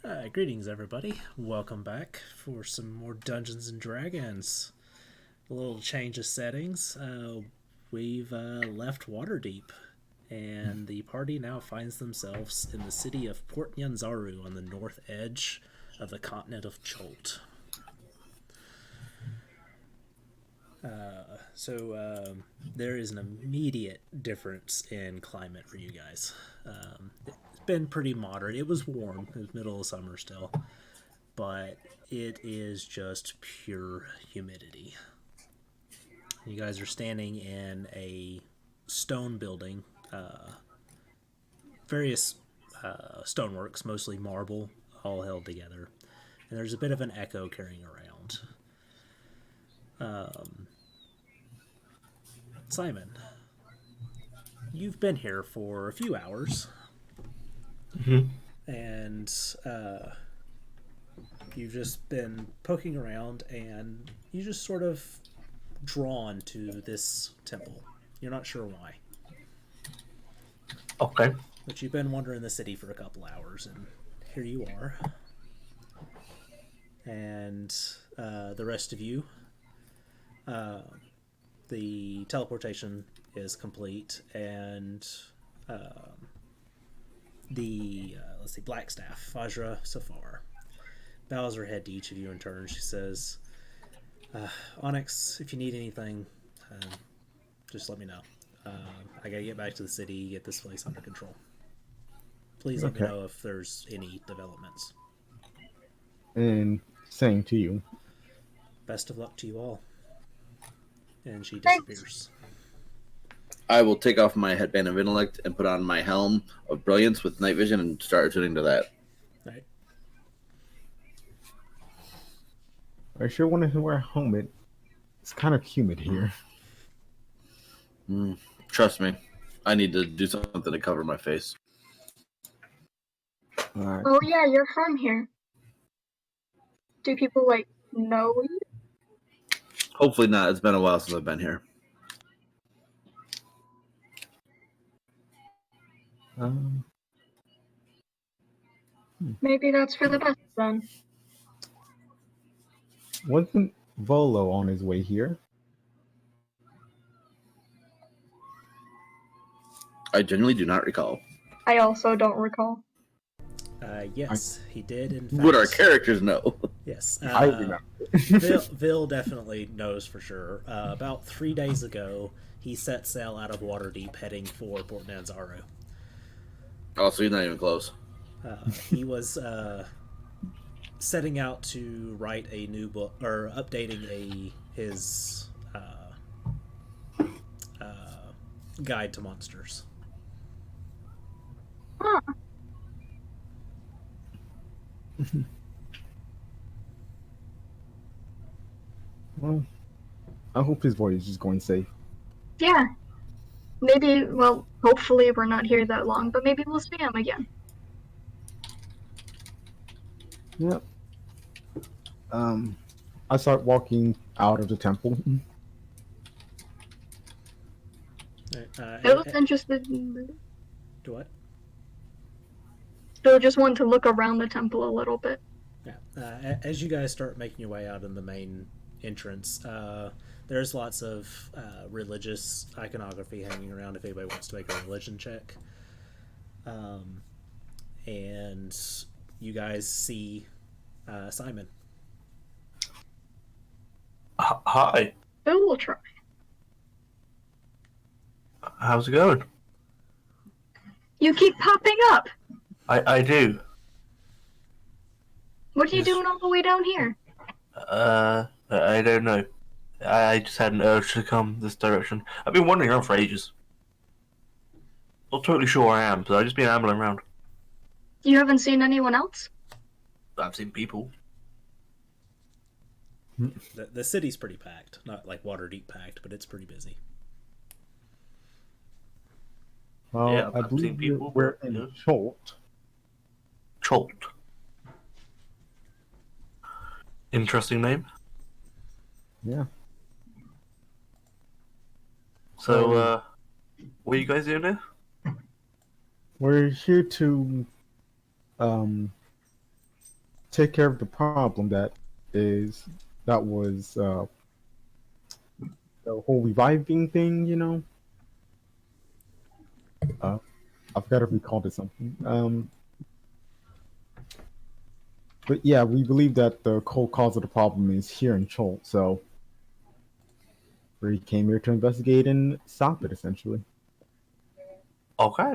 Greetings, everybody. Welcome back for some more Dungeons and Dragons. A little change of settings. We've left Waterdeep, and the party now finds themselves in the city of Port Nyanzaru on the north edge of the continent of Cholt. So there is an immediate difference in climate for you guys. It's been pretty moderate. It was warm. It was middle of summer still, but it is just pure humidity. You guys are standing in a stone building, various stoneworks, mostly marble, all held together. And there's a bit of an echo carrying around. Simon, you've been here for a few hours, and you've just been poking around, and you just sort of drawn to this temple. You're not sure why, Okay. but you've been wandering the city for a couple hours, and here you are. And the rest of you, the teleportation is complete, and the let's see, Blackstaff, Fajra Safar, bows her head to each of you in turn. She says, "Onyx, if you need anything, just let me know. I gotta get back to the city, get this place under control. Please let me know if there's any developments. And same to you. Best of luck to you all." And she Thanks. disappears. I will take off my headband of intellect and put on my helm of brilliance with night vision and start attuning to that. Right? I sure wanted to wear a helmet. It's kind of humid here. Trust me, I need to do something to cover my face. Alright. Oh yeah, you're from here. Do people know you? Hopefully not. It's been a while since I've been here. Maybe that's for the best then. Wasn't Volo on his way here? I genuinely do not recall. I also don't recall. Yes, he did. In fact, Would our characters know? Yes, I remember. Vil definitely knows for sure. About 3 days ago, he set sail out of Waterdeep, heading for Port Nyanzaru. Oh, so he's not even close. He was setting out to write a new book, or updating his guide to monsters. Huh. Well, I hope his voyage is going safe. Yeah. Maybe, well, hopefully we're not here that long, but maybe we'll see him again. Yep. I start walking out of the temple. Bill was interested in... Do what? Bill just wanted to look around the temple a little bit. Yeah. As you guys start making your way out in the main entrance, there's lots of religious iconography hanging around if anybody wants to make a religion check. And you guys see Simon. Hi. Bill will try. How's it going? You keep popping up! I do. What are you Yes. doing all the way down here? I don't know. I just had an urge to come this direction. I've been wandering around for ages. Not totally sure where I am, so I've just been ambling around. You haven't seen anyone else? I've seen people. The city's pretty packed, not like Waterdeep packed, but it's pretty busy. Well, Yeah, I I've believe seen people, we're but, in yeah. Cholt. Cholt. Interesting name. Yeah. So, what are you guys doing here? We're here to take care of the problem that was the whole reviving thing, you know. I forgot if we called it something. But yeah, we believe that the whole cause of the problem is here in Chol, so we came here to investigate and stop it, essentially. Okay.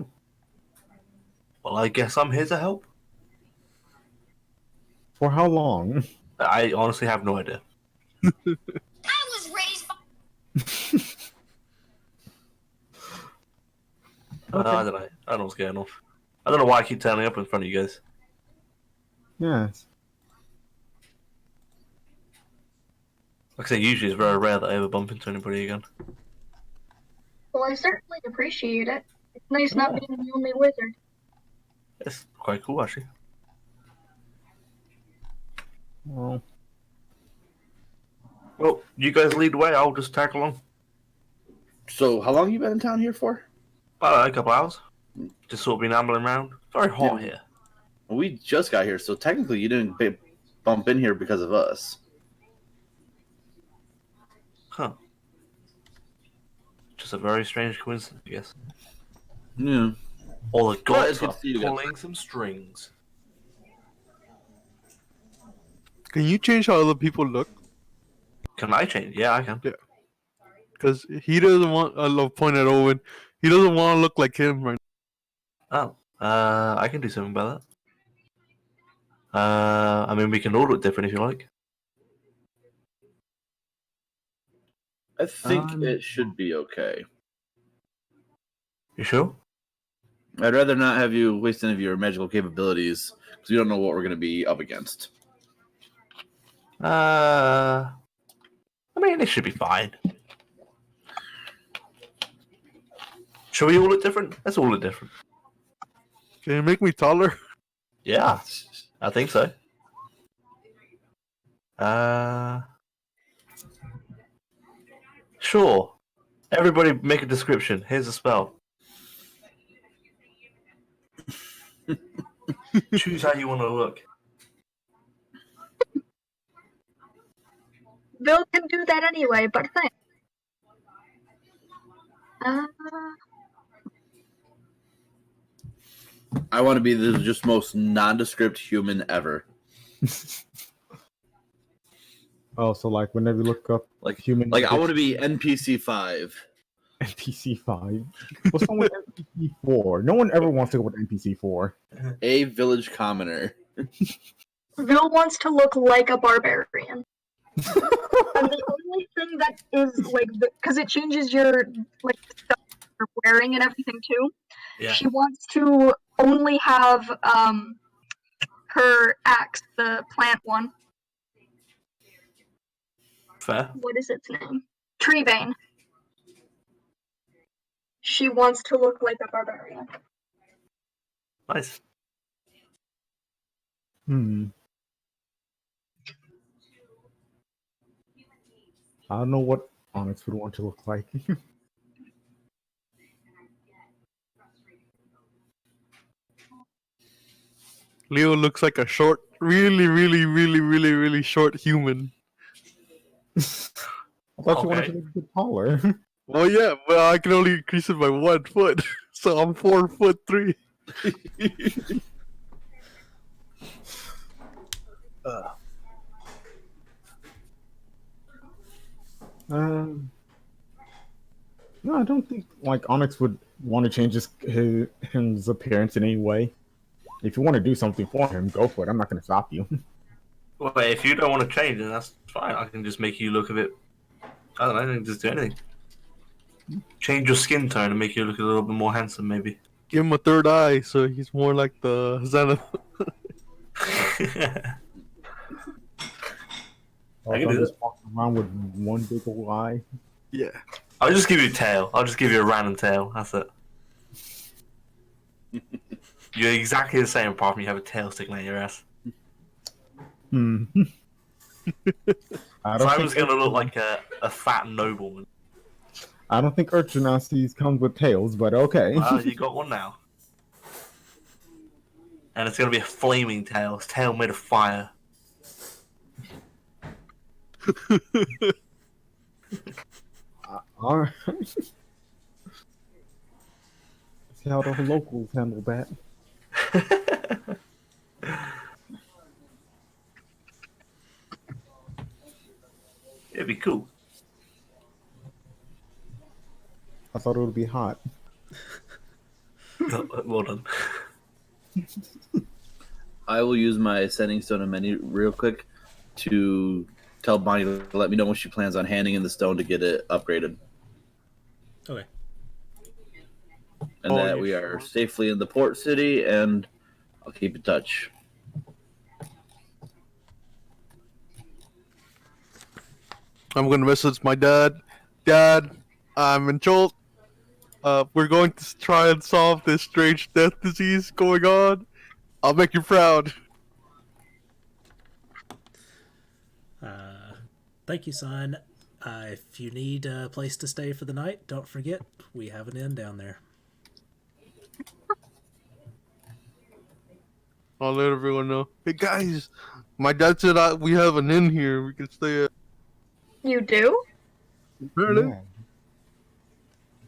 Well, I guess I'm here to help. For how long? I honestly have no idea. I was raised by I don't know. I don't know what's going on. I don't know why I keep turning up in front of you guys. Yes. Like I say, usually it's very rare that I ever bump into anybody again. Well, I certainly appreciate it. It's nice not Yeah. being the only wizard. It's quite cool, actually. Well, Well, you guys lead the way. I'll just tag along. So, how long you been in town here for? About a couple hours. Just sort of been ambling around. Very hot Yeah. here. Well, we just got here, so technically you didn't bump in here because of us. Huh. Just a very strange coincidence, I guess. Yeah. All the Well, gods it's good are to see you guys. pulling some strings. Can you change how other people look? Can I change? Yeah, I can. Because he doesn't want. I love point at Owen. He doesn't want to look like him right Oh, I can do something about that. I mean, we can all look different if you like. I think it should be okay. You sure? I'd rather not have you waste any of your magical capabilities because we don't know what we're going to be up against. I mean, it should be fine. Shall we all look different? Let's all look different. Can you make me taller? Yeah, I think so. Sure. Everybody make a description. Here's a spell. Choose how you want to look. Bill can do that anyway, but thanks. I want to be the just most nondescript human ever. oh, so like whenever you look up Like human, I want to be NPC 5. NPC 5. What's wrong with NPC 4? No one ever wants to go with NPC 4. A village commoner. Bill wants to look like a barbarian. And the only thing that is like, because it changes your like stuff you're wearing and everything too. Yeah. She wants to only have her axe, the plant one. Fair. What is its name? Treebane. She wants to look like a barbarian. Nice. I don't know what Onyx would want to look like. Leo looks like a short, really short human. I thought you wanted Okay. to make it taller. Well, yeah, but I can only increase it by 1 foot, so I'm 4'3". No, I don't think like Onyx would want to change his appearance in any way. If you want to do something for him, go for it. I'm not going to stop you. Well, if you don't want to change, then that's fine. I can just make you look a bit. I don't know. I can just do anything. Change your skin tone and make you look a little bit more handsome, maybe. Give him a third eye, so he's more like the Zenith. I can do just walking around with one big old eye. Yeah. I'll just give you a tail. I'll just give you a random tail. That's it. You're exactly the same, apart from you have a tail sticking out your ass. I don't Simon's think gonna look like a fat nobleman. I don't think Urchinasties comes with tails, but okay. Well, you got one now. and it's gonna be a flaming tail. Its tail made of fire. All right. See how the locals handle that. It'd be cool. I thought it would be hot. Well done. I will use my sending stone and menu real quick to tell Bonnie to let me know when she plans on handing in the stone to get it upgraded, Okay. and Oh, that you we are sure? safely in the port city. And I'll keep in touch. I'm gonna message my dad. Dad, I'm in Jolt. We're going to try and solve this strange death disease going on. I'll make you proud. Thank you, son. If you need a place to stay for the night, don't forget we have an inn down there. I'll let everyone know. Hey guys, my dad said we have an inn here. We can stay at. You do? Apparently. Yeah.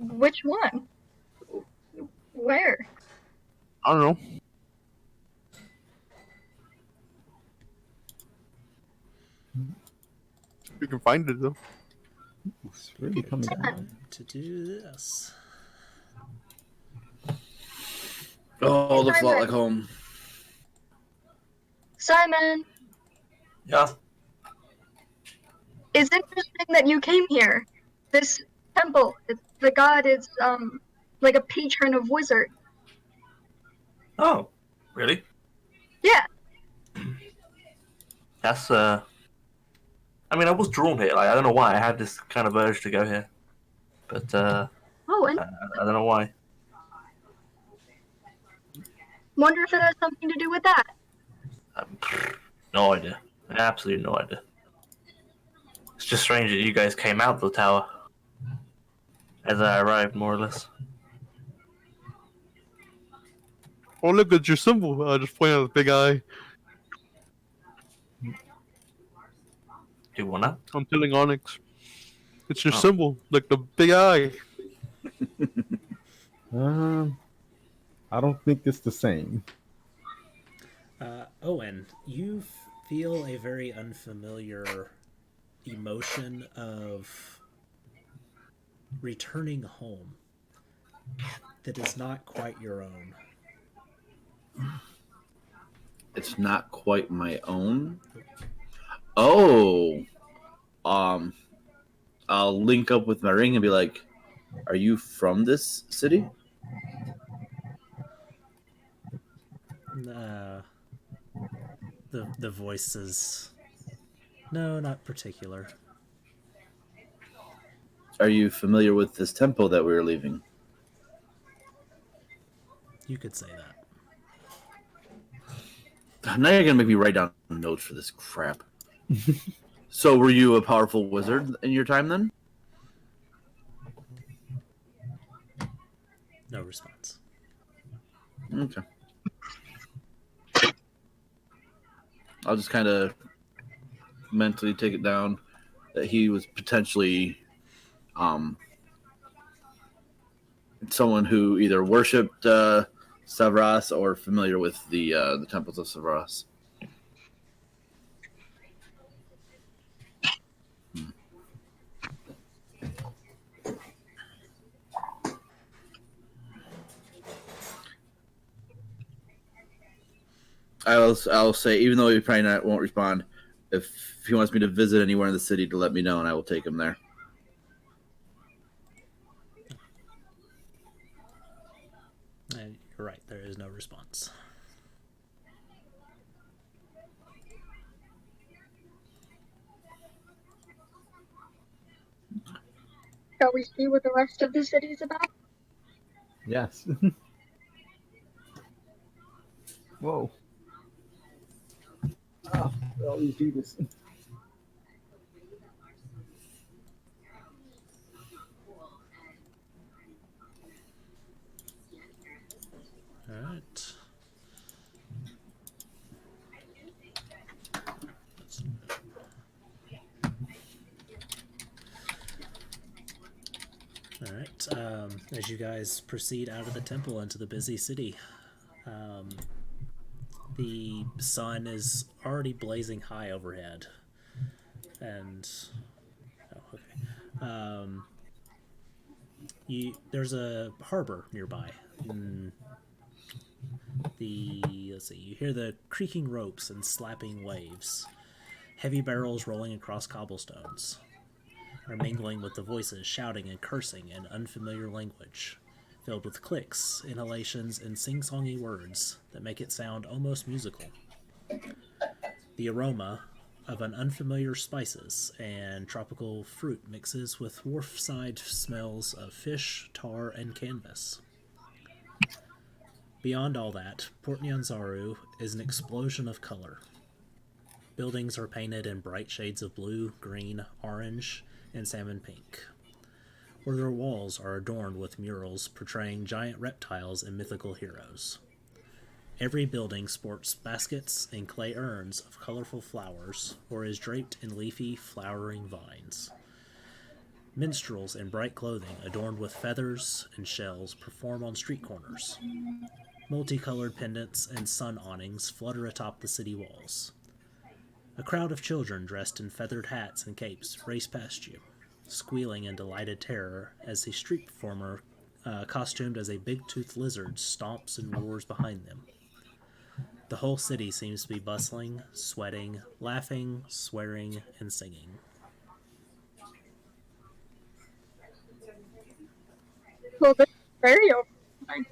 Which one? Where? I don't know. We can find it though. It's really coming down. Time to do this. Oh, looks a lot like home. Simon, Yeah. it's interesting that you came here. This temple, the god is like a patron of wizards. Oh, really? Yeah. That's I mean, I was drawn here. Like, I don't know why. I had this kind of urge to go here, but Oh, and I don't know why. wonder if it has something to do with that. No idea. Absolutely no idea. It's just strange that you guys came out the tower as I arrived, more or less. Oh look, it's your symbol. I just point out the big eye. Do you wanna? I'm telling Onyx. It's your Oh. symbol, like the big eye. I don't think it's the same. Owen, you feel a very unfamiliar emotion of returning home that is not quite your own. It's not quite my own. Oh, I'll link up with my ring and be like, "Are you from this city?" The voice says, "No, not particular." Are you familiar with this temple that we were leaving? You could say that. Now you're gonna make me write down notes for this crap. So, were you a powerful wizard in your time then? No response. Okay. I'll just kind of mentally take it down that he was potentially someone who either worshipped Savras or familiar with the temples of Savras. I'll say, even though he probably won't respond, if he wants me to visit anywhere in the city, to let me know, and I will take him there. You're right. There is no response. Shall we see what the rest of the city's about? Yes. Whoa. I always do this. All right. All right. As you guys proceed out of the temple into the busy city, the sun is already blazing high overhead, and there's a harbor nearby. Let's see, you hear the creaking ropes and slapping waves. Heavy barrels rolling across cobblestones are mingling with the voices shouting and cursing in unfamiliar language, filled with clicks, inhalations, and sing-songy words that make it sound almost musical. The aroma of an unfamiliar spices and tropical fruit mixes with wharf-side smells of fish, tar, and canvas. Beyond all that, Port Nyanzaru is an explosion of color. Buildings are painted in bright shades of blue, green, orange, and salmon pink, where their walls are adorned with murals portraying giant reptiles and mythical heroes. Every building sports baskets and clay urns of colorful flowers or is draped in leafy, flowering vines. Minstrels in bright clothing adorned with feathers and shells perform on street corners. Multicolored pendants and sun awnings flutter atop the city walls. A crowd of children dressed in feathered hats and capes race past you, squealing in delighted terror as a street performer costumed as a big-toothed lizard stomps and roars behind them. The whole city seems to be bustling, sweating, laughing, swearing, and singing. Well, this is very overwhelming.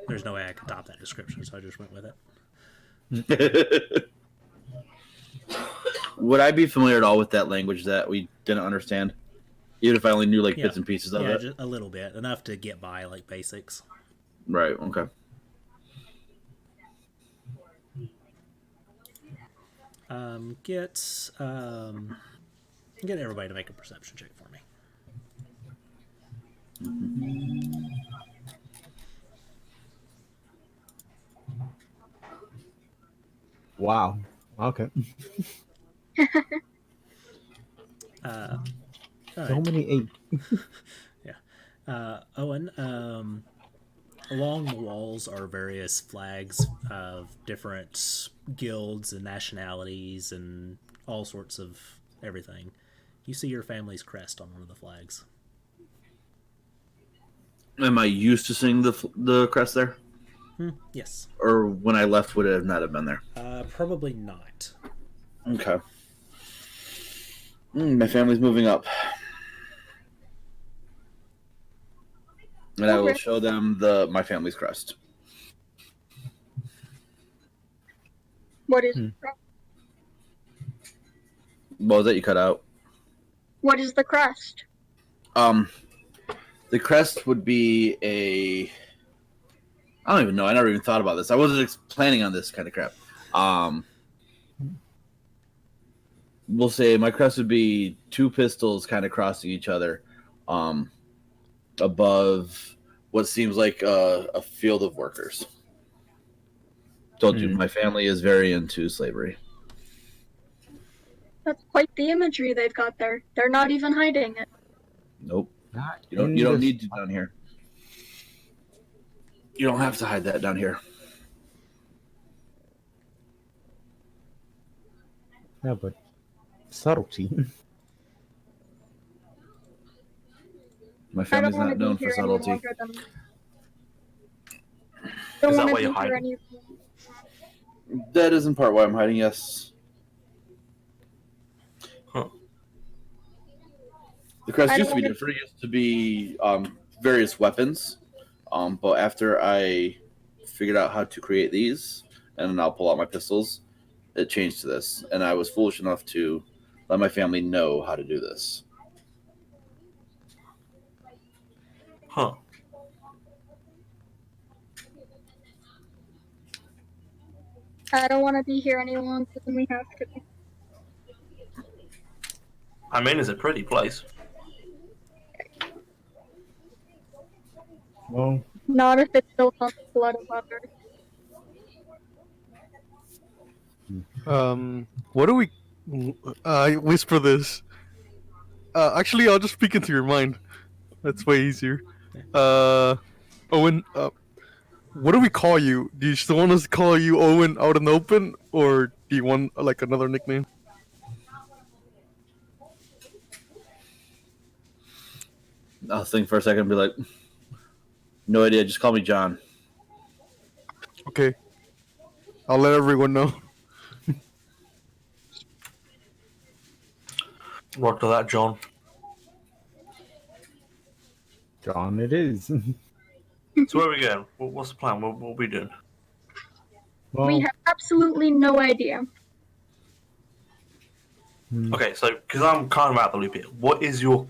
There's no way I could top that description, so I just went with it. Would I be familiar at all with that language that we didn't understand? Even if I only knew like Yeah. bits and pieces of it? Just a little bit. Enough to get by, like, basics. Right, okay. Get everybody to make a perception check for me. Wow. Okay. All So right. many 8. Owen, along the walls are various flags of different guilds and nationalities and all sorts of everything. You see your family's crest on one of the flags. Am I used to seeing the crest there? Yes. Or when I left, would it not have been there? Probably not. Okay. My family's moving up. And I will Okay. show them my family's crest. What is What was that you cut out? what is the crest? The crest would be a. I don't even know. I never even thought about this. I wasn't planning on this kind of crap. We'll say my crest would be 2 pistols kind of crossing each other, above what seems like a field of workers. Told you, my family is very into slavery. That's quite the imagery they've got there. They're not even hiding it. Nope. Not You don't. in You don't this- need to down here. You don't have to hide that down here. Yeah, but subtlety. My I don't family's want to not be known for here any subtlety. longer than. Is Don't that want why to you're be here hiding? any. That is in part why I'm hiding. Yes. Huh. The crest I used to don't be wanna- different. It used to be various weapons, but after I figured out how to create these, and then I'll pull out my pistols, it changed to this. And I was foolish enough to let my family know how to do this. Huh. I don't want to be here any longer than we have to be. I mean, it's a pretty place. Well, Not if it's built on the blood of others. What do we? I whisper this. Actually, I'll just speak into your mind. That's way easier. Owen, what do we call you? Do you still want us to call you Owen out in the open, or do you want like another nickname? I'll think for a second and be like, no idea. Just call me John. Okay, I'll let everyone know. Roger that, John. John, it is. So where are we going? What's the plan? What are we doing? Well, We have absolutely no idea. Okay, so because I'm kind of out of the loop here, what you're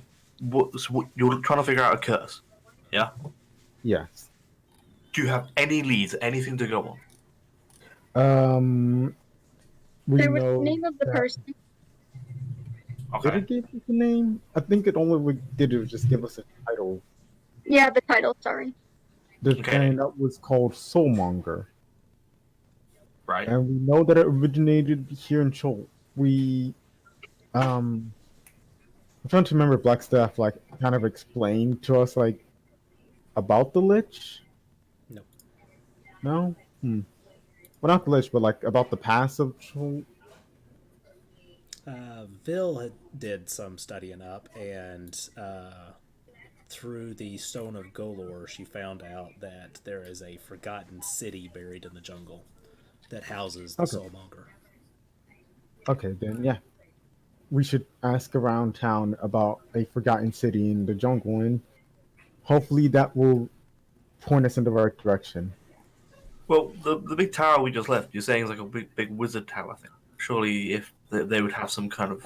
trying to figure out a curse? Yeah. yes. Do you have any leads, anything to go on? We There was know the name of the that- person. Did Okay. it give us a name? I think it only did it just give us a title. Yeah, the title, sorry. Okay. And that was called Soulmonger. Right. And we know that it originated here in Chol. I'm trying to remember Blackstaff like kind of explained to us like about the Lich. Nope. No? Well, not the Lich, but like about the past of Chol. Vil did some studying up, and through the Stone of Golor, she found out that there is a forgotten city buried in the jungle that houses the Okay. Soulmonger. Okay, then yeah. We should ask around town about a forgotten city in the jungle, and hopefully that will point us in the right direction. Well, the big tower we just left, you're saying is like a big wizard tower thing. Surely, if they would have some kind of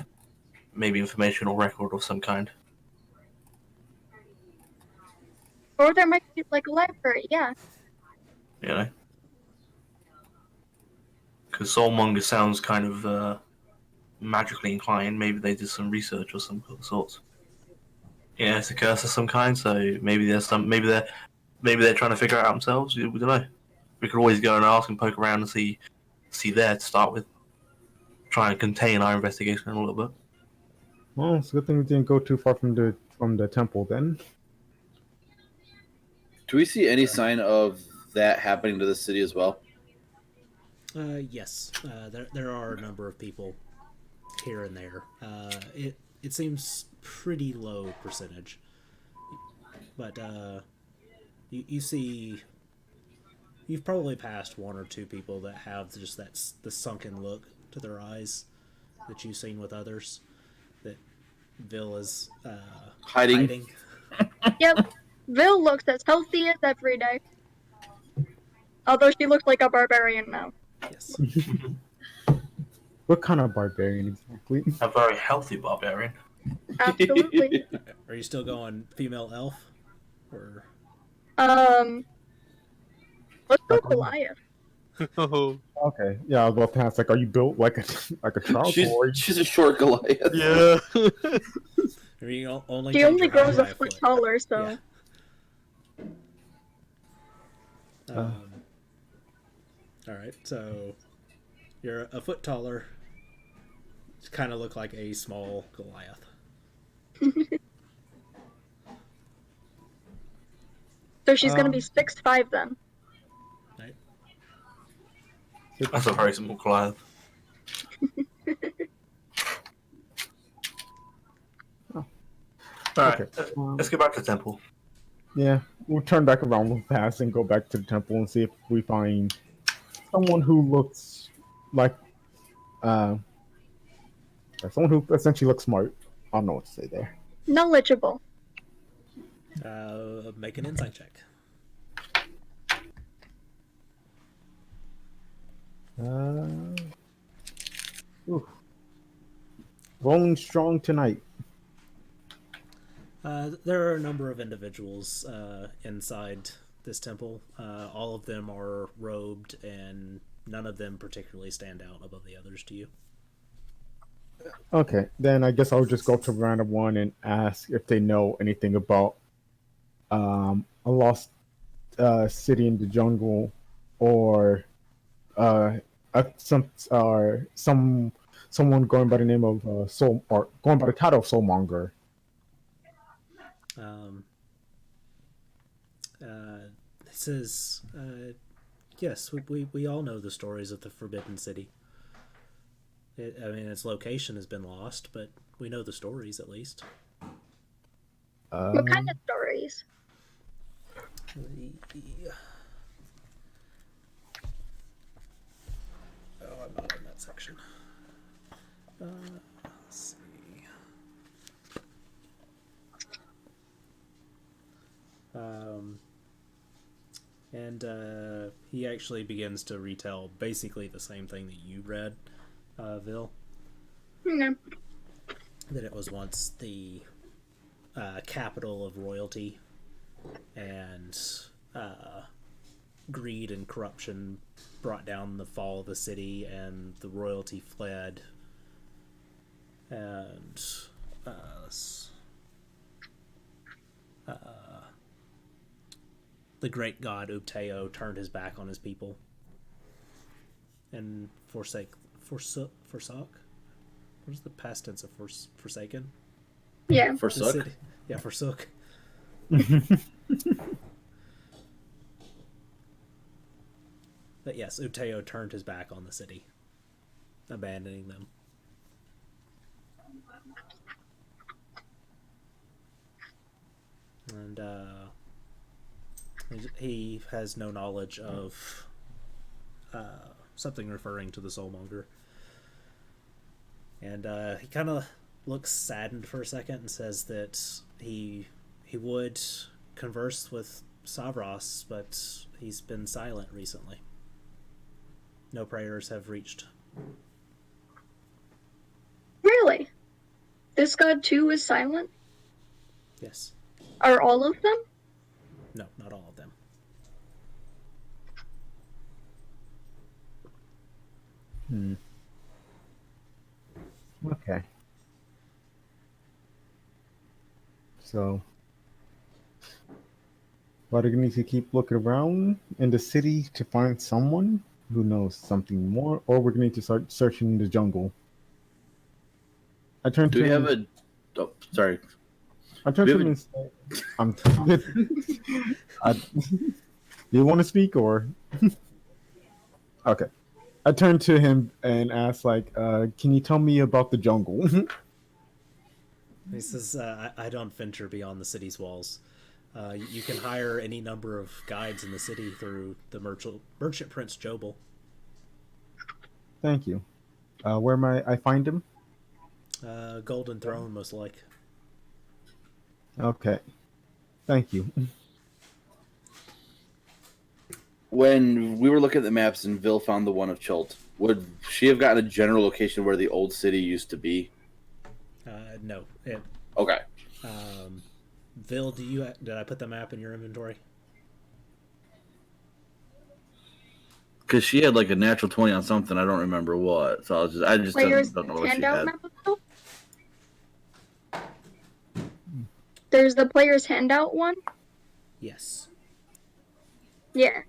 maybe information or record of some kind. Or there might be like a library, yeah. You know. Because Soulmonger sounds kind of magically inclined. Maybe they did some research or some sorts. Yeah, it's a curse of some kind. So maybe there's some. Maybe they're trying to figure it out themselves. We don't know. We could always go and ask and poke around and see there to start with. Try and contain our investigation a little bit. Well, it's a good thing we didn't go too far from the temple then. Do we see any sign of that happening to the city as well? Yes, there are a number of people here and there. It seems pretty low percentage, but you see, you've probably passed one or two people that have just the sunken look to their eyes that you've seen with others. That Vil is Hiding. Yep. Vil looks as healthy as every day. Although she looks like a barbarian now. Yes. What kind of barbarian exactly? A very healthy barbarian. Absolutely. Are you still going female elf, or Let's go Goliath. Oh, Okay, yeah, I was about to ask, like, are you built like a child boy? She's a short Goliath. yeah. or you only She change only your height grows by a foot taller, so. Yeah. All right, so you're a foot taller. You kind of look like a small Goliath. So she's gonna be 6'5" then. Right? That's a very small Goliath. Alright, Okay. let's get back to the temple. Yeah, we'll turn back around real fast and go back to the temple and see if we find someone who looks like someone who essentially looks smart. I don't know what to say there. Knowledgeable. Make an insight check. Rolling strong tonight. There are a number of individuals inside this temple. All of them are robed, and none of them particularly stand out above the others to you. Okay, then I guess I'll just go to random one and ask if they know anything about a lost city in the jungle, or someone going by the name of going by the title of Soulmonger. Um, it says, yes, we all know the stories of the Forbidden City. I mean, its location has been lost, but we know the stories at least. What kind of stories? Oh, I'm not in that section. Let's see. And he actually begins to retell basically the same thing that you read, Vil. No. That it was once the capital of royalty, and greed and corruption brought down the fall of the city, and the royalty fled. And the great god Upteo turned his back on his people and forsook. What is the past tense of forsaken? Yeah. Forsook. Yeah, forsook. But yes, Upteo turned his back on the city, abandoning them. And he has no knowledge of something referring to the Soulmonger. And he kind of looks saddened for a second and says that he would converse with Savros, but he's been silent recently. No prayers have reached. Really? This god too is silent? Yes. Are all of them? No, not all of them. Okay. So, but I need to keep looking around in the city to find someone who knows something more, or we're going to start searching the jungle. I turn Do to we him. have a? Oh, sorry. I turn we to have him a- and say, "I'm." Do you want to speak or? Okay. I turn to him and ask, like, "Can you tell me about the jungle?" He says, I don't venture beyond the city's walls. You can hire any number of guides in the city through the merchant Prince Jobel. Thank you. Where might I find him? Golden Throne, most like. Okay. Thank you. When we were looking at the maps and Vil found the one of Chult, would she have gotten a general location where the old city used to be? No. Okay. Vil, did I put the map in your inventory? Because she had like a natural 20 on something. I don't remember what. So I just Players don't know what she handout had. map though? There's the player's handout one? Yes. Yeah.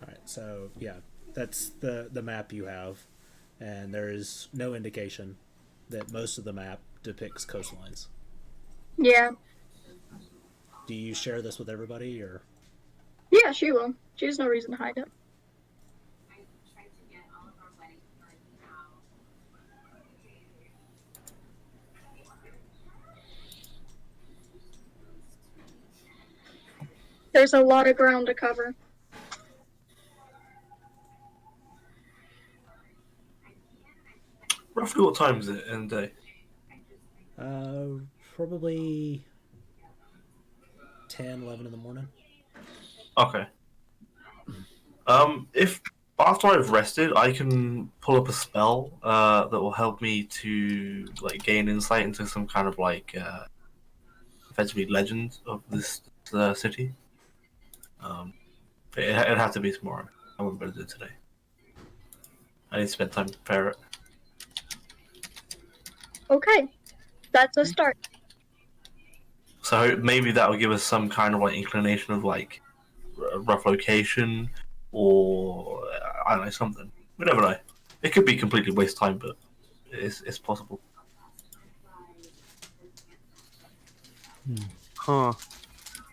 All right. So yeah, that's the map you have, and there is no indication that most of the map depicts coastlines. Yeah. Do you share this with everybody, or? Yeah, she will. She has no reason to hide it. There's a lot of ground to cover. Roughly what time is it in the day? Probably 10, 11 in the morning. Okay. If after I've rested, I can pull up a spell that will help me to like gain insight into some kind of like effectively legend of this city. It'd have to be tomorrow. I wouldn't be able to do it today. I need to spend time to prepare it. Okay. That's a start. So maybe that will give us some kind of like inclination of like a rough location, or I don't know, something. We never know. It could be completely waste time, but it's possible. Huh.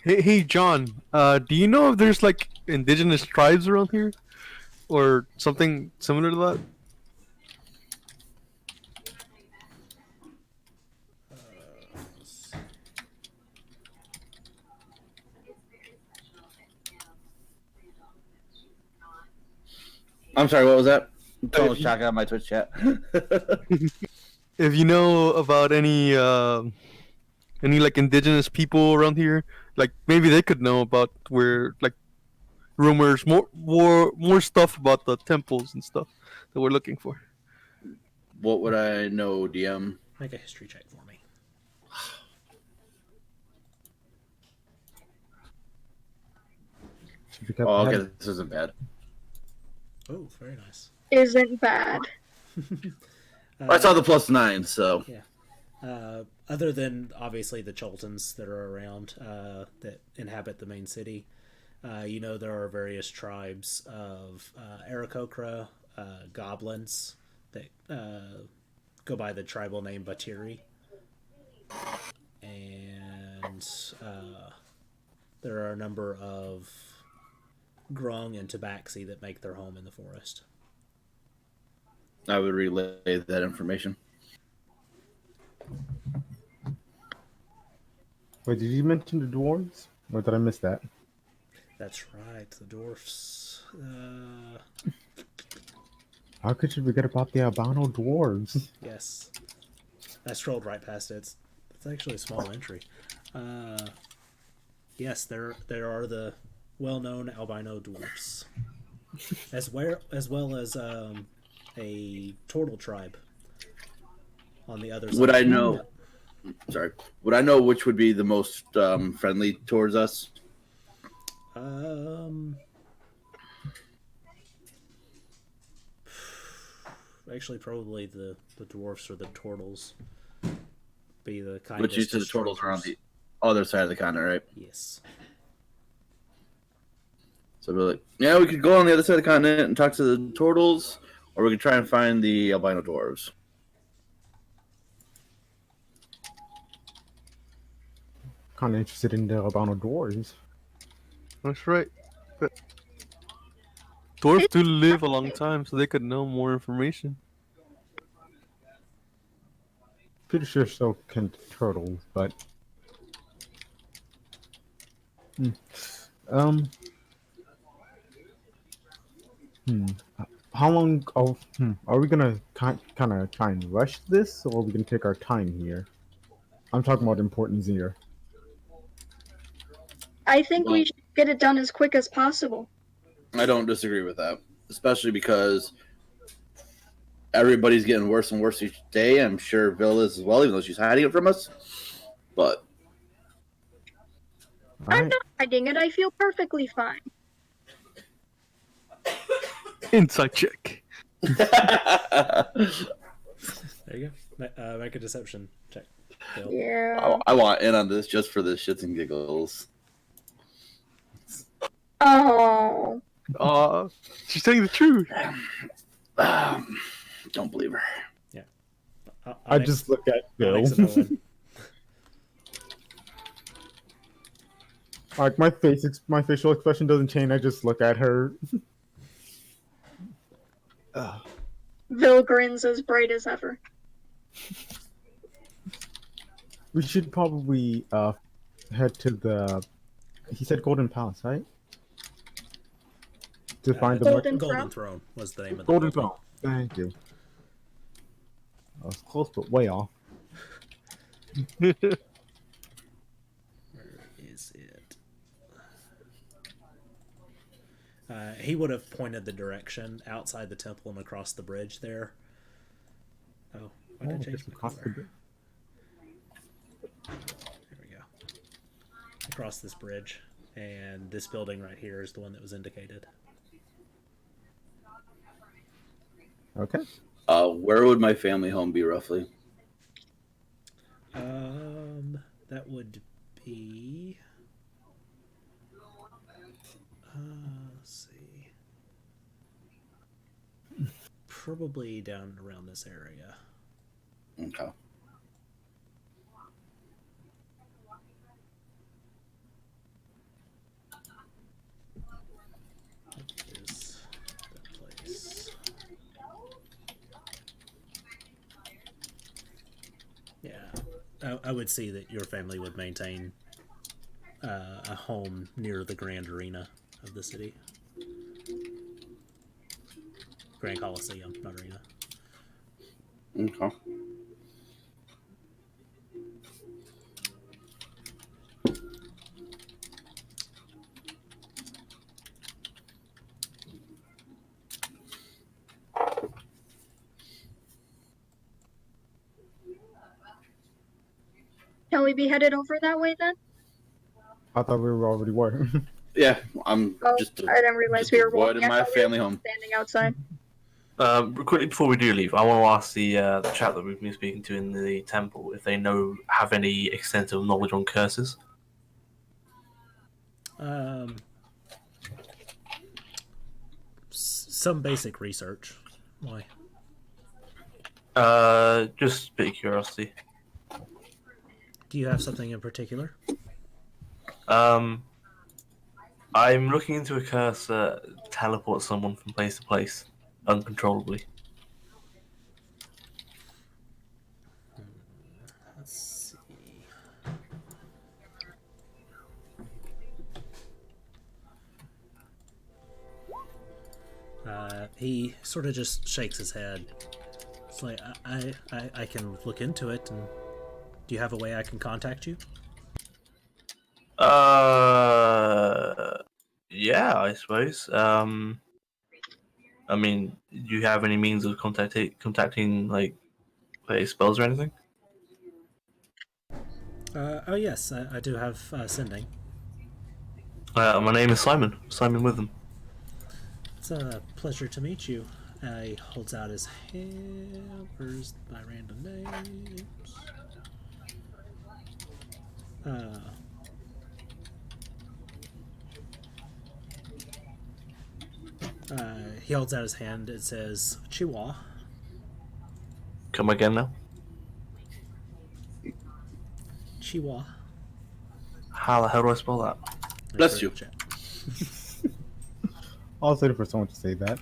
Hey, John. Do you know if there's like indigenous tribes around here, or something similar to that? I'm sorry, what was that? Someone was you- talking on my Twitch chat. If you know about any like indigenous people around here, like maybe they could know about where like rumors, more stuff about the temples and stuff that we're looking for. What would I know, DM? Make a history check for me. Oh, okay, this isn't bad. Oh, very nice. Isn't bad. I saw the +9, so Other than obviously the Choltons that are around that inhabit the main city, you know there are various tribes of Aarakocra, goblins that go by the tribal name Batiri, and there are a number of Grung and Tabaxi that make their home in the forest. I would relay that information. Wait, did you mention the dwarves? Or did I miss that? That's right, the dwarfs. How could you forget about the albino dwarves? Yes, I scrolled right past it. It's actually a small entry. Yes, there are the well-known albino dwarfs, as well as a turtle tribe on the other side. Would I know? Sorry. Would I know which would be the most friendly towards us? Actually, probably the dwarfs or the turtles be the kindest. Which you said the turtles are on the other side of the continent, right? Yes. So we're like, yeah, we could go on the other side of the continent and talk to the turtles, or we could try and find the albino dwarves. Kind of interested in the albino dwarves. That's right. But dwarves do live a long time, so they could know more information. Pretty sure so can turtles, but um, how long? Oh, are we gonna kind of try and rush this, or are we gonna take our time here? I'm talking about importance here. I think we should get it done as quick as possible. I don't disagree with that, especially because everybody's getting worse and worse each day. I'm sure Bill is as well, even though she's hiding it from us. But I'm not hiding it. I feel perfectly fine. Inside check. There you go. Make a deception check. Bill. Yeah. I want in on this just for the shits and giggles. Oh. She's telling the truth. Don't believe her. Yeah. I just look at Bill. Like my facial expression doesn't change. I just look at her. Vil grins as bright as ever. We should probably head to the. He said Golden Palace, right? To find the Golden Throne was the name of the Golden building. Throne. Thank you. I was close, but way off. Where is it? He would have pointed the direction outside the temple and across the bridge there. Oh, why did I change my color? There we go. Across this bridge, and this building right here is the one that was indicated. Okay. Where would my family home be roughly? That would be. Let's see. Probably down around this area. Okay. Is that place? Yeah, I would see that your family would maintain a home near the Grand Arena of the city. Grand Coliseum, not arena. Okay. Can we be headed over that way then? I thought we already were. Yeah, I'm Oh, just I didn't realize just we were avoiding walking. I my thought we were family home. standing outside. Quickly before we do leave, I want to ask the chap that we've been speaking to in the temple if they have any extensive knowledge on curses. Some basic research. Why? Just a bit of curiosity. Do you have something in particular? I'm looking into a curse that teleports someone from place to place uncontrollably. Let's see. He sort of just shakes his head. It's like I can look into it. And do you have a way I can contact you? Yeah, I suppose. I mean, do you have any means of contacting like spells or anything? Oh yes, I do have sending. My name is Simon. Simon Witham. It's a pleasure to meet you. He holds out his hand. Where's my random names? He holds out his hand. It says Chihuahua. Come again now. Chihuahua. How the hell do I spell that? Bless you. I was waiting for someone to say that.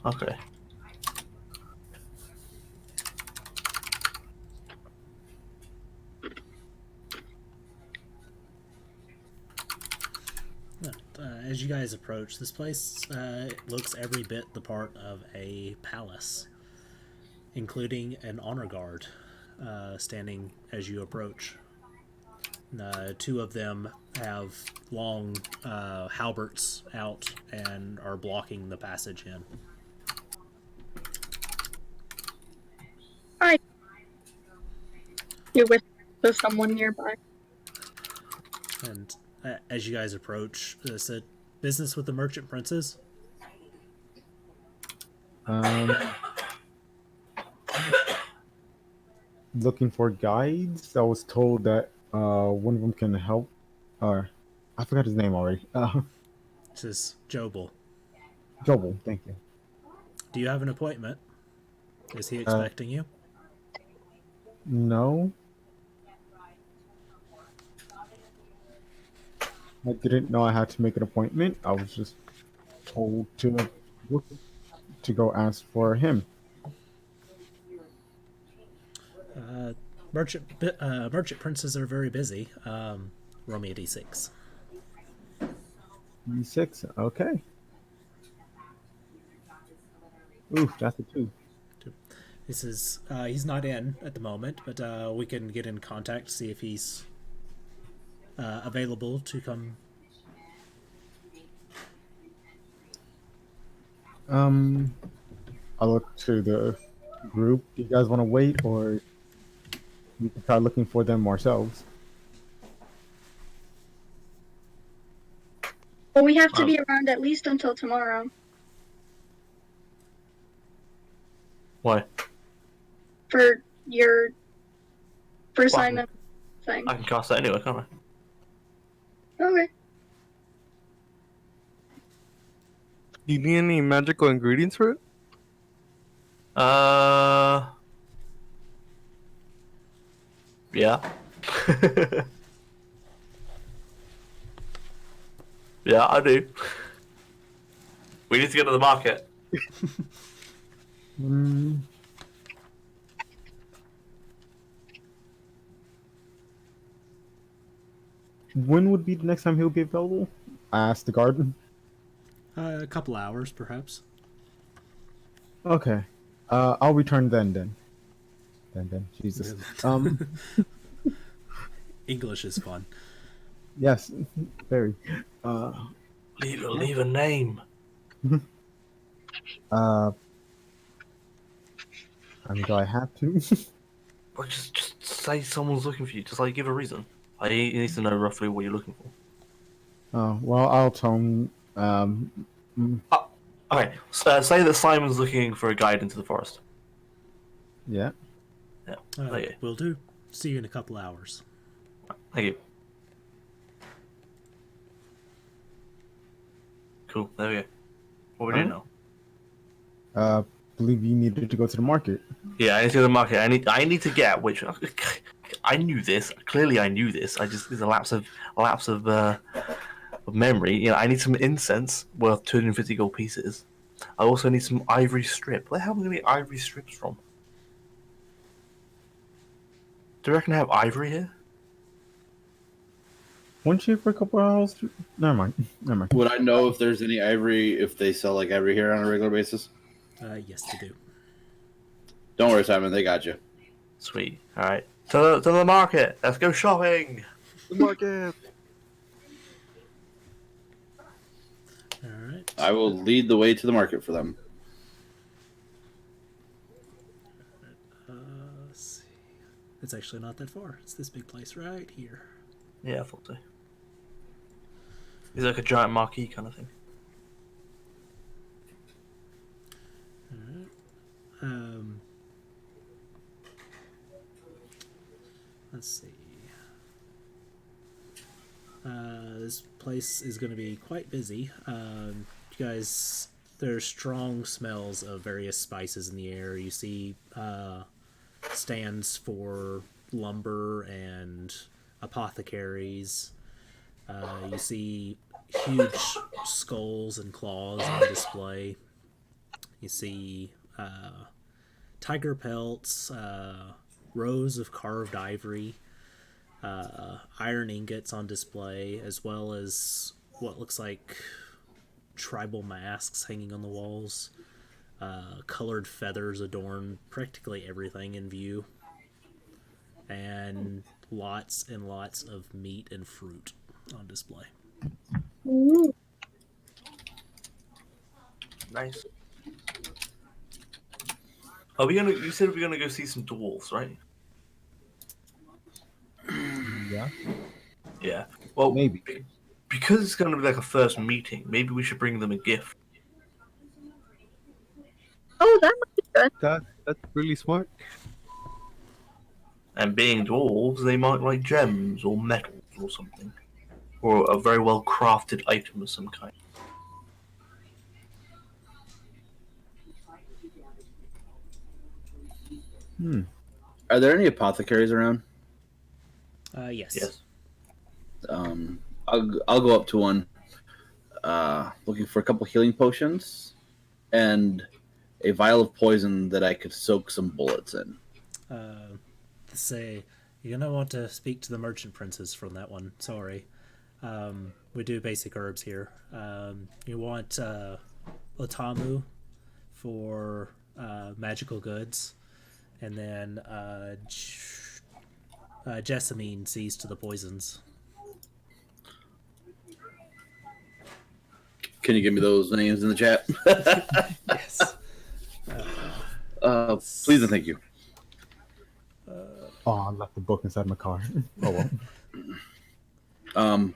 Okay. As you guys approach, this place looks every bit the part of a palace, including an honor guard standing as you approach. Two of them have long halberts out and are blocking the passage in. Hi. You whisper to someone nearby. And as you guys approach, said, "Business with the merchant princes." Looking for guides. I was told that one of them can help. I forgot his name already. This is Jobel. Jobel, thank you. Do you have an appointment? Is he expecting you? No. I didn't know I had to make an appointment. I was just told to go ask for him. Merchant princes are very busy. Roll me a d6. E6. Okay. Oof, that's a 2. This is he's not in at the moment, but we can get in contact to see if he's available to come. I'll look to the group. Do you guys want to wait, or we can try looking for them ourselves? Well, we have to be around at least until tomorrow Why? for your for Well, Simon thing. I can cast that anyway, can't Okay. Do you need any magical ingredients for it? I? Yeah. Yeah, I do. We need to get to the market. Mm, when would be the next time he'll be available? I asked the garden. A couple hours, perhaps. Okay. I'll return then. Then. Jesus. English is fun. Yes. Very. Leave a name. I mean, do I have to? Well, just say someone's looking for you. Just like give a reason. He needs to know roughly what you're looking for. Oh, well, I'll tell him. Okay, so say that Simon's looking for a guide into the forest. Yeah. Yeah, thank you. Will do. See you in a couple hours. Thank you. Cool, there we go. What we do now? Believe you needed to go to the market. Yeah, I need to go to the market. I need to get which. I knew this. Clearly, I knew this. There's a lapse of memory. You know, I need some incense worth 250 gold pieces. I also need some ivory strip. Where the hell am I going to get ivory strips from? Do you reckon I have ivory here? Weren't you for a couple hours? Never mind. Would I know if there's any ivory if they sell like ivory here on a regular basis? Yes, they do. Don't worry, Simon. They got you. Sweet. All right. To the market. Let's go shopping. The market. All right. I will lead the way to the market for them. Let's see. It's actually not that far. It's this big place right here. Yeah, I thought so. It's like a giant marquee kind of thing. Let's see. This place is going to be quite busy. You guys, there's strong smells of various spices in the air. You see stands for lumber and apothecaries. You see huge skulls and claws on display. You see tiger pelts, rows of carved ivory, iron ingots on display, as well as what looks like tribal masks hanging on the walls. Colored feathers adorn practically everything in view. And lots and lots of meat and fruit on display. Ooh. Nice. Are we gonna? You said we're gonna go see some dwarves, right? Yeah. Yeah. Well, Maybe. because it's gonna be like a first meeting. Maybe we should bring them a gift. Oh, that might be good. That's really smart. And being dwarves, they might like gems or metals or something, or a very well crafted item of some kind. Are there any apothecaries around? Yes. Yes. I'll go up to one, looking for a couple healing potions, and a vial of poison that I could soak some bullets in. Say, you're gonna want to speak to the merchant princess from that one. Sorry. We do basic herbs here. You want Otamu for magical goods, and then Jessamine sees to the poisons. Can you give me those names in the chat? Yes. Please and thank you. Oh, I left the book inside my car. Oh well.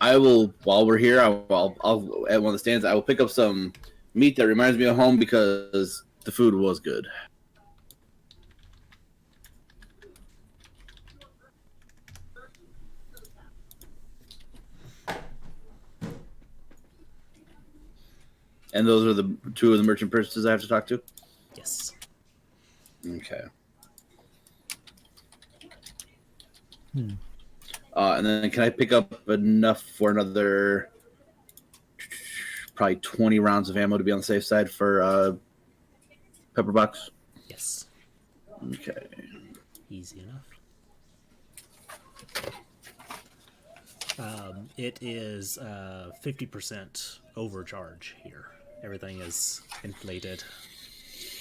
I will, while we're here, I'll at one of the stands. I will pick up some meat that reminds me of home because the food was good. And those are the two of the merchant purchases I have to talk to. Yes. Okay. Hmm. And then can I pick up enough for another probably 20 rounds of ammo to be on the safe side for pepper box? Yes. Okay. Easy enough. It is 50% overcharge here. Everything is inflated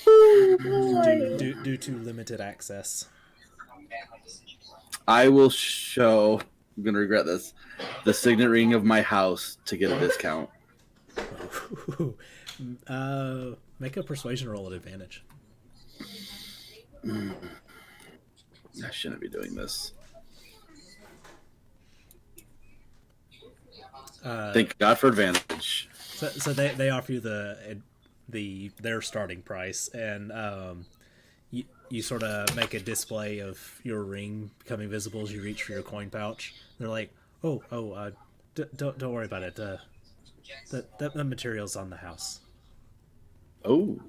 due to limited access. I will show. I'm gonna regret this. The signet ring of my house to get a discount. Make a persuasion roll at advantage. I shouldn't be doing this. Thank God for advantage. So they offer you their starting price, and you sort of make a display of your ring becoming visible as you reach for your coin pouch. They're like, don't worry about it. The material's on the house. Oh.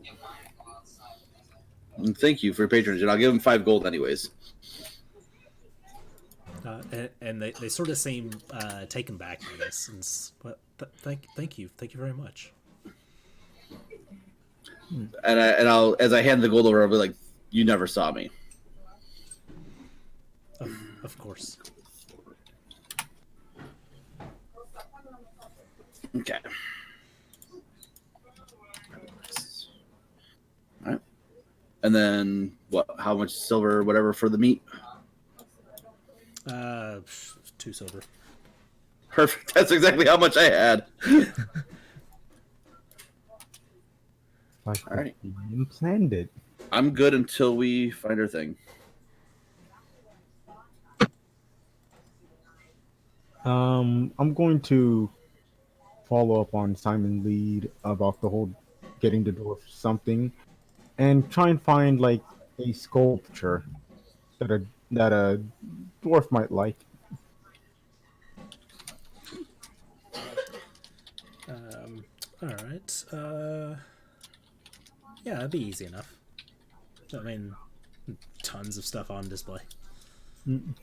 And thank you for your patronage, and I'll give him 5 gold anyways. And they sort of seem taken back by this. But thank you very much. And I'll as I hand the gold over, I'll be like, "You never saw me." Of course. Okay. All right. And then what? How much silver, whatever, for the meat? 2 silver. Perfect. That's exactly how much I had. Like All right. you planned it. I'm good until we find our thing. I'm going to follow up on Simon Lead about the whole getting the dwarf something, and try and find like a sculpture that a dwarf might like. All right. Yeah, that'd be easy enough. I mean, tons of stuff on display. Mm.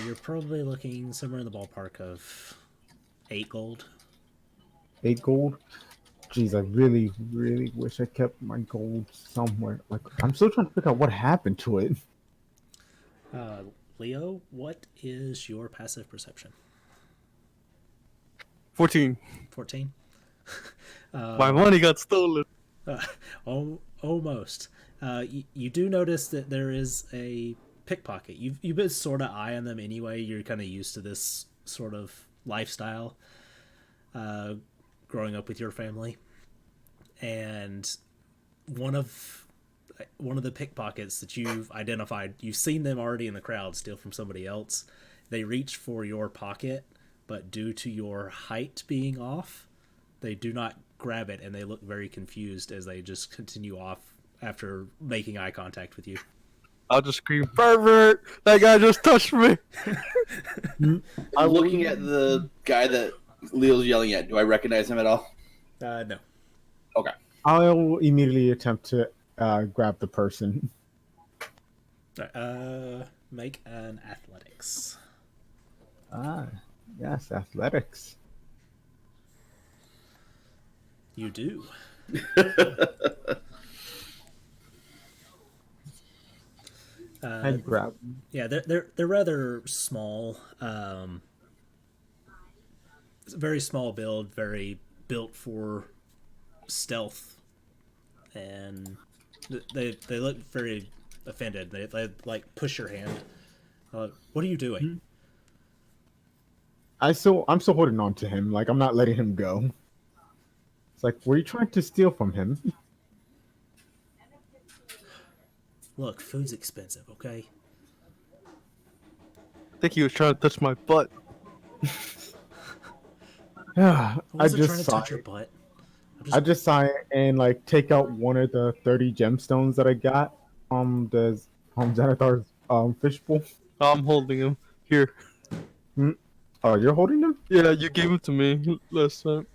You're probably looking somewhere in the ballpark of 8 gold. 8 gold. Jeez, I really, really wish I kept my gold somewhere. Like, I'm still trying to figure out what happened to it. Leo, what is your passive perception? 14. 14. My money got stolen. Almost. You do notice that there is a pickpocket. You've been sort of eyeing them anyway. You're kind of used to this sort of lifestyle, growing up with your family, and one of the pickpockets that you've identified, you've seen them already in the crowd steal from somebody else. They reach for your pocket, but due to your height being off, they do not grab it, and they look very confused as they just continue off after making eye contact with you. I'll just scream, "Pervert! That guy just touched me!" I'm looking at the guy that Leo's yelling at. Do I recognize him at all? No. Okay. I'll immediately attempt to grab the person. Make an athletics. Ah, yes, athletics. You do. I'd grab. Yeah, they're rather small. Very small build, very built for stealth, and they look very offended. They like push your hand. What are you doing? I'm still holding on to him. Like, I'm not letting him go. It's like, were you trying to steal from him? Look, food's expensive, okay? think he was trying to touch my butt. I wasn't trying just to touch sigh. your butt. I just sigh and like take out one of the 30 gemstones that I got from the Xanathar's fishbowl. I'm holding him. Here. Oh, you're holding them? Yeah, you gave him to me last time.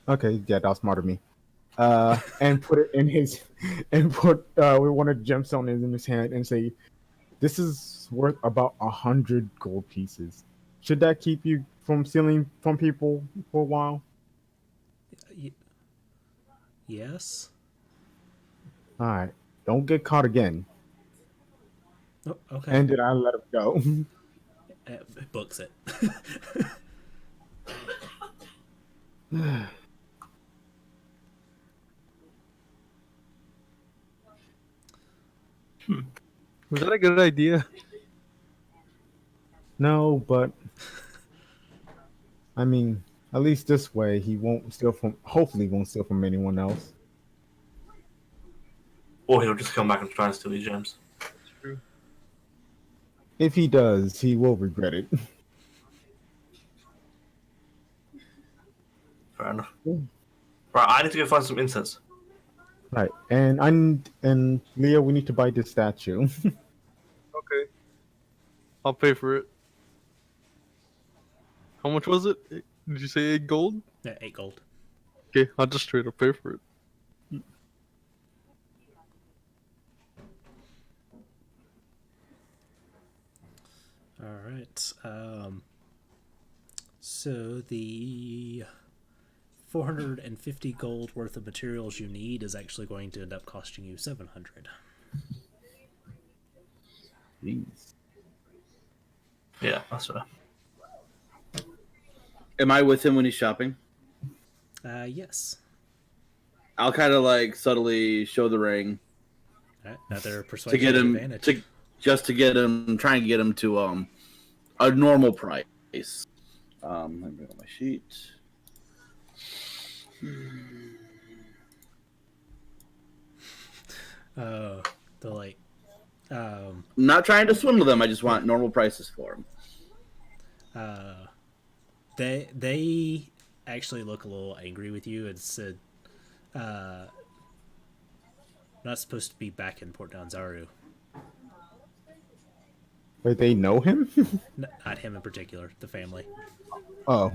Okay, yeah, that was smart of me. And put it in his, and put one of the gemstones in his hand and say, "This is worth about 100 gold pieces. Should that keep you from stealing from people for a while?" Yes. All right, don't get caught again. Oh, okay. And did I let him go? It books it. Was that a good idea? No, but I mean, at least this way he won't steal from. Hopefully, won't steal from anyone else. Or he'll just come back and try and steal your gems. True. If he does, he will regret it. Fair enough. Right, I need to go find some incense. Right, and Leo, we need to buy this statue. Okay. I'll pay for it. How much was it? Did you say 8 gold? Yeah, 8 gold. Okay, I'll just straight up pay for it. All right. So the 450 gold worth of materials you need is actually going to end up costing you 700. Jeez. Yeah, that's fair. Am I with him when he's shopping? Yes. I'll kind of like subtly show the ring All right, another to persuasion get him advantage. to get him, try and get him to a normal price. Let me bring up my sheet. The like, I'm not trying to swindle them. I just want normal prices for them. they actually look a little angry with you and said, not supposed to be back in Port Nyanzaru. Wait, they know him? Not him in particular, the family. Oh.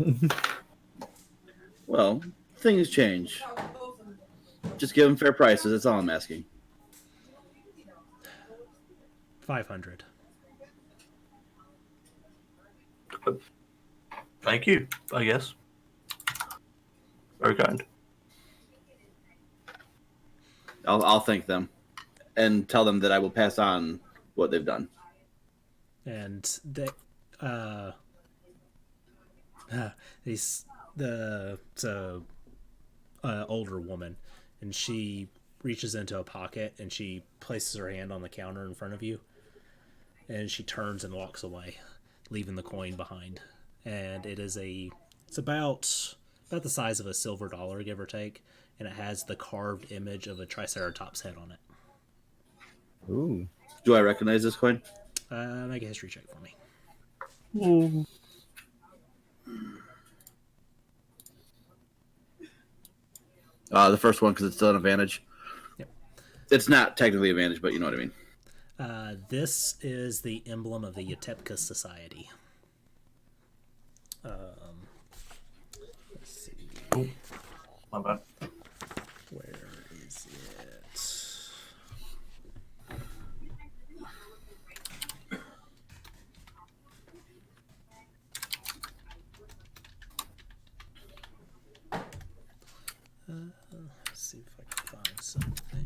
Well, things change. Just give them fair prices. That's all I'm asking. 500. Thank you, I guess. Very kind. I'll thank them and tell them that I will pass on what they've done. And they, he's older woman, and she reaches into a pocket and she places her hand on the counter in front of you, and she turns and walks away, leaving the coin behind. And it's about the size of a silver dollar, give or take, and it has the carved image of a triceratops head on it. Ooh. Do I recognize this coin? Make a history check for me. The first one, because it's still an advantage. Yep. It's not technically advantage, but you know what I mean. This is the emblem of the Yatepka Society. Let's see. Cool. My bad. Where is it? Let's see if I can find something.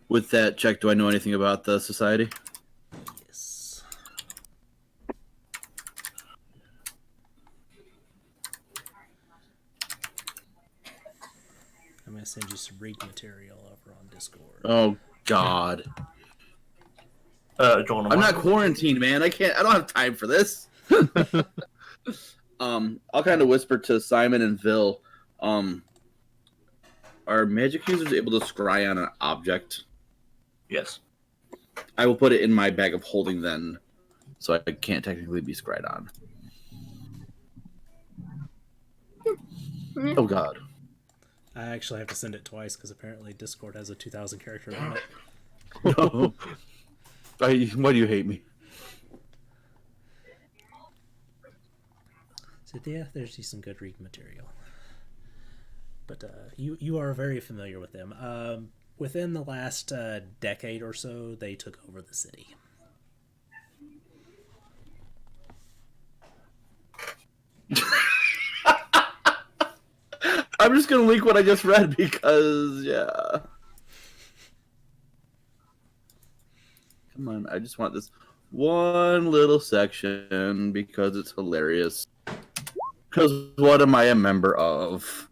With that check, do I know anything about the society? Yes. I'm going to send you some read material over on Discord. Oh God. John, I'm not quarantined, man. I don't have time for this. I'll kind of whisper to Simon and Vil. are magic users able to scry on an object? Yes. I will put it in my bag of holding then, so I can't technically be scried on. Yeah. Oh God. I actually have to send it twice because apparently Discord has a 2,000 character limit. No. Why do you hate me? So yeah, there's just some good reading material. But you are very familiar with them. Within the last decade or so, they took over the city. I'm just gonna link what I just read because yeah. Come on, I just want this one little section because it's hilarious. Because what am I a member of?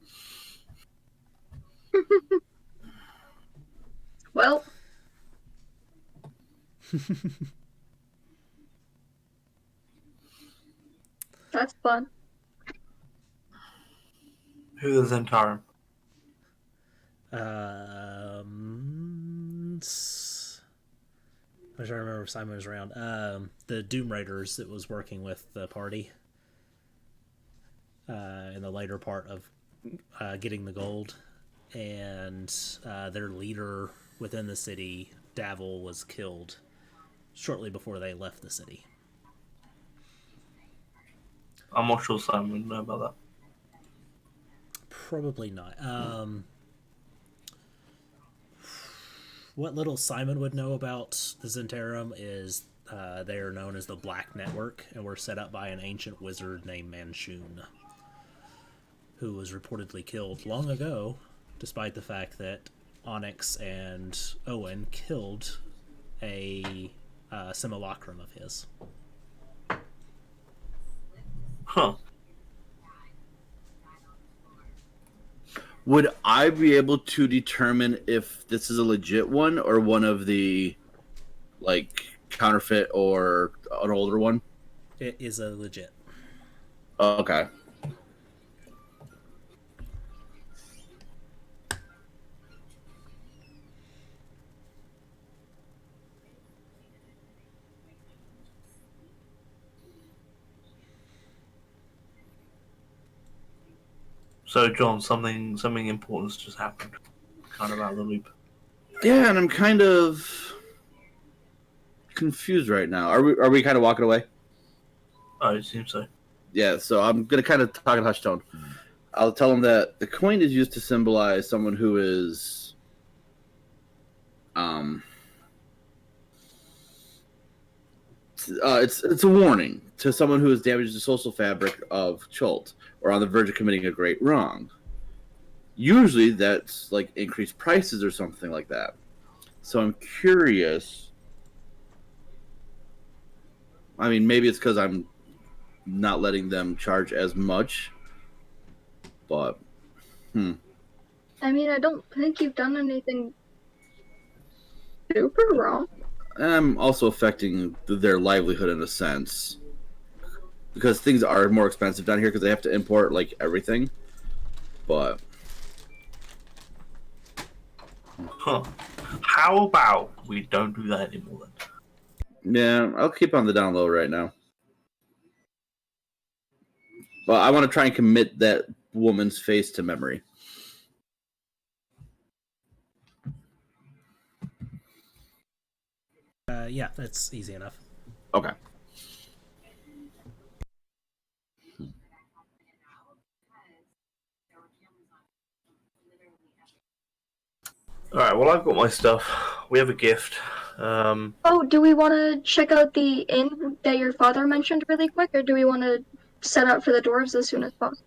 Well, that's fun. Who the Zentarum? I'm trying to remember if Simon was around. The Doom Raiders that was working with the party in the later part of getting the gold, and their leader within the city, Davil, was killed shortly before they left the city. I'm not sure Simon would know about that. Probably not. What little Simon would know about the Zentarum is they are known as the Black Network and were set up by an ancient wizard named Manchun, who was reportedly killed long ago, despite the fact that Onyx and Owen killed a simulacrum of his. Huh. Would I be able to determine if this is a legit one or one of the like counterfeit or an older one? It is a legit. Okay. So, John, something important's just happened. Kind of out of the loop. Yeah, and I'm kind of confused right now. Are we kind of walking away? Oh, it seems so. Yeah, so I'm gonna kind of talk in hushed tone. I'll tell them that the coin is used to symbolize someone who is, it's a warning to someone who has damaged the social fabric of Chult or on the verge of committing a great wrong. Usually, that's like increased prices or something like that. So I'm curious. I mean, maybe it's because I'm not letting them charge as much, but I mean, I don't think you've done anything super wrong. I'm also affecting their livelihood in a sense because things are more expensive down here because they have to import like everything. But Huh. How about we don't do that anymore then? yeah, I'll keep on the down low right now. But I want to try and commit that woman's face to memory. Yeah, that's easy enough. Okay. Alright, well, I've got my stuff. We have a gift. Oh, do we want to check out the inn that your father mentioned really quick, or do we want to set out for the dwarves as soon as possible?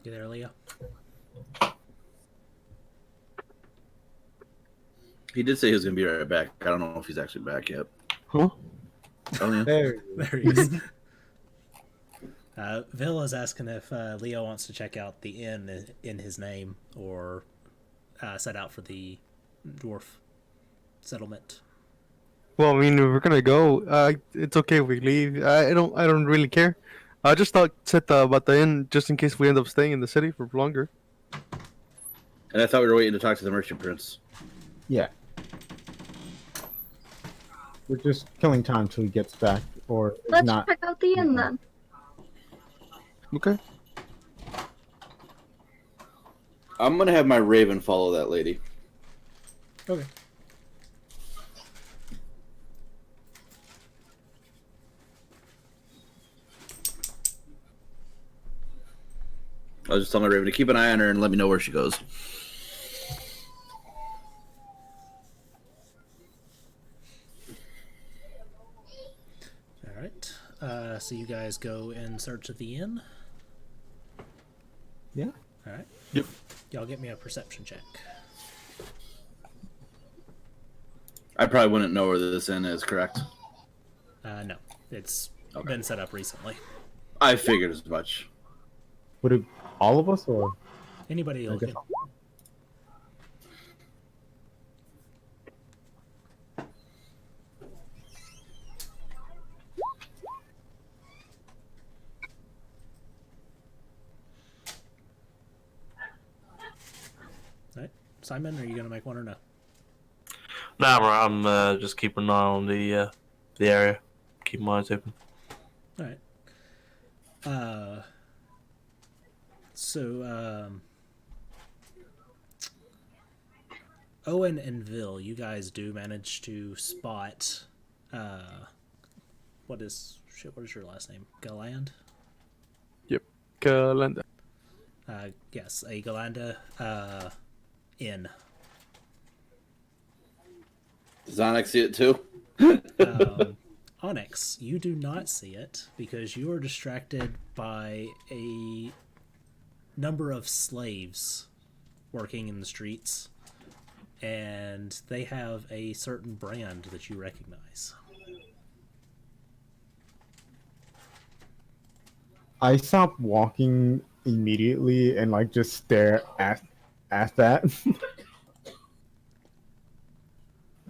You there, Leo? He did say he was going to be right back. I don't know if he's actually back yet. Huh? Oh, yeah. There. There he is. Villa's asking if Leo wants to check out the inn in his name or set out for the dwarf settlement. Well, I mean, if we're gonna go, it's okay if we leave. I don't really care. I just thought said about the inn just in case we end up staying in the city for longer. And I thought we were waiting to talk to the merchant prince. Yeah. We're just killing time till he gets back, or if Let's not. check out the inn then. Okay. I'm gonna have my raven follow that lady. Okay. I'll just tell my raven to keep an eye on her and let me know where she goes. All right. So you guys go in search of the inn. Yeah. All right. Yep. Y'all get me a perception check. I probably wouldn't know where this inn is, correct? No, it's Okay. been set up recently. I figured as much. Would it all of us, or Anybody I guess looking? All right. Simon, are you gonna make one or no? Nah, I'm just keeping an eye on the area. Keep my eyes open. All right. So Owen and Vil, you guys do manage to spot what is your last name? Galand? Yep. Calendar. Yes, a Galanda inn. Does Onyx see it too? Onyx, you do not see it because you are distracted by a number of slaves working in the streets, and they have a certain brand that you recognize. I stop walking immediately and like just stare at that.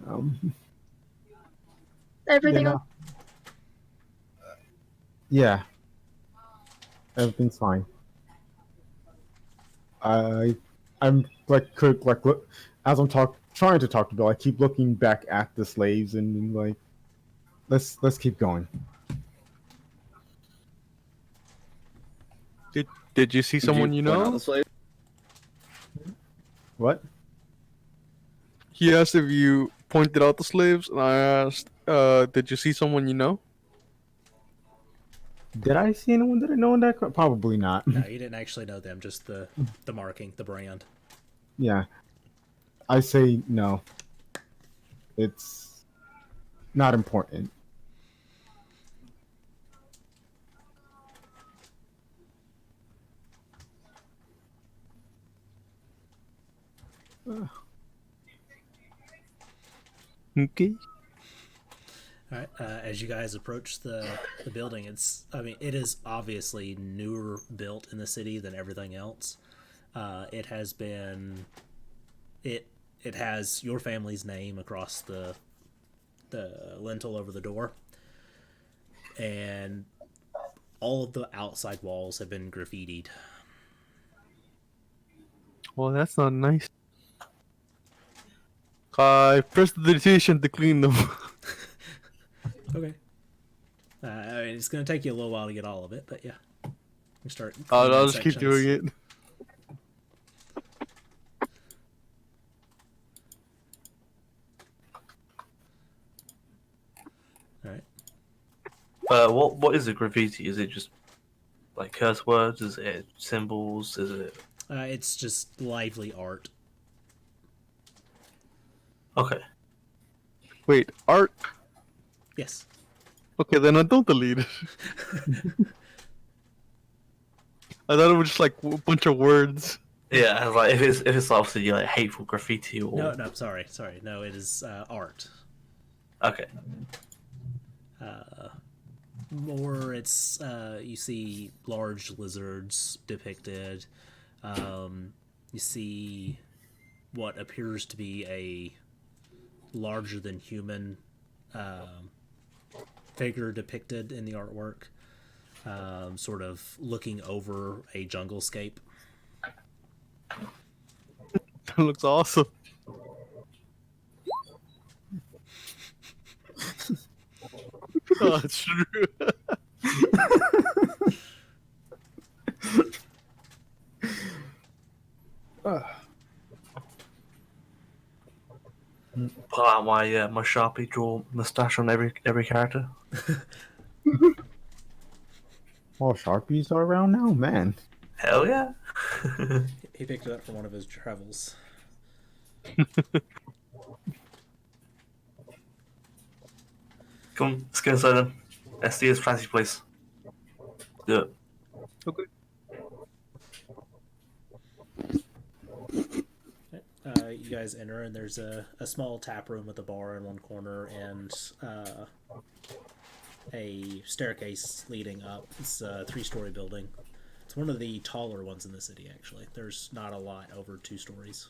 um, Everything you else. know, yeah, everything's fine. I'm like could like look as I'm trying to talk to Bill. I keep looking back at the slaves and like let's keep going. Did you see someone you point out know? the slave? What? He asked if you pointed out the slaves, and I asked, did you see someone you know? Did I see anyone that I know in that? Probably not. No, you didn't actually know them, just the marking, the brand. Yeah, I say no. It's not important. Okay. All right. As you guys approach the building, it is obviously newer built in the city than everything else. It has been, it has your family's name across the lintel over the door, and all of the outside walls have been graffitied. Well, that's not nice. I pressed the decision to clean them. Okay. It's going to take you a little while to get all of it, but yeah. You start. I'll just keep doing it. All right. What is a graffiti? Is it just like curse words? Is it symbols? Is it It's just lively art. okay? Wait, art? Yes. Okay, then I don't delete it. I thought it was just like a bunch of words. Yeah, I was like if it's obviously like hateful graffiti or No. Sorry. No, it is art. okay. More, it's you see large lizards depicted. You see what appears to be a larger than human figure depicted in the artwork, sort of looking over a jungle scape. That looks awesome. Oh, it's true. Pull out my Sharpie, draw mustache on every character. Oh, Sharpies are around now, man. Hell yeah! He picked it up from one of his travels. Come on, let's get inside then. SD's fancy place. Do it. Okay. You guys enter, and there's a small tap room with a bar in one corner and a staircase leading up. It's a 3-story building. It's one of the taller ones in the city, actually. There's not a lot over 2 stories.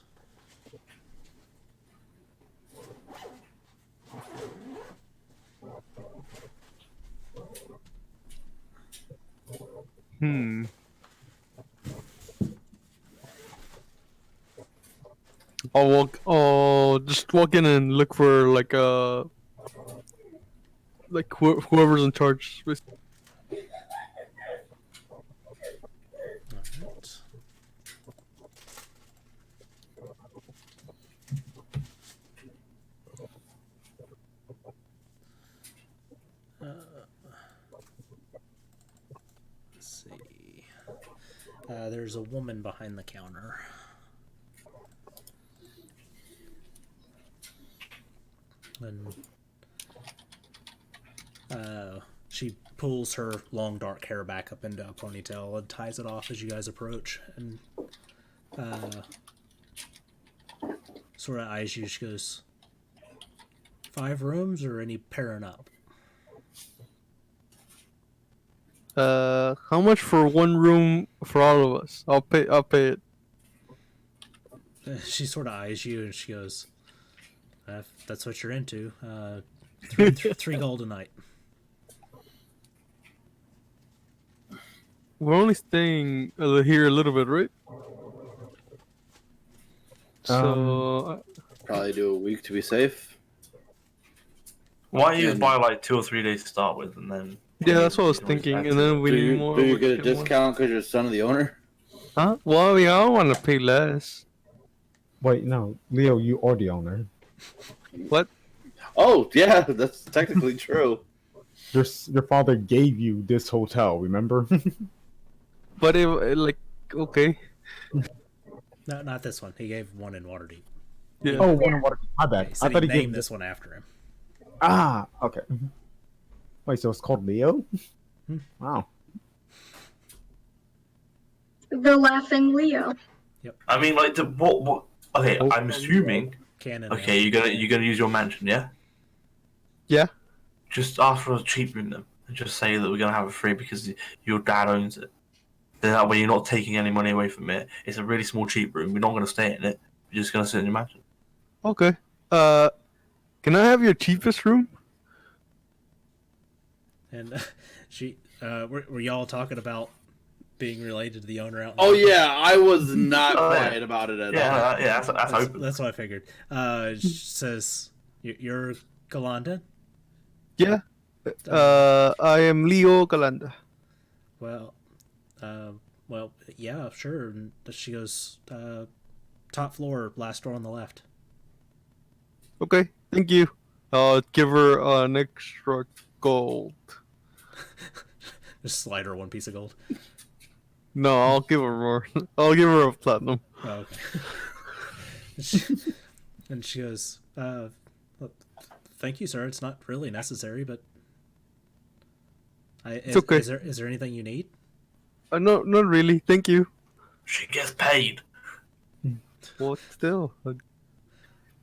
I'll just walk in and look for like whoever's in charge. Alright. Let's see. There's a woman behind the counter. And she pulls her long dark hair back up into a ponytail and ties it off as you guys approach, and sort of eyes you. She goes, 5 rooms or any pairing up? How much for one room for all of us? I'll pay it. She sort of eyes you and she goes, if that's what you're into, 3 gold a night. We're only staying here a little bit, right? So Probably do a week to be safe. Why don't you just buy like 2 or 3 days to start with, and then yeah, that's what I was you can always thinking. add And to then it. we need more. Do you we get a can more. discount because you're son of the owner? Huh? Well, yeah, I want to pay less. Wait, no, Leo, you are the owner. What? Oh, yeah, that's technically true. Your father gave you this hotel, remember? But like, okay. No, not this one. He gave one in Waterdeep. Yeah. Oh, one of what? My bad. He I said thought he he gave named this. this one after him. Ah, okay. Wait, so it's called Leo? Wow. The Laughing Leo. I mean, like what? Okay, Oh. I'm assuming. Canon. Okay, you're gonna use your mansion, yeah? Yeah. Just ask for a cheap room then, and just say that we're gonna have it free because your dad owns it. Then that way you're not taking any money away from it. It's a really small, cheap room. We're not gonna stay in it. We're just gonna sit in your mansion. Okay. Can I have your cheapest room? And she, were y'all talking about being related to the owner out? In Oh, the- yeah, I was not Oh, yeah. quiet about it at all. Yeah, that's That's, open. that's what I figured. She says, "You're Galanda." Yeah. I am Leo Galanda. Well, yeah, sure. And she goes, top floor, last door on the left. Okay, thank you. I'll give her an extra gold. Just slide her 1 piece of gold. No, I'll give her more. I'll give her a platinum. Oh, okay. and she goes, well, thank you, sir. It's not really necessary, but It's okay. Is there anything you need? No, not really. Thank you. She gets paid. What still?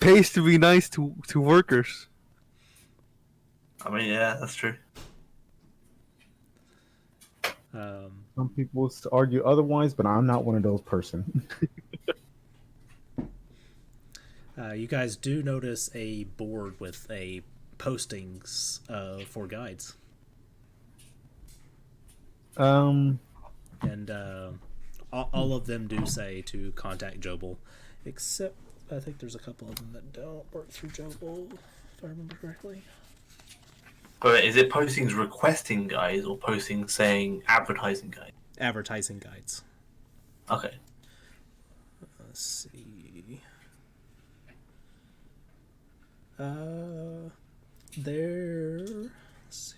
Pays to be nice to workers. I mean, yeah, that's true. Some people argue otherwise, but I'm not one of those person. You guys do notice a board with a postings for guides, Um, and all of them do say to contact Jobel, except I think there's a couple of them that don't work through Jobel, if I remember correctly. But is it postings requesting guides or postings saying advertising guides? Advertising guides. Okay. Let's see. There. Let's see.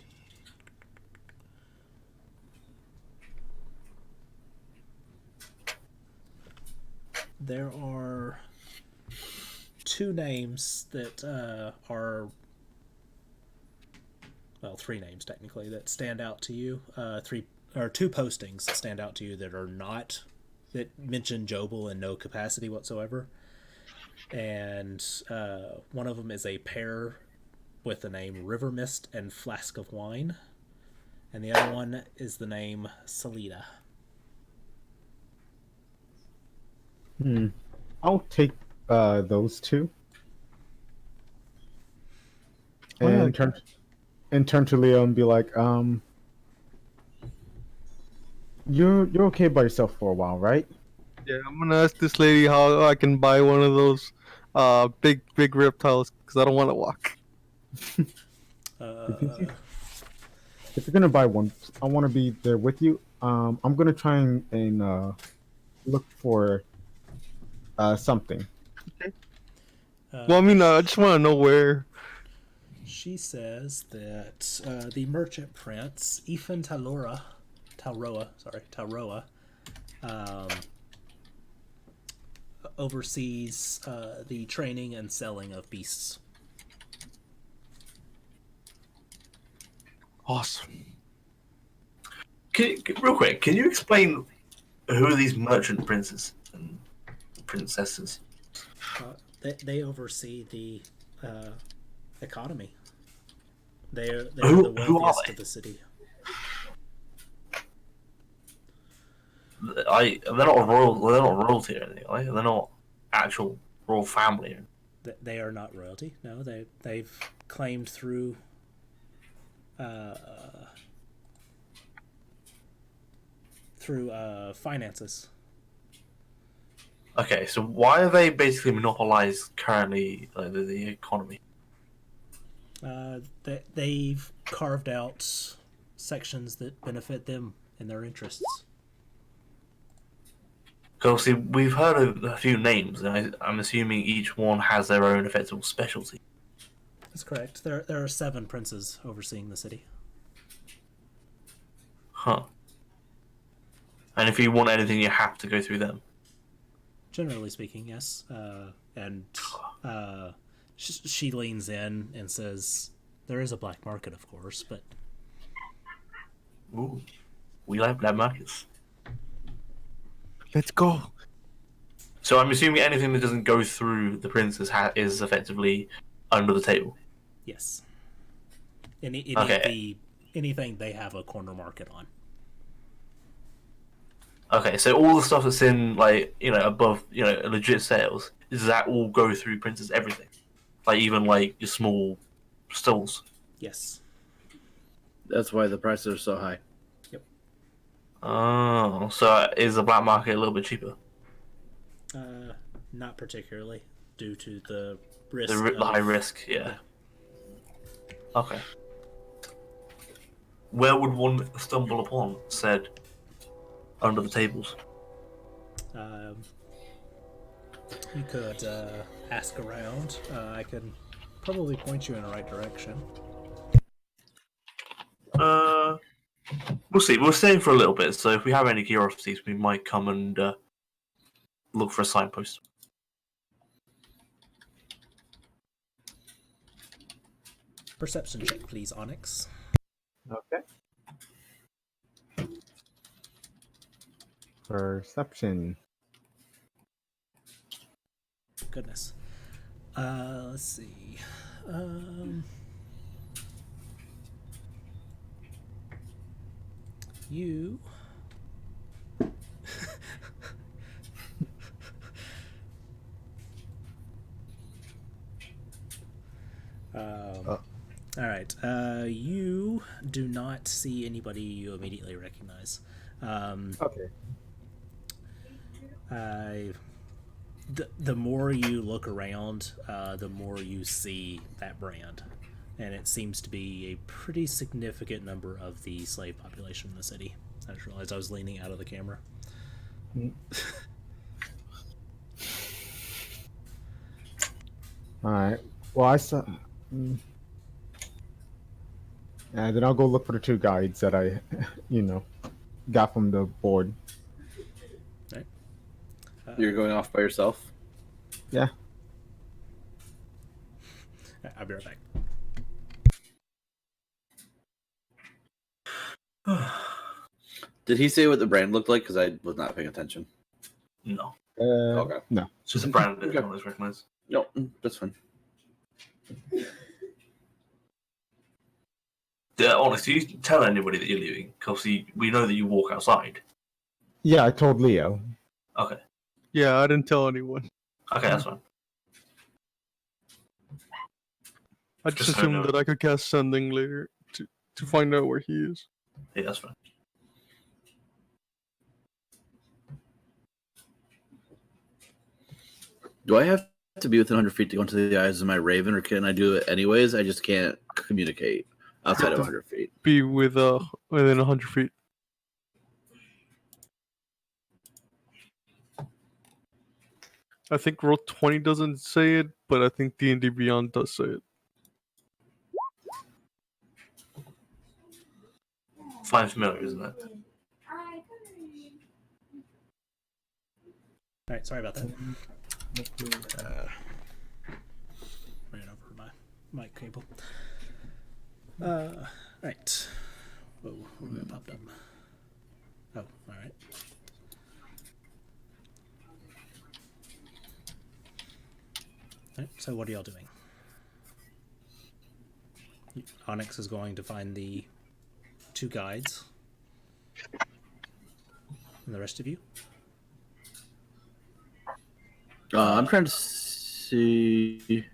There are two names that are, well, three names technically that stand out to you. Two postings that stand out to you that are not, that mention Jobel in no capacity whatsoever. And one of them is a pair with the name River Mist and Flask of Wine, and the other one is the name Salida. I'll take those two. Oh, yeah. And turn to Leo and be like, you're okay by yourself for a while, right? Yeah, I'm gonna ask this lady how I can buy one of those big reptiles because I don't want to walk. If you're gonna buy one, I want to be there with you. I'm gonna try and look for something. Well, I mean, I just want to know where. She says that the merchant prince, Ethan Talroa, oversees the training and selling of beasts. Awesome. Real quick, can you explain who are these merchant princes and princesses? They oversee the economy. They're Who the are wealthiest they? of the city. They're not royalty or anything, are they? They're not actual royal family. They are not royalty. No, they've claimed through finances. Okay, so why are they basically monopolized currently the economy? They've carved out sections that benefit them and their interests. Because see, we've heard of a few names, and I'm assuming each one has their own effective specialty. That's correct. There are 7 princes overseeing the city. Huh. And if you want anything, you have to go through them. Generally speaking, yes. She leans in and says, "There is a black market, of course, but Ooh, we like black markets. Let's go. So I'm assuming anything that doesn't go through the princes is effectively under the table. yes, anything they have a corner market on." Okay, so all the stuff that's in above legit sales, does that all go through princes? Everything, like even like your small stalls. Yes. That's why the prices are so high. Yep. Oh, so is the black market a little bit cheaper? Not particularly, due to the risk. The high risk, yeah. Okay. Where would one stumble upon said under the tables? You could ask around. I can probably point you in the right direction. We'll see. We'll stay for a little bit. So if we have any curiosities, we might come and look for a signpost. Perception check, please, Onyx. Okay. Perception. Goodness. Let's see. You. All right. You do not see anybody you immediately recognize. Okay. The more you look around, the more you see that brand, and it seems to be a pretty significant number of the slave population in the city. I just realized I was leaning out of the camera. All right. Well, I saw. And then I'll go look for the two guides that I, got from the board. Right? You're going off by yourself. Yeah. I'll be right back. Did he say what the brand looked like? Because I was not paying attention. No, Okay. No. it's just a brand that Okay. I always recognize. No, that's fine. Yeah, honestly, you tell anybody that you're leaving, because we know that you walk outside. Yeah, I told Leo. Okay, Yeah, I didn't tell anyone. okay, that's fine. I just Just so I assumed know. that I could cast sending later to find out where he is. Yeah, that's fine. Do I have to be within 100 feet to go into the eyes of my raven, or can I do it anyways? I just can't communicate outside of 100 feet. Be within 100 feet. I think roll 20 doesn't say it, but I think D&D Beyond does say it. Fine familiar, isn't it? All right, sorry about that. Ran over my mic cable. Right. Whoa, what popped up? Oh, all right. All right, so what are y'all doing? Onyx is going to find the two guides. And the rest of you? I'm trying to see.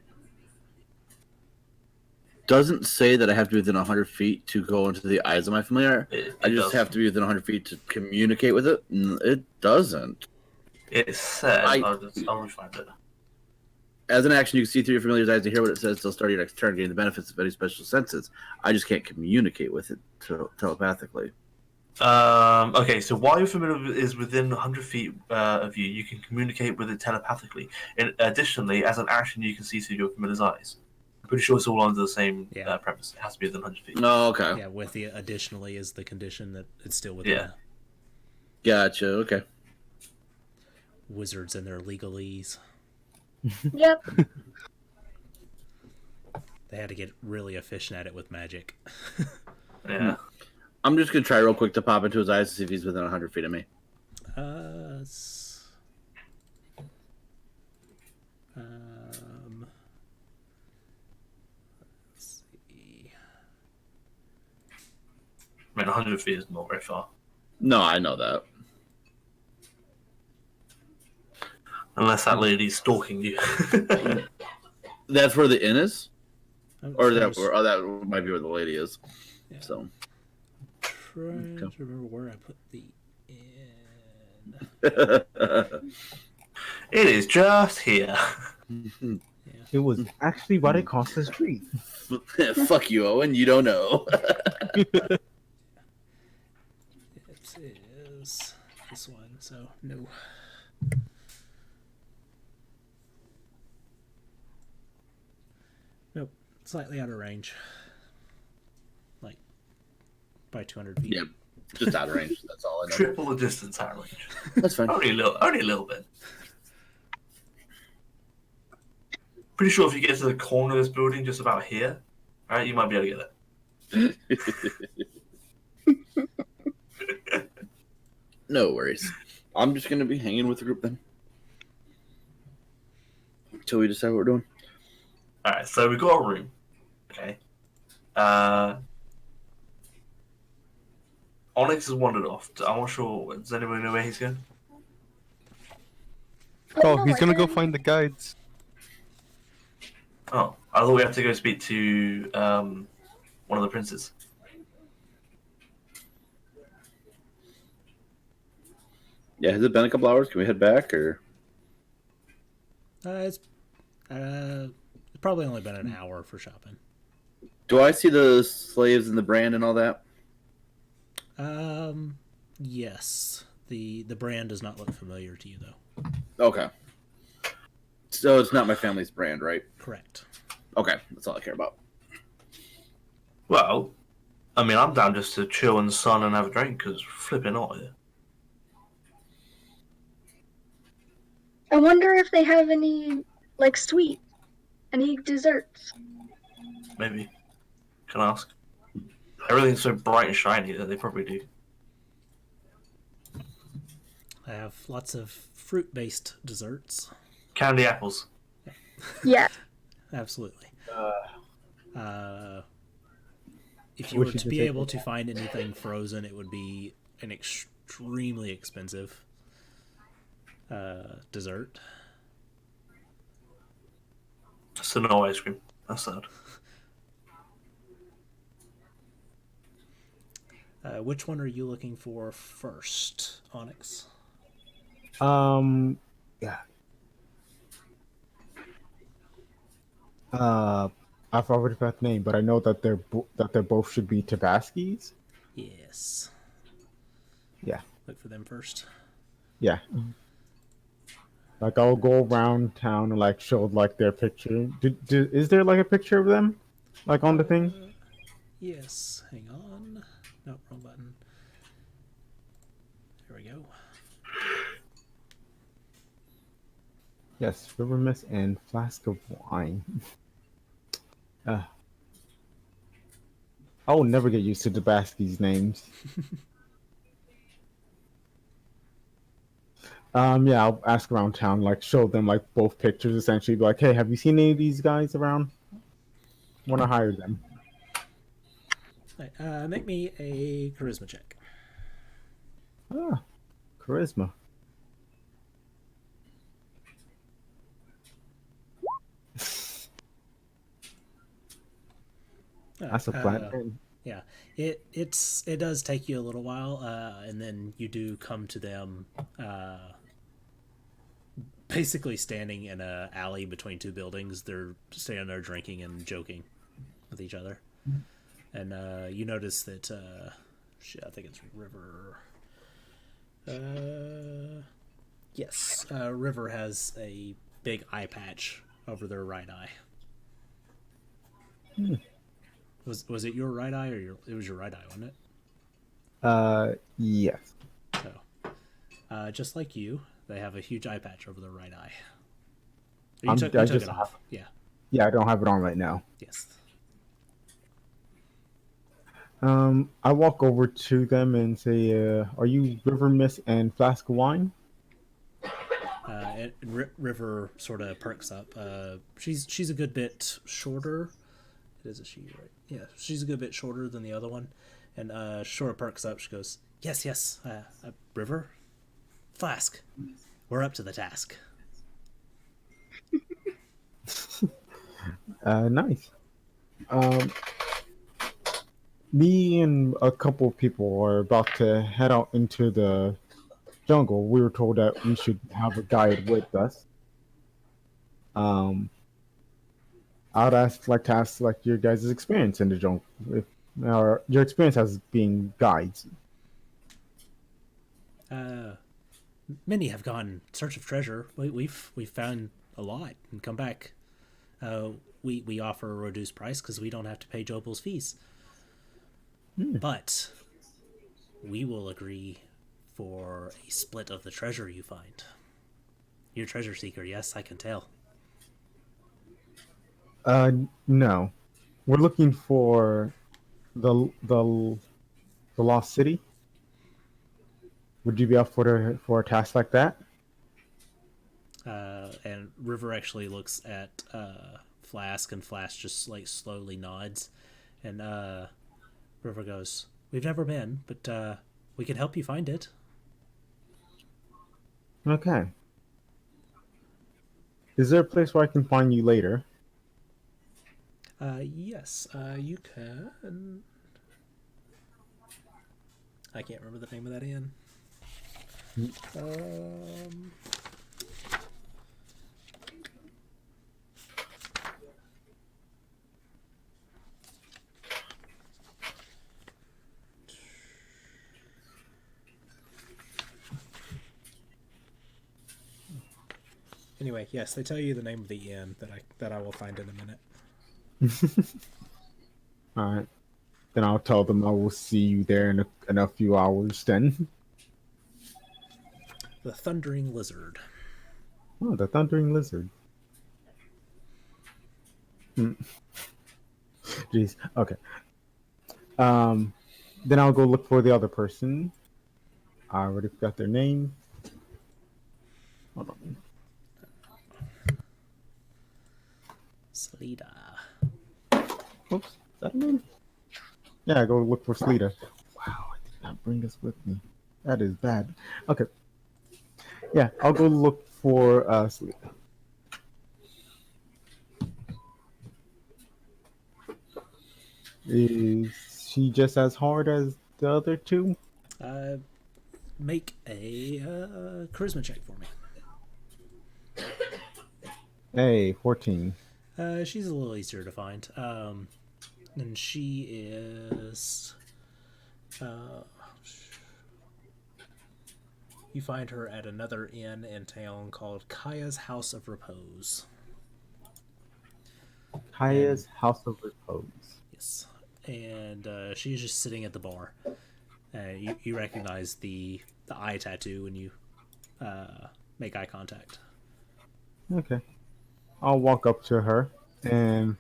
Doesn't say that I have to be within 100 feet to go into the eyes of my familiar. I just does. have to be within 100 feet to communicate with it. It doesn't. It says, I'll find it. As an action, you can see through your familiar's eyes to hear what it says till start your next turn, getting the benefits of any special senses. I just can't communicate with it telepathically. Okay, so while your familiar is within 100 feet of you, you can communicate with it telepathically. Additionally, as an action, you can see through your familiar's eyes. I'm pretty sure it's all under the same premise. It has to be within 100 feet. Oh, okay. Yeah, with the additionally is the condition that it's still within Yeah. Gotcha. Okay. wizards and their legalese. Yep. They had to get really efficient at it with magic. Yeah. I'm just gonna try real quick to pop into his eyes to see if he's within 100 feet of me. Let's see. I mean, 100 feet is not very far. No, I know that. Unless that lady's stalking you. That's where the inn is, or There's- that might be where the lady is. Yeah. So. Trying to remember where I put the inn. It is just here. It was actually right across the street. Fuck you, Owen. You don't know. It is this one, so no. Nope, slightly out of range. Like, by 200 feet. Yep. Just out of range. That's all I know. Triple the distance out of range. That's fine. Only a little bit. Pretty sure if you get to the corner of this building, just about here, right, you might be able to get it. No worries. I'm just gonna be hanging with the group then, until we decide what we're doing. All right, so we've got a room. Okay. Onyx has wandered off. I'm not sure. Does anybody know where he's going? Oh, he's gonna go find the guides. Oh, I thought we have to go speak to one of the princes. Yeah, has it been a couple hours? Can we head back or? It's probably only been an hour for shopping. Do I see the slaves and the brand and all that? Yes. The brand does not look familiar to you though. Okay. So it's not my family's brand, right? Correct. Okay, that's all I care about. Well, I mean, I'm down just to chill in the sun and have a drink because flipping hot here. I wonder if they have any, like, sweet, any desserts. Maybe. Can I ask? Everything's so bright and shiny that they probably do. I have lots of fruit-based desserts. Candy apples. Yeah. Absolutely. If you Wish were you to could be take able it. to find anything frozen, it would be an extremely expensive dessert. So no ice cream. That's sad. Which one are you looking for first, Onyx? Yeah. I've already forgot the name, but I know that they're both should be Tabaskis. Yes. Yeah. Look for them first. Yeah. Like I'll go around town and like show like their picture. Is there like a picture of them, like on the thing? Yes. Hang on. No, wrong button. There we go. Yes, river mist and flask of wine. I will never get used to Tabaski's names. Yeah, I'll ask around town, like show them like both pictures, essentially, be like, hey, have you seen any of these guys around? Want to hire them? Right, make me a charisma check. Ah, charisma. That's a flat. Yeah, it does take you a little while, and then you do come to them, basically standing in a alley between two buildings. They're standing there drinking and joking with each other, and you notice that shit, I think it's River. Yes, River has a big eye patch over their right eye. Was it your right eye or it was your right eye, wasn't it? Yes. So, just like you, they have a huge eye patch over their right eye. I You took just it off. Yeah. Yeah, I don't have it on right now. Yes. I walk over to them and say, "Are you River Mist and flask of wine?" River sort of perks up. She's a good bit shorter. It is a she, right? Yeah, she's a good bit shorter than the other one, and sort of perks up. She goes, "Yes, River, flask. We're up to the task." Nice. Me and a couple of people are about to head out into the jungle. We were told that we should have a guide with us. I'd like to ask like your guys' experience in the jungle, if or your experience as being guides. Many have gone in search of treasure. We've found a lot and come back. We offer a reduced price because we don't have to pay Jobel's fees. But we will agree for a split of the treasure you find. You're a treasure seeker, yes, I can tell. No, we're looking for the lost city. Would you be up for a task like that? And River actually looks at Flask, and Flask just like slowly nods. And River goes, "We've never been, but we can help you find it." Okay. Is there a place where I can find you later? Yes, you can. I can't remember the name of that inn. Anyway, yes, they tell you the name of the inn that I will find in a minute. All right. Then I'll tell them I will see you there in a few hours. Then. The Thundering Lizard. Oh, the Thundering Lizard. Jeez. Okay. Then I'll go look for the other person. I already forgot their name. Hold on. Salida. Oops. Is that her name? Yeah, go look for Sleeta. Wow, I did not bring this with me. That is bad. Okay. Yeah, I'll go look for Sleeta. Is she just as hard as the other two? Make a charisma check for me. Hey, 14. She's a little easier to find. And she is. You find her at another inn in town called Kaya's House of Repose. Kaya's House of Repose. Yes. And she's just sitting at the bar. You recognize the eye tattoo when you make eye contact. Okay. I'll walk up to her and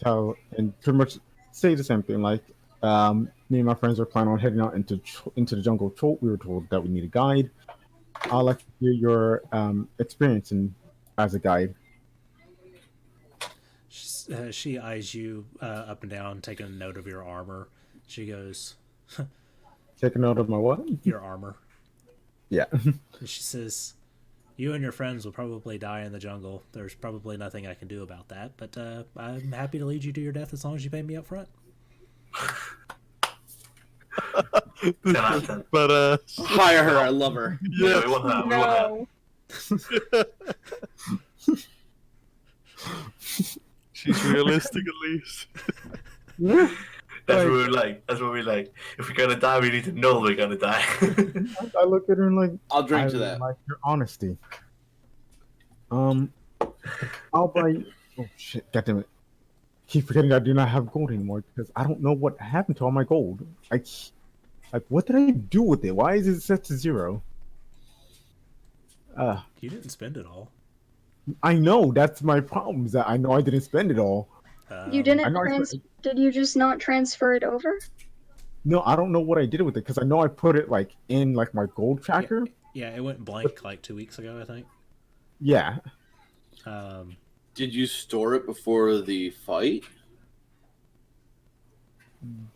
pretty much say the same thing. Like, me and my friends are planning on heading out into the jungle. We were told that we need a guide. I'd like to hear your experience as a guide. She eyes you up and down, taking a note of your armor. She goes, Take a note of my what? your armor. Yeah. And she says, you and your friends will probably die in the jungle. There's probably nothing I can do about that, but I'm happy to lead you to your death as long as you pay me up front. But Hire her. I love her. Yeah, we want that. We want that. No. she's realistic at least. That's what we like. If we're gonna die, we need to know we're gonna die. I look at her and like, I'll drink I to that. like your honesty. I'll buy. Oh shit! Goddammit. Keep forgetting I do not have gold anymore because I don't know what happened to all my gold. Like, what did I do with it? Why is it set to 0? You didn't spend it all. I know that's my problem. Is that I know I didn't spend it all. You I didn't know I spent- did you just not transfer it over? No, I don't know what I did with it because I know I put it like in like my gold tracker. Yeah, it went blank like 2 weeks ago, I think. Yeah. Did you store it before the fight?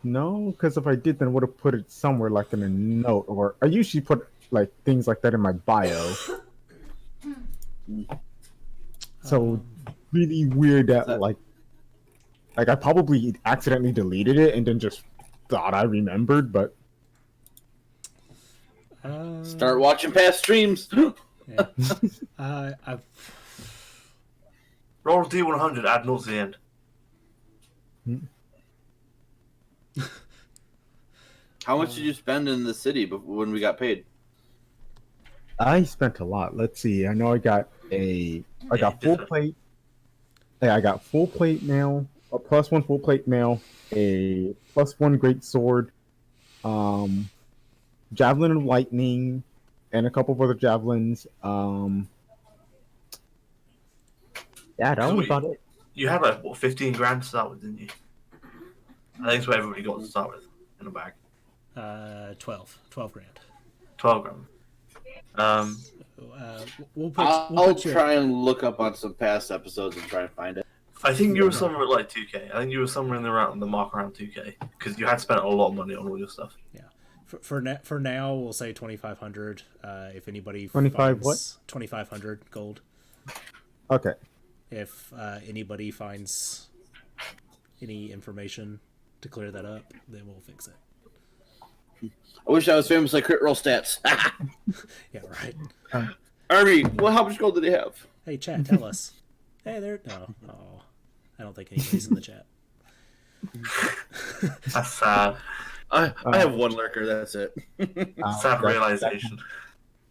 No, because if I did, then I would have put it somewhere like in a note, or I usually put like things like that in my bio. So really weird that like I probably accidentally deleted it and then just thought I remembered, but Start watching past streams. yeah. I've Roll D100, add 0 to the end. How much did you spend in the city when we got paid? I spent a lot. Let's see. I know I got full plate. Yeah, I got full plate mail, a +1 full plate mail, a +1 great sword, javelin of lightning, and a couple of other javelins. Yeah, that was about it. You had like what, 15 grand to start with, didn't you? I think that's what everybody got to start with in a bag. 12 grand. 12 grand. We'll I'll put you. try and look up on some past episodes and try and find it. I think you were somewhere at like 2k. I think you were somewhere in the mark around 2k because you had spent a lot of money on all your stuff. Yeah. For now, we'll say 2,500. If anybody 25 finds 2,500 gold. Okay. If anybody finds any information to clear that up, then we'll fix it. I wish I was famous like crit roll stats. Yeah, right. Army, well, how much gold did he have? Hey, chat, tell us. Hey, there. No. Oh, I don't think anybody's in the chat. That's sad. I have one lurker. That's it. Sad realization.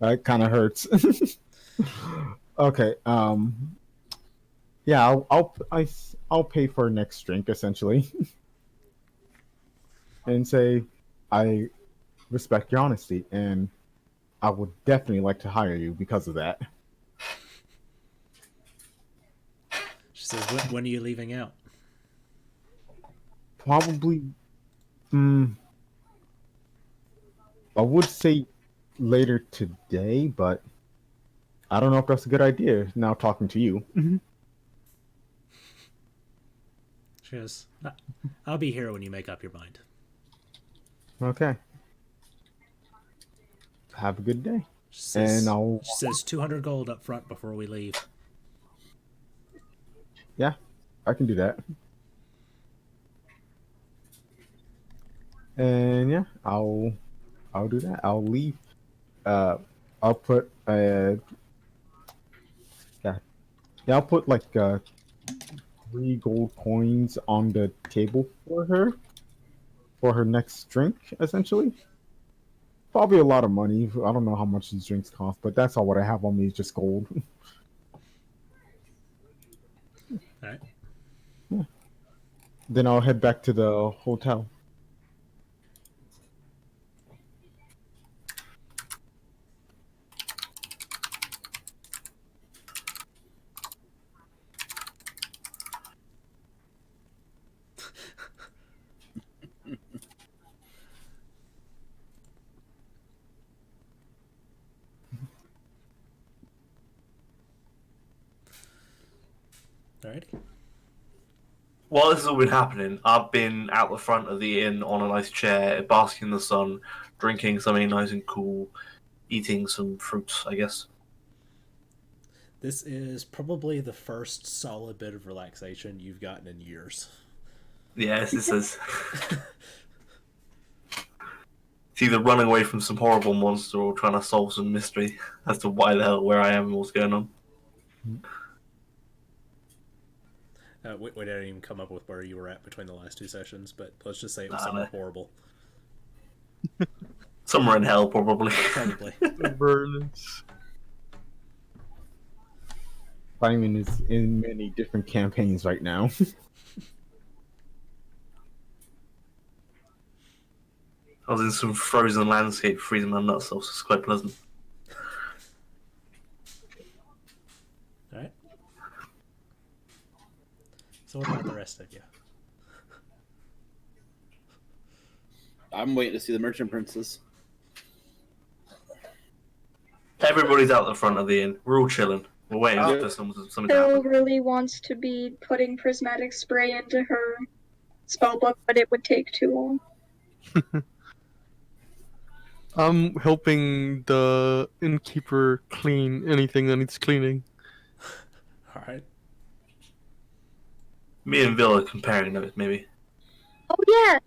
That kind of hurts. Okay. Yeah, I'll pay for next drink essentially, and say I respect your honesty, and I would definitely like to hire you because of that. She says, when are you leaving out? Probably, I would say later today, but I don't know if that's a good idea. Now talking to you. She goes, I'll be here when you make up your mind. Okay. Have a good day. She says, And she says 200 gold up front before we leave. Yeah, I can do that. And yeah, I'll do that. I'll leave. I'll put I'll put like 3 gold coins on the table for her next drink, essentially. Probably a lot of money. I don't know how much these drinks cost, but that's all what I have on me is just gold. All right. Yeah. Then I'll head back to the hotel. All righty. While this has all been happening, I've been out the front of the inn on a nice chair, basking in the sun, drinking something nice and cool, eating some fruits, I guess. This is probably the first solid bit of relaxation you've gotten in years. Yes, this is. It's either running away from some horrible monster or trying to solve some mystery as to why the hell, where I am and what's going on. We didn't even come up with where you were at between the last 2 sessions, but let's just say it was Nah, somewhere no. horrible. Somewhere in hell, probably. Probably. Burnings. Simon is in many different campaigns right now. I was in some frozen landscape freezing my nuts off, so it's quite pleasant. All right. So what about the rest of you? I'm waiting to see the Merchant Princess. Everybody's out the front of the inn. We're all chilling. We're waiting for something to Phil happen. really wants to be putting prismatic spray into her spellbook, but it would take too long. I'm helping the innkeeper clean anything that needs cleaning. All right. Me and Villa comparing notes, maybe. Oh yeah,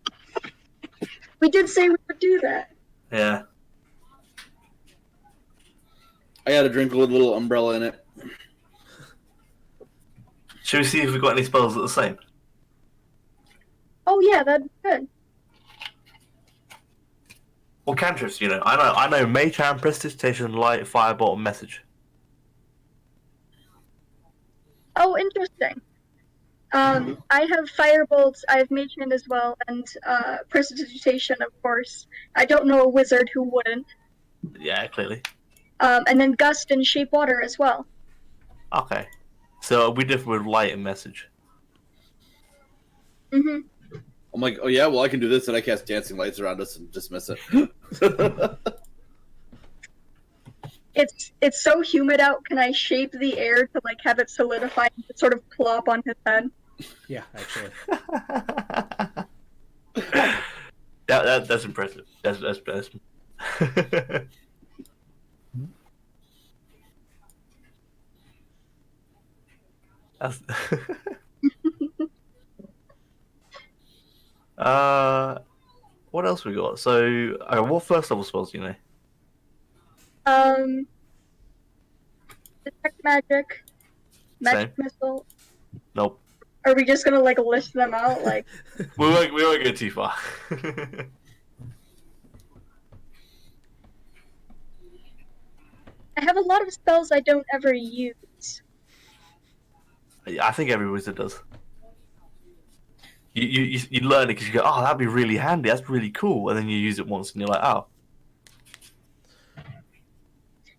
we did say we would do that. Yeah. I got a drink with a little umbrella in it. Should we see if we've got any spells that are the same? Oh yeah, that'd be good. Well, cantrips, you know. I know Mage Hand, Prestidigitation, Light, Firebolt, and Message. Oh, interesting. I have Firebolts, I have Mage Hand as well, and Prestidigitation, of course. I don't know a wizard who wouldn't. Yeah, clearly. And then Gust and Shape Water as well. Okay. So we differ with Light and Message. Mm-hmm. I'm like, oh yeah, well I can do this, and I cast dancing lights around us and dismiss it. It's so humid out. Can I shape the air to like have it solidify and sort of plop on his head? Yeah, actually. That's impressive. That's That's What else we got? So, what first level spells do you know? Detect magic, magic Same. missile. Nope. Are we just gonna like list them out? Like, We won't go too far. I have a lot of spells I don't ever use. I think every wizard does. You learn it because you go, oh, that'd be really handy. That's really cool, and then you use it once, and you're like, oh,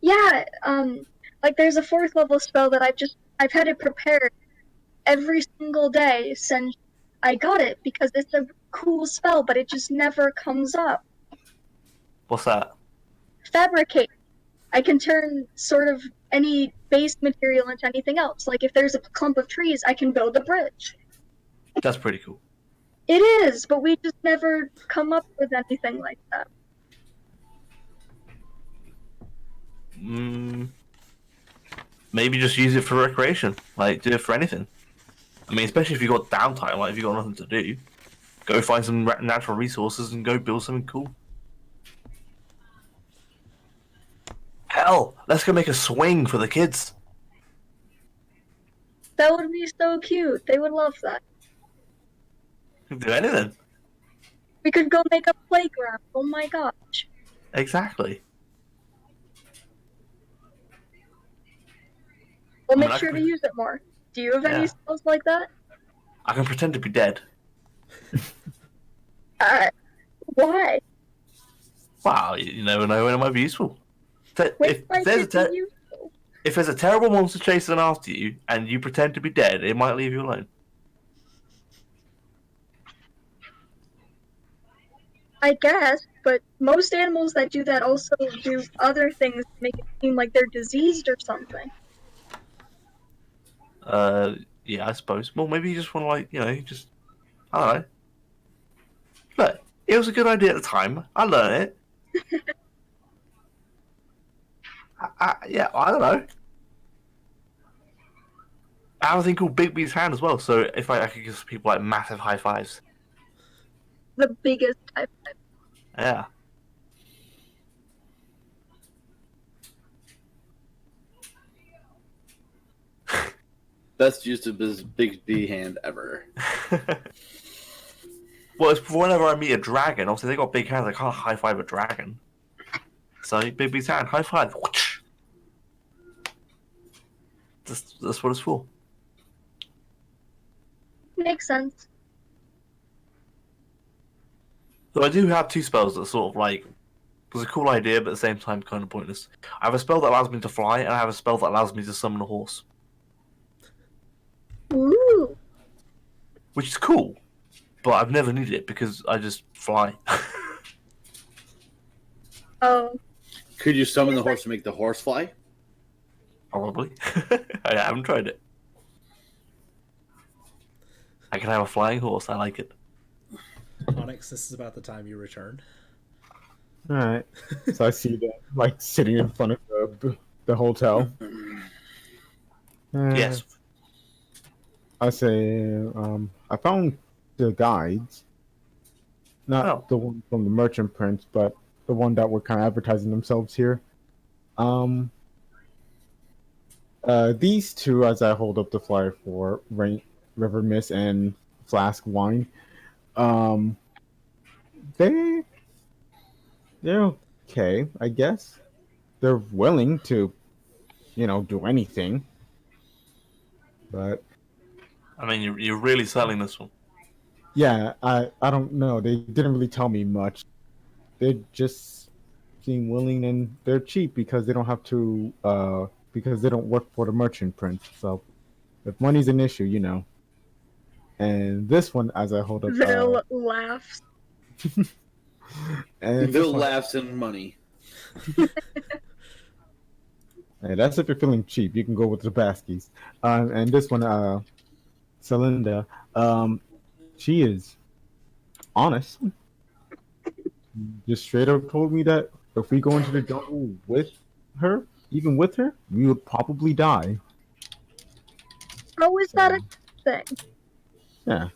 Yeah, like there's a 4th level spell that I've had it prepared every single day since I got it because it's a cool spell, but it just never comes up. what's that? Fabricate. I can turn sort of any base material into anything else. Like if there's a clump of trees, I can build a bridge. That's pretty cool. It is, but we just never come up with anything like that. Maybe just use it for recreation. Like, do it for anything. I mean, especially if you've got downtime, like if you've got nothing to do, go find some natural resources and go build something cool. Hell, let's go make a swing for the kids. That would be so cute. They would love that. We can do anything. We could go make a playground. Oh my gosh. Exactly. We'll I mean, make I sure to could- use it more. Do you have any Yeah. spells like that? I can pretend to be dead. Why? Wow, you never know when it might be useful. Which might There's be useful? if there's a terrible monster chasing after you and you pretend to be dead, it might leave you alone. I guess, but most animals that do that also do other things to make it seem like they're diseased or something. Yeah, I suppose. Well, maybe you just want to, like, just, I don't know. Look, it was a good idea at the time. I learned it. Yeah, I don't know. I have a thing called Big B's hand as well, so if I could give people, like, massive high fives. The biggest type. Yeah. Best use of his big B hand ever. Well, it's whenever I meet a dragon, obviously they got big hands, I can't high five a dragon. So, Big B's hand, high five. Whoosh. That's what it's for. Makes sense. So I do have two spells that sort of like was a cool idea, but at the same time kind of pointless. I have a spell that allows me to fly, and I have a spell that allows me to summon a horse, Ooh. which is cool. But I've never needed it because I just fly. Oh. Could you summon the horse to make the horse fly? Probably. I haven't tried it. I can have a flying horse. I like it. Onyx, this is about the time you return. All right. So I see them like sitting in front of the hotel. Yes. I say, I found the guides, not Oh. the one from the merchant prince, but the one that were kind of advertising themselves here. These two, as I hold up the flyer for River Mist and Flask Wine, they're okay, I guess. They're willing to, do anything. But I mean, you're really selling this one. yeah, I don't know. They didn't really tell me much. They just seem willing, and they're cheap because they don't have to because they don't work for the merchant prince. So if money's an issue. And this one, as I hold up, Vil laughs. and this Bill one- laughs in money. Hey, that's if you're feeling cheap. You can go with the Baskies. And this one, Celinda, she is honest. Just straight up told me that if we go into the jungle with her, even with her, we would probably die. How is that a thing? Yeah.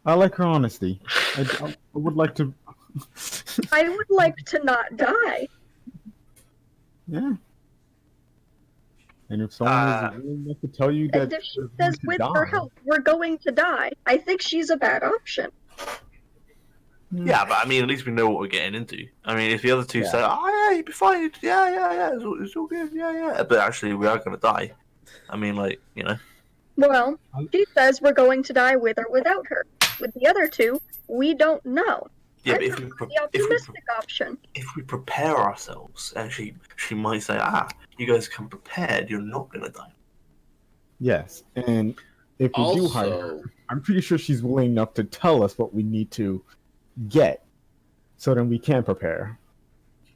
I like her honesty. I would like to. I would like to not die. Yeah. And if someone is Uh, willing enough to tell you And that if she they're going says to with her die, help we're going to die, I think she's a bad option. Yeah, but I mean, at least we know what we're getting into. I mean, if the other two Yeah. say, "Oh yeah, you'll be fine. Yeah, it's all good. Yeah," but actually we are gonna die. I mean, like, you know. Well, she says we're going to die with or without her. With the other two, we don't know. Yeah, I but prefer the optimistic option. if we prepare ourselves, and she might say, you guys come prepared. You're not gonna die. yes. And if we do hire her, Also, I'm pretty sure she's willing enough to tell us what we need to get, so then we can prepare.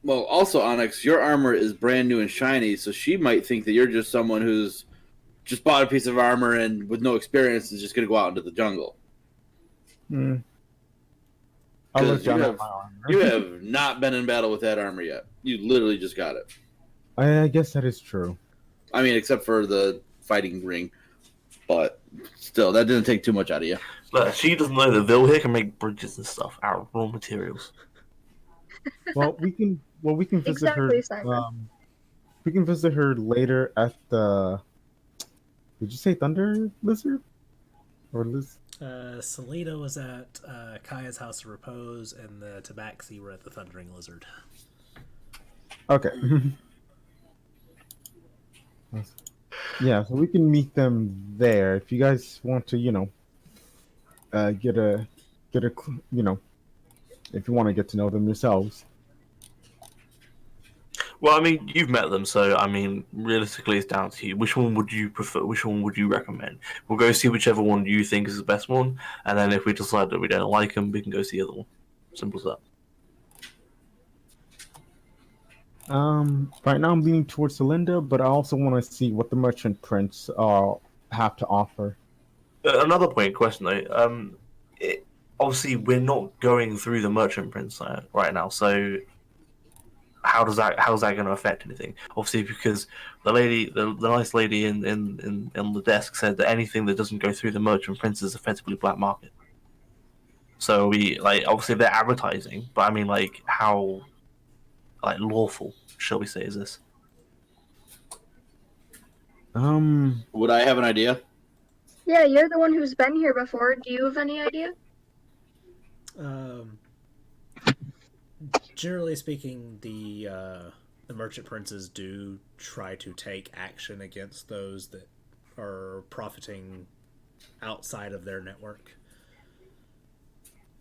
well, also Onyx, your armor is brand new and shiny, so she might think that you're just someone who's just bought a piece of armor and with no experience is just going to go out into the jungle. Hmm. I'll let Because John have my armor. you have not been in battle with that armor yet. You literally just got it. I guess that is true. I mean, except for the fighting ring, but still, that didn't take too much out of you. Look, she doesn't know that Vil here can make bridges and stuff out of raw materials. Well, we can visit Exactly, her. Simon. We can visit her later at the. Did you say Thunder Lizard? Or Liz? Selena was at Kaya's House of Repose, and the Tabaxi were at the Thundering Lizard. Okay. Yeah, so we can meet them there if you guys want to, get a, if you want to get to know them yourselves. Well, I mean, you've met them, so I mean, realistically, it's down to you. Which one would you prefer? Which one would you recommend? We'll go see whichever one you think is the best one, and then if we decide that we don't like them, we can go see the other one. Simple as that. Right now I'm leaning towards Celinda, but I also want to see what the merchant prince have to offer. Another point question though. Obviously, we're not going through the merchant prince right now, so how's that going to affect anything? Obviously, because the nice lady in the desk said that anything that doesn't go through the merchant prince is effectively black market. So we obviously they're advertising, but I mean how lawful shall we say is this? Would I have an idea? Yeah, you're the one who's been here before. Do you have any idea? Generally speaking, the merchant princes do try to take action against those that are profiting outside of their network.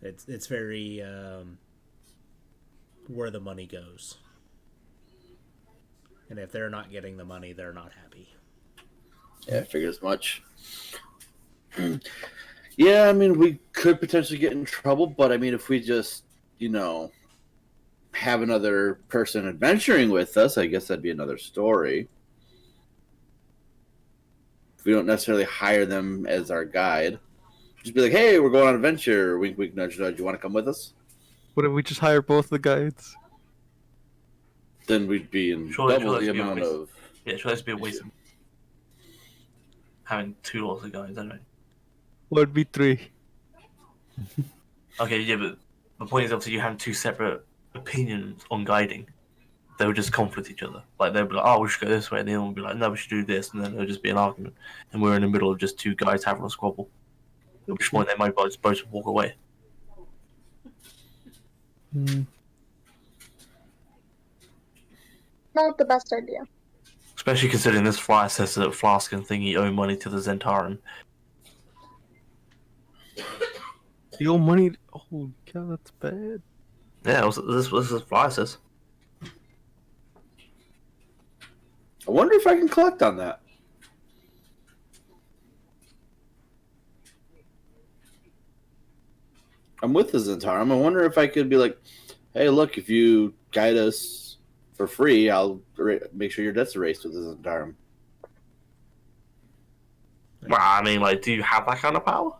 It's very where the money goes, and if they're not getting the money, they're not happy. Yeah, I figured as much. Yeah, I mean, we could potentially get in trouble, but I mean, if we just, have another person adventuring with us, I guess that'd be another story. If we don't necessarily hire them as our guide, just be like, hey, we're going on an adventure. Wink, wink, nudge, nudge. You want to come with us? What if we just hire both the guides? Then we'd be in Surely double the that'd be a amount waste. of. Yeah, should just be a waste of having two lots of guys, anyway. Would be 3. Okay, yeah, but the point is obviously you have two separate opinions on guiding. They would just conflict each other. Like they'd be like, "Oh, we should go this way," and the other one would be like, "No, we should do this," and then there'll just be an argument, and we're in the middle of just two guys having a squabble. At which point they might both walk away. Not the best idea. Especially considering this flyer says that Flask and Thingy owe money to the Zentaran. The old money. Oh god, that's bad. Yeah, this flyer says. I wonder if I can collect on that. I'm with the Zentarum. I wonder if I could be like, hey, look, if you guide us for free, I'll make sure your debt's erased with the Zentarum. Well, I mean, do you have that kind of power?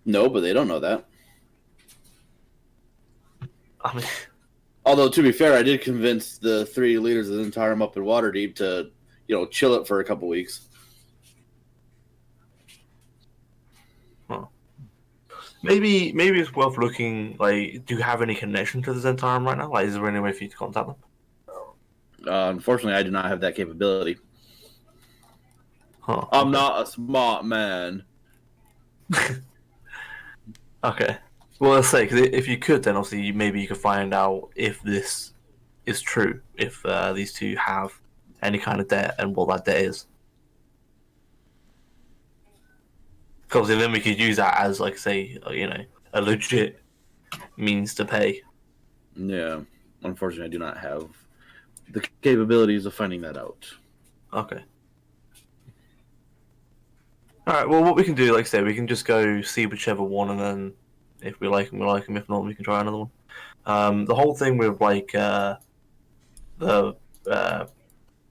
No, but they don't know that. I mean, Although, to be fair, I did convince the 3 leaders of the Zentarum up in Waterdeep to, chill it for a couple weeks. huh. Maybe it's worth looking. Like, do you have any connection to the Zentarum right now? Like, is there any way for you to contact them? Unfortunately, I do not have that capability. Huh. I'm Okay. not a smart man. Okay. Well, let's say, because if you could, then obviously maybe you could find out if this is true, if these two have any kind of debt and what that debt is. Because then we could use that as, like, say, a legit means to pay. Yeah, unfortunately, I do not have the capabilities of finding that out. Okay. All right. Well, what we can do, like I say, we can just go see whichever one, and then if we like them, we like them. If not, we can try another one. The whole thing with like the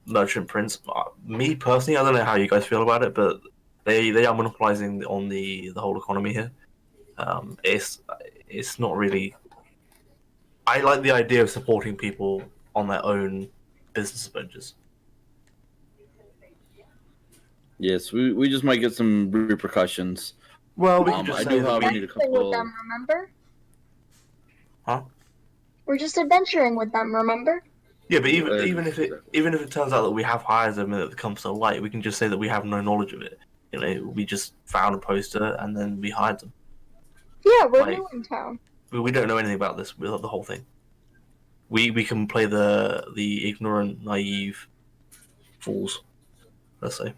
merchant prince, me personally, I don't know how you guys feel about it, but they are monopolizing on the whole economy here. It's not really. I like the idea of supporting people on their own business ventures. Yes, we just might get some repercussions. Well, we Well, can just I say do, that however, we. need a adventuring with couple. them, remember? Huh? We're just adventuring with them, remember? Yeah, but Uh, even if it turns out that we have hired them and it comes to light, we can just say that we have no knowledge of it. We just found a poster and then we hired them. Yeah, we're Like, new in town. we don't know anything about this, the whole thing. We can play the ignorant, naive fools. Let's say.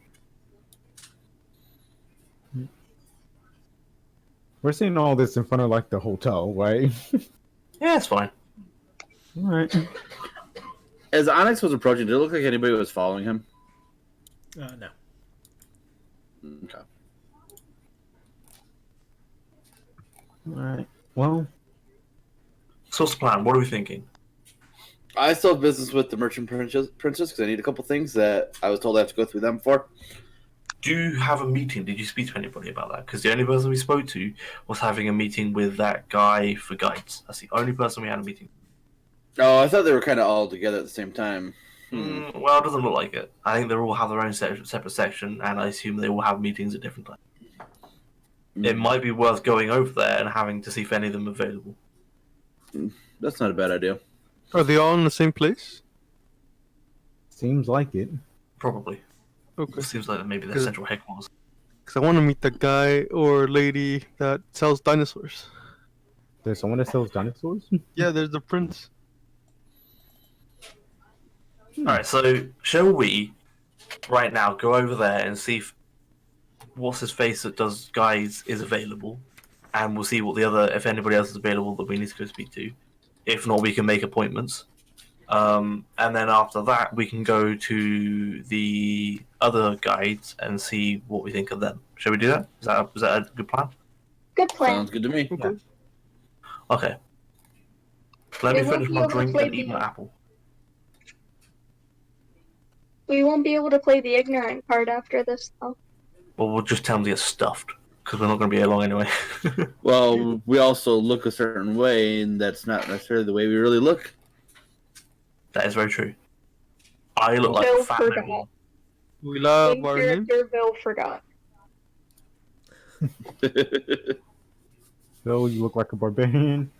We're seeing all this in front of like the hotel, right? Yeah, it's fine. All right. As Onyx was approaching, did it look like anybody was following him? No. Okay. All right. Well, So what's the plan? What are we thinking? I still have business with the merchant princess because I need a couple things that I was told I have to go through them for. Do you have a meeting? Did you speak to anybody about that? Because the only person we spoke to was having a meeting with that guy for guides. That's the only person we had a meeting. Oh, I thought they were kind of all together at the same time. Well, it doesn't look like it. I think they all have their own separate section, and I assume they all have meetings at different times. It might be worth going over there and having to see if any of them are available. That's not a bad idea. Are they all in the same place? seems like it. Probably. Okay. It seems like maybe their Good. central headquarters. Because I want to meet the guy or lady that sells dinosaurs. There's someone that sells dinosaurs. Yeah, there's the prince. Alright, so shall we right now go over there and see if what's his face that does guys is available, and we'll see what if anybody else is available that we need to go speak to. If not, we can make appointments. And then after that, we can go to the other guides and see what we think of them. Shall we do that? Is that a good plan? Good plan. Sounds good to me. Okay. Okay. Let We me won't finish be my able to drink play and eat the- my apple. We won't be able to play the ignorant card after this, though. Well, we'll just tell them to get stuffed because we're not going to be here long anyway. Well, we also look a certain way, and that's not necessarily the way we really look. That is very true. I look like Bill a fat forgot. nobleman. We love In our name. character, Bill forgot. So you look like a barbarian.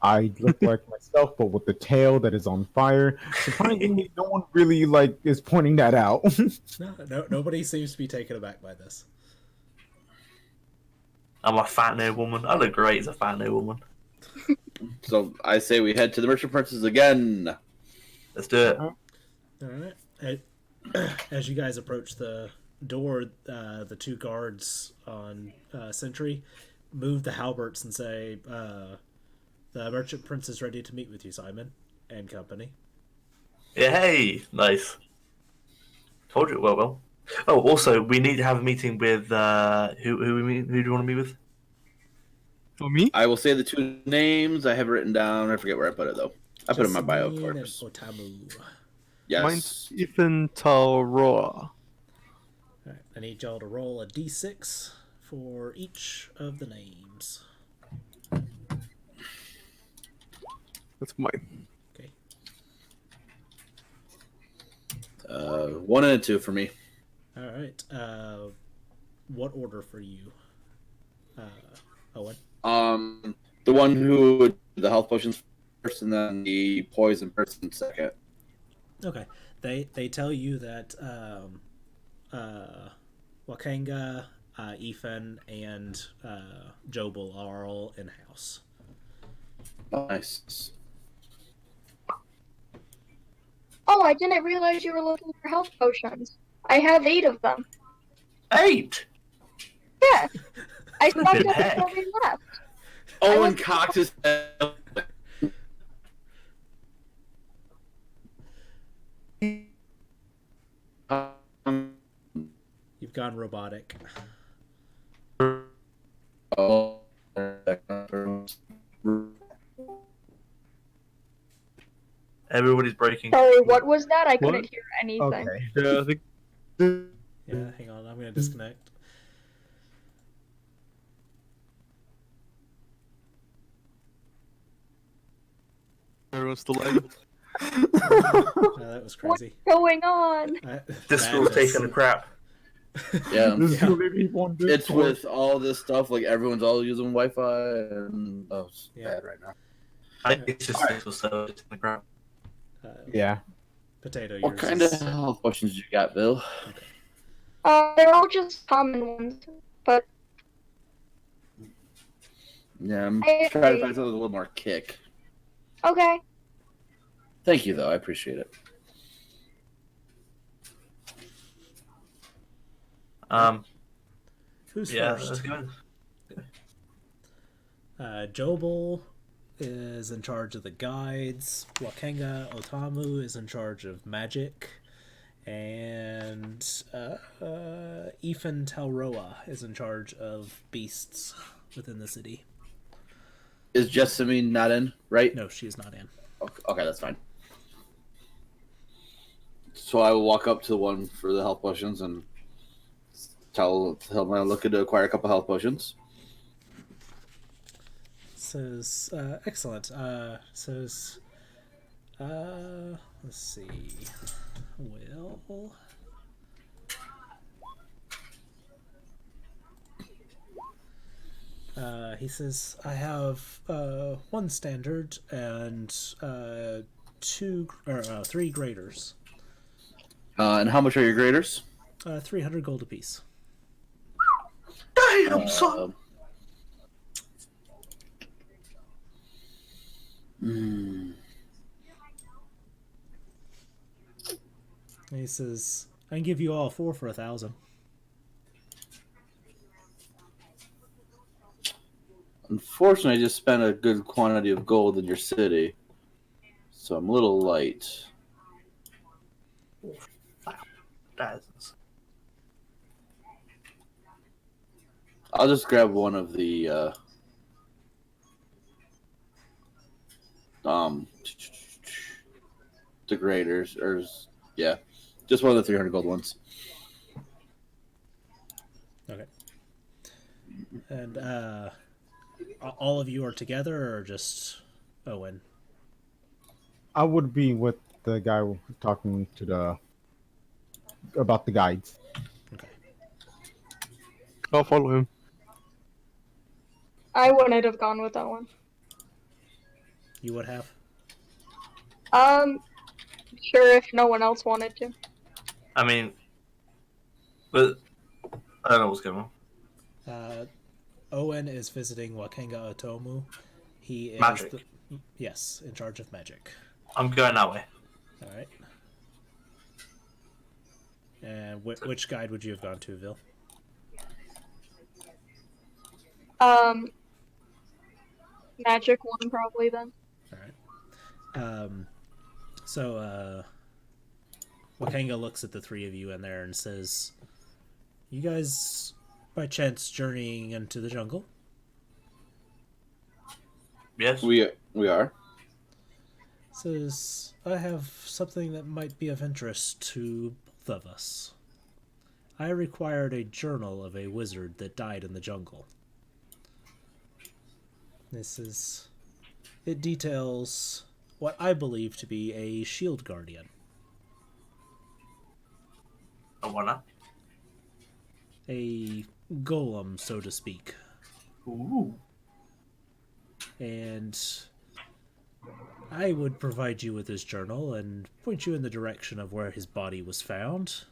I look like myself, but with the tail that is on fire. Surprisingly, no one really is pointing that out. Nobody seems to be taken aback by this. I'm a fat nobleman. I look great as a fat nobleman. So I say we head to the merchant princess again. Let's do it. All right. As you guys approach the door, the two guards on sentry move the halberts and say, "The merchant prince is ready to meet with you, Simon and company." Yeah, hey, nice. Told you. Well. Oh, also, we need to have a meeting with who do you want to meet with? For me? I will say the two names I have written down. I forget where I put it though. I put it in my bio, of Jessamine course. and Otamu. Yes. Mine's Ethan Talroa. All right, I need y'all to roll a d6 for each of the names. That's mine. Okay. 1 and a 2 for me. All right. What order for you? Owen? The one who would do the health potions first, and then the poison person second. Okay. They tell you that Wakanga, Ethan, and Jobel are all in house. Nice. Oh, I didn't realize you were looking for health potions. I have 8 of them. 8. Yeah, I stocked Flippin' up heck. until we left. Owen cocks his head. You've gone robotic. Oh. Everybody's breaking. Sorry, what was that? I What? couldn't hear anything. Okay. Yeah, I think. Yeah, hang on. I'm gonna disconnect. Everyone's delayed. That was What's crazy. going on? Discord's taking a crap. Yeah. This is gonna be one It's Discord. with all this stuff, like everyone's all using Wi-Fi, and it's Yeah. bad right now. I think it's just 6 or so taking a crap. Yeah. Potato. What yours kind of is- health potions you got, Bill? They're all just common ones, but Yeah, I'm Hey. trying to find something with a little more kick. okay. Thank you, though. I appreciate it. Who's Yeah, first? let's go. Jobel is in charge of the guides. Wakenga Otamu is in charge of magic. And Ethan Talroa is in charge of beasts within the city. Is Jessamine not in, right? No, she is not in. Okay, that's fine. So I will walk up to the one for the health potions and tell him I'm looking to acquire a couple health potions. Says, excellent. Says, let's see. Well, he says, I have one standard and three graders. And how much are your graders? 300 gold apiece. Damn, son. Hmm. And he says, I can give you all 4 for 1,000. Unfortunately, I just spent a good quantity of gold in your city, so I'm a little light. That's- I'll just grab one of the degraders, or yeah, just one of the 300 gold ones. Okay. And all of you are together, or just Owen? I would be with the guy talking to the about the guides. Okay. I'll follow him. I wouldn't have gone with that one. You would have? Sure, if no one else wanted to. I mean, but I don't know what's going on. Owen is visiting Wakenga Otomu. He is Magic. Yes, in charge of magic. I'm going that way. All right. And which guide would you have gone to, Vil? Magic one probably then. All right. So Wakenga looks at the three of you in there and says, "You guys, by chance, journeying into the jungle?" Yes. We are. Says, "I have something that might be of interest to both of us. I required a journal of a wizard that died in the jungle. It details what I believe to be a shield guardian. I wanna. A golem, so to speak. Ooh. and I would provide you with his journal and point you in the direction of where his body was found,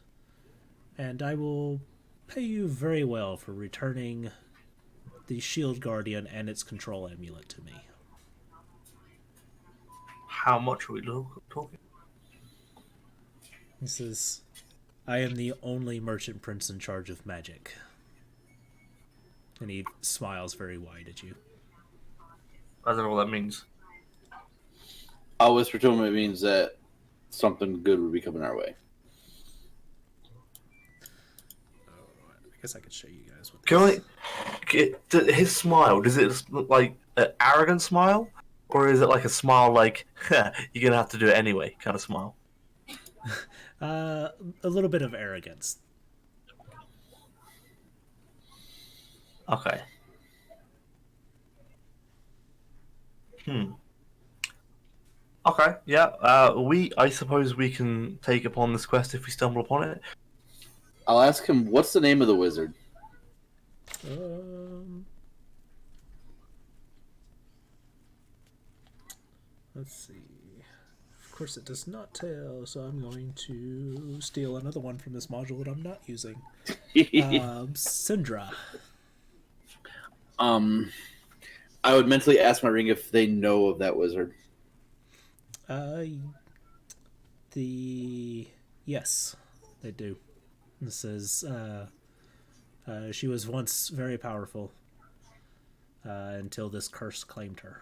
and I will pay you very well for returning the Shield Guardian and its control amulet to me. How much are we talking? He says, I am the only merchant prince in charge of magic. And he smiles very wide at you. I don't know what that means. I'll whisper to him it means that something good would be coming our way. I guess I could show you guys what His smile, does it look like an arrogant smile? Or is it like a smile like, you're going to have to do it anyway kind of smile? A little bit of arrogance. Okay. Okay, yeah. I suppose we can take upon this quest if we stumble upon it. I'll ask him, what's the name of the wizard? Let's see. Of course, it does not tell, so I'm going to steal another one from this module that I'm not using. Syndra. I would mentally ask my ring if they know of that wizard. Yes, they do. This is she was once very powerful until this curse claimed her.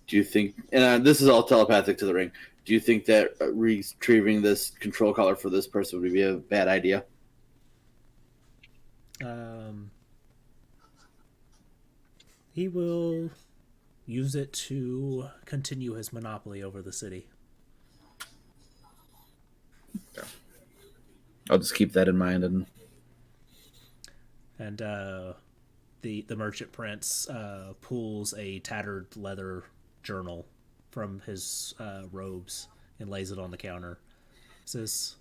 Do you think, and this is all telepathic to the ring, do you think that retrieving this control collar for this person would be a bad idea? He will use it to continue his monopoly over the city. I'll just keep that in mind. And the merchant prince pulls a tattered leather journal from his robes and lays it on the counter. Says,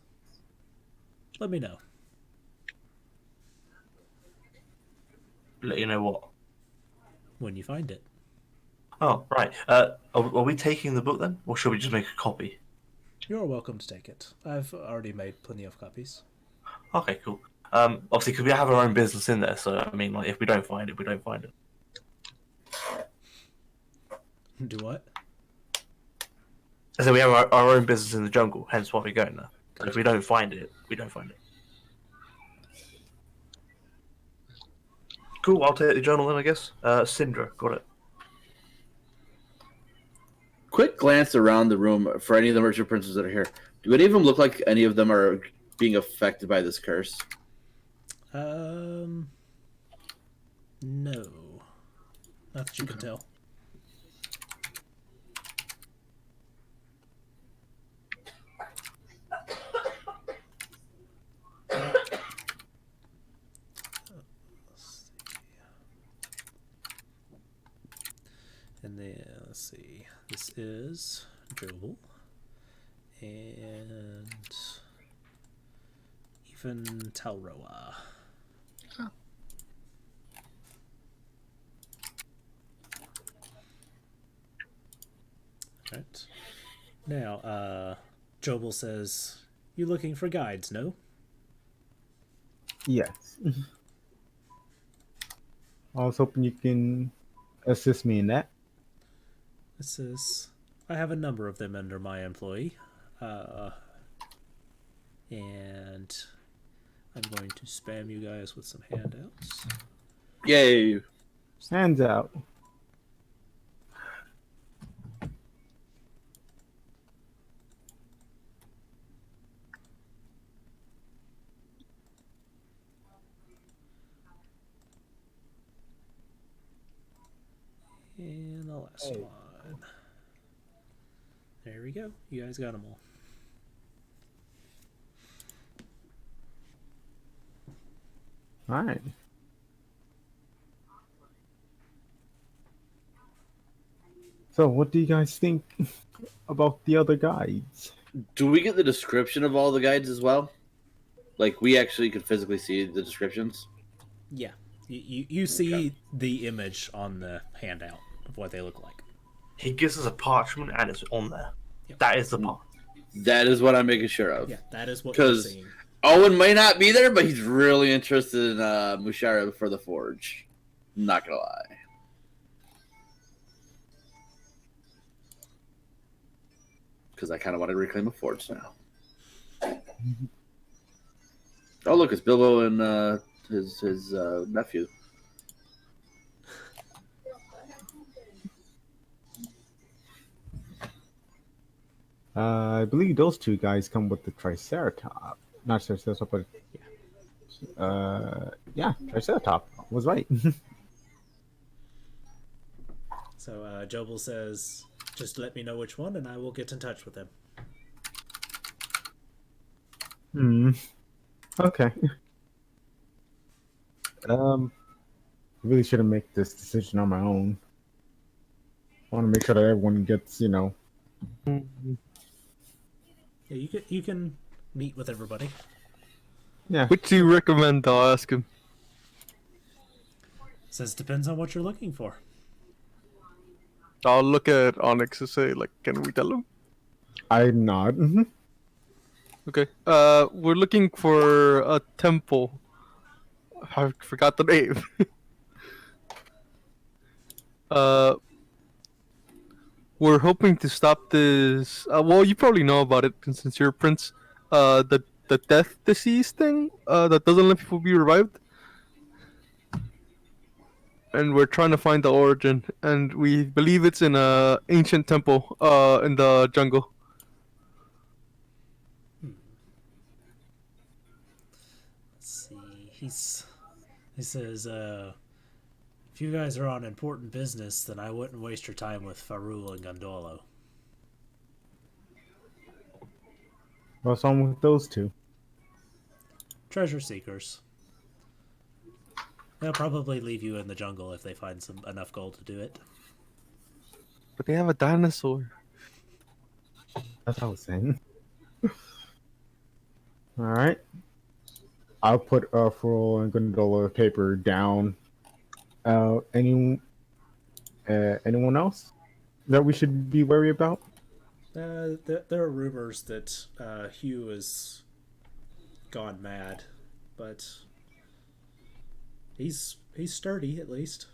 "Let me know." Let you know what? When you find it. Oh, right. Are we taking the book then? Or should we just make a copy? You're welcome to take it. I've already made plenty of copies. Okay, cool. Obviously, because we have our own business in there, so, I mean, like, if we don't find it, we don't find it. Do what? So we have our own business in the jungle, hence why we're going there. So if we don't find it, we don't find it. Cool, I'll take the journal then, I guess. Syndra, got it. Quick glance around the room for any of the merchant princes that are here. Do any of them look like any of them are being affected by this curse? No. Not that you can tell. And then, let's see, this is Jobel, and even Talroa. Oh. Right. Now, Jobel says, "You looking for guides, no?" Yes. I was hoping you can assist me in that. It says, "I have a number of them under my employ, and I'm going to spam you guys with some handouts." Yay! Hands out. And the last one. There we go. You guys got them all. All right. So, what do you guys think about the other guides? Do we get the description of all the guides as well? Like, we actually could physically see the descriptions? Yeah, You see the image on the handout of what they look like. He gives us a parchment and it's on there. Yep. That is the part. That is what I'm making sure of. Yeah, that is what you're 'Cause- seeing. Owen may not be there, but he's really interested in Mushara for the Forge. Not gonna lie. Because I kind of want to reclaim a Forge now. Oh, look, it's Bilbo and his nephew. I believe those two guys come with the Triceratops. Not Triceratops, but yeah, Triceratops was right. So Jobel says, just let me know which one and I will get in touch with him. Okay. Really shouldn't make this decision on my own. I want to make sure that everyone gets, Yeah, you can meet with everybody. Yeah. Which do you recommend? I'll ask him. Says depends on what you're looking for. I'll look at Onyx and say, like, can we tell him? I nod. Okay. We're looking for a temple. I forgot the name. We're hoping to stop this. Well, you probably know about it since you're a prince. The death disease thing. That doesn't let people be revived. And we're trying to find the origin, and we believe it's in a ancient temple. In the jungle. Let's see. He says, if you guys are on important business, then I wouldn't waste your time with Farul and Gondolo. What's wrong with those two? Treasure seekers. They'll probably leave you in the jungle if they find enough gold to do it. But they have a dinosaur. That's what I was saying. All right. I'll put Furl and Gondola paper down. Anyone else that we should be wary about? There are rumors that Hugh has gone mad, but he's sturdy at least.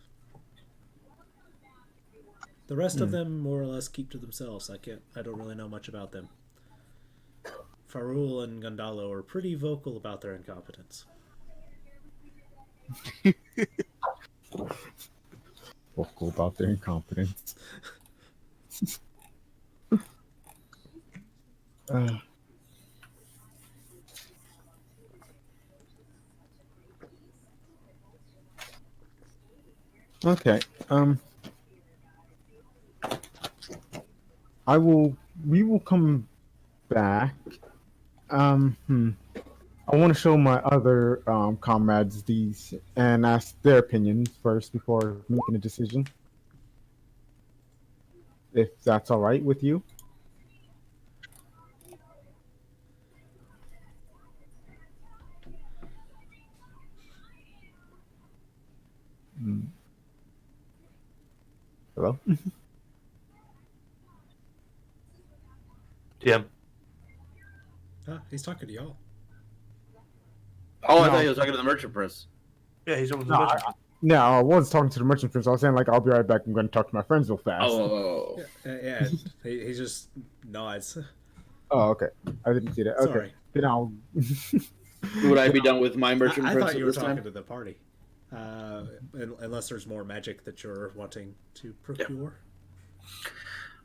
The rest of them more or less keep to themselves. I don't really know much about them. Farul and Gondalo are pretty vocal about their incompetence. Vocal about their incompetence. Okay. We will come back. I want to show my other comrades these and ask their opinions first before making a decision. If that's all right with you. Hello? Yeah. He's talking to y'all. Oh, I No. thought he was talking to the Merchant Prince. Yeah, he's on the No, mission. No, I was talking to the merchant prince. I was saying, like, I'll be right back. I'm going to talk to my friends real fast. Oh. Yeah, he just nods. Oh, okay. I didn't see that. Okay. Sorry. Then I'll. Would I be done with my Merchant I Prince thought at you were this talking time? to the party. Unless there's more magic that you're wanting to procure.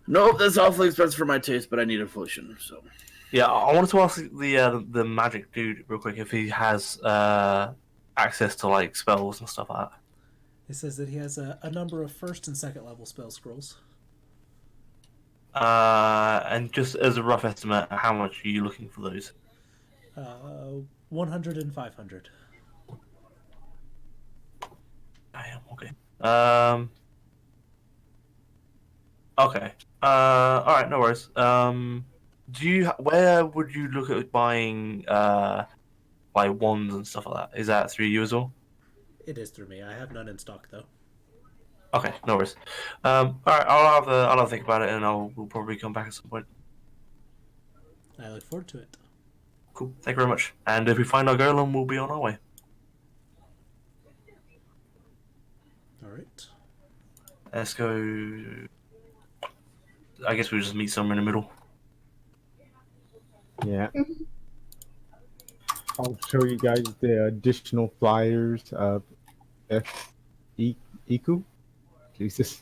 Nope, that's awfully expensive for my taste, but I need a potion, so. Yeah, I wanted to ask the magic dude real quick if he has access to like spells and stuff like that. It says that he has a number of first and second level spell scrolls. And just as a rough estimate, how much are you looking for those? 100 and 500. Damn, okay. Okay. All right, no worries. Where would you look at buying like wands and stuff like that? Is that through you as well? It is through me. I have none in stock though. Okay, no worries. All right, I'll have a think about it, and we'll probably come back at some point. I look forward to it. Cool. Thank you very much. And if we find our golem, we'll be on our way. All right. Let's go. I guess we'll just meet somewhere in the middle. Yeah. I'll show you guys the additional flyers of Iku. Jesus.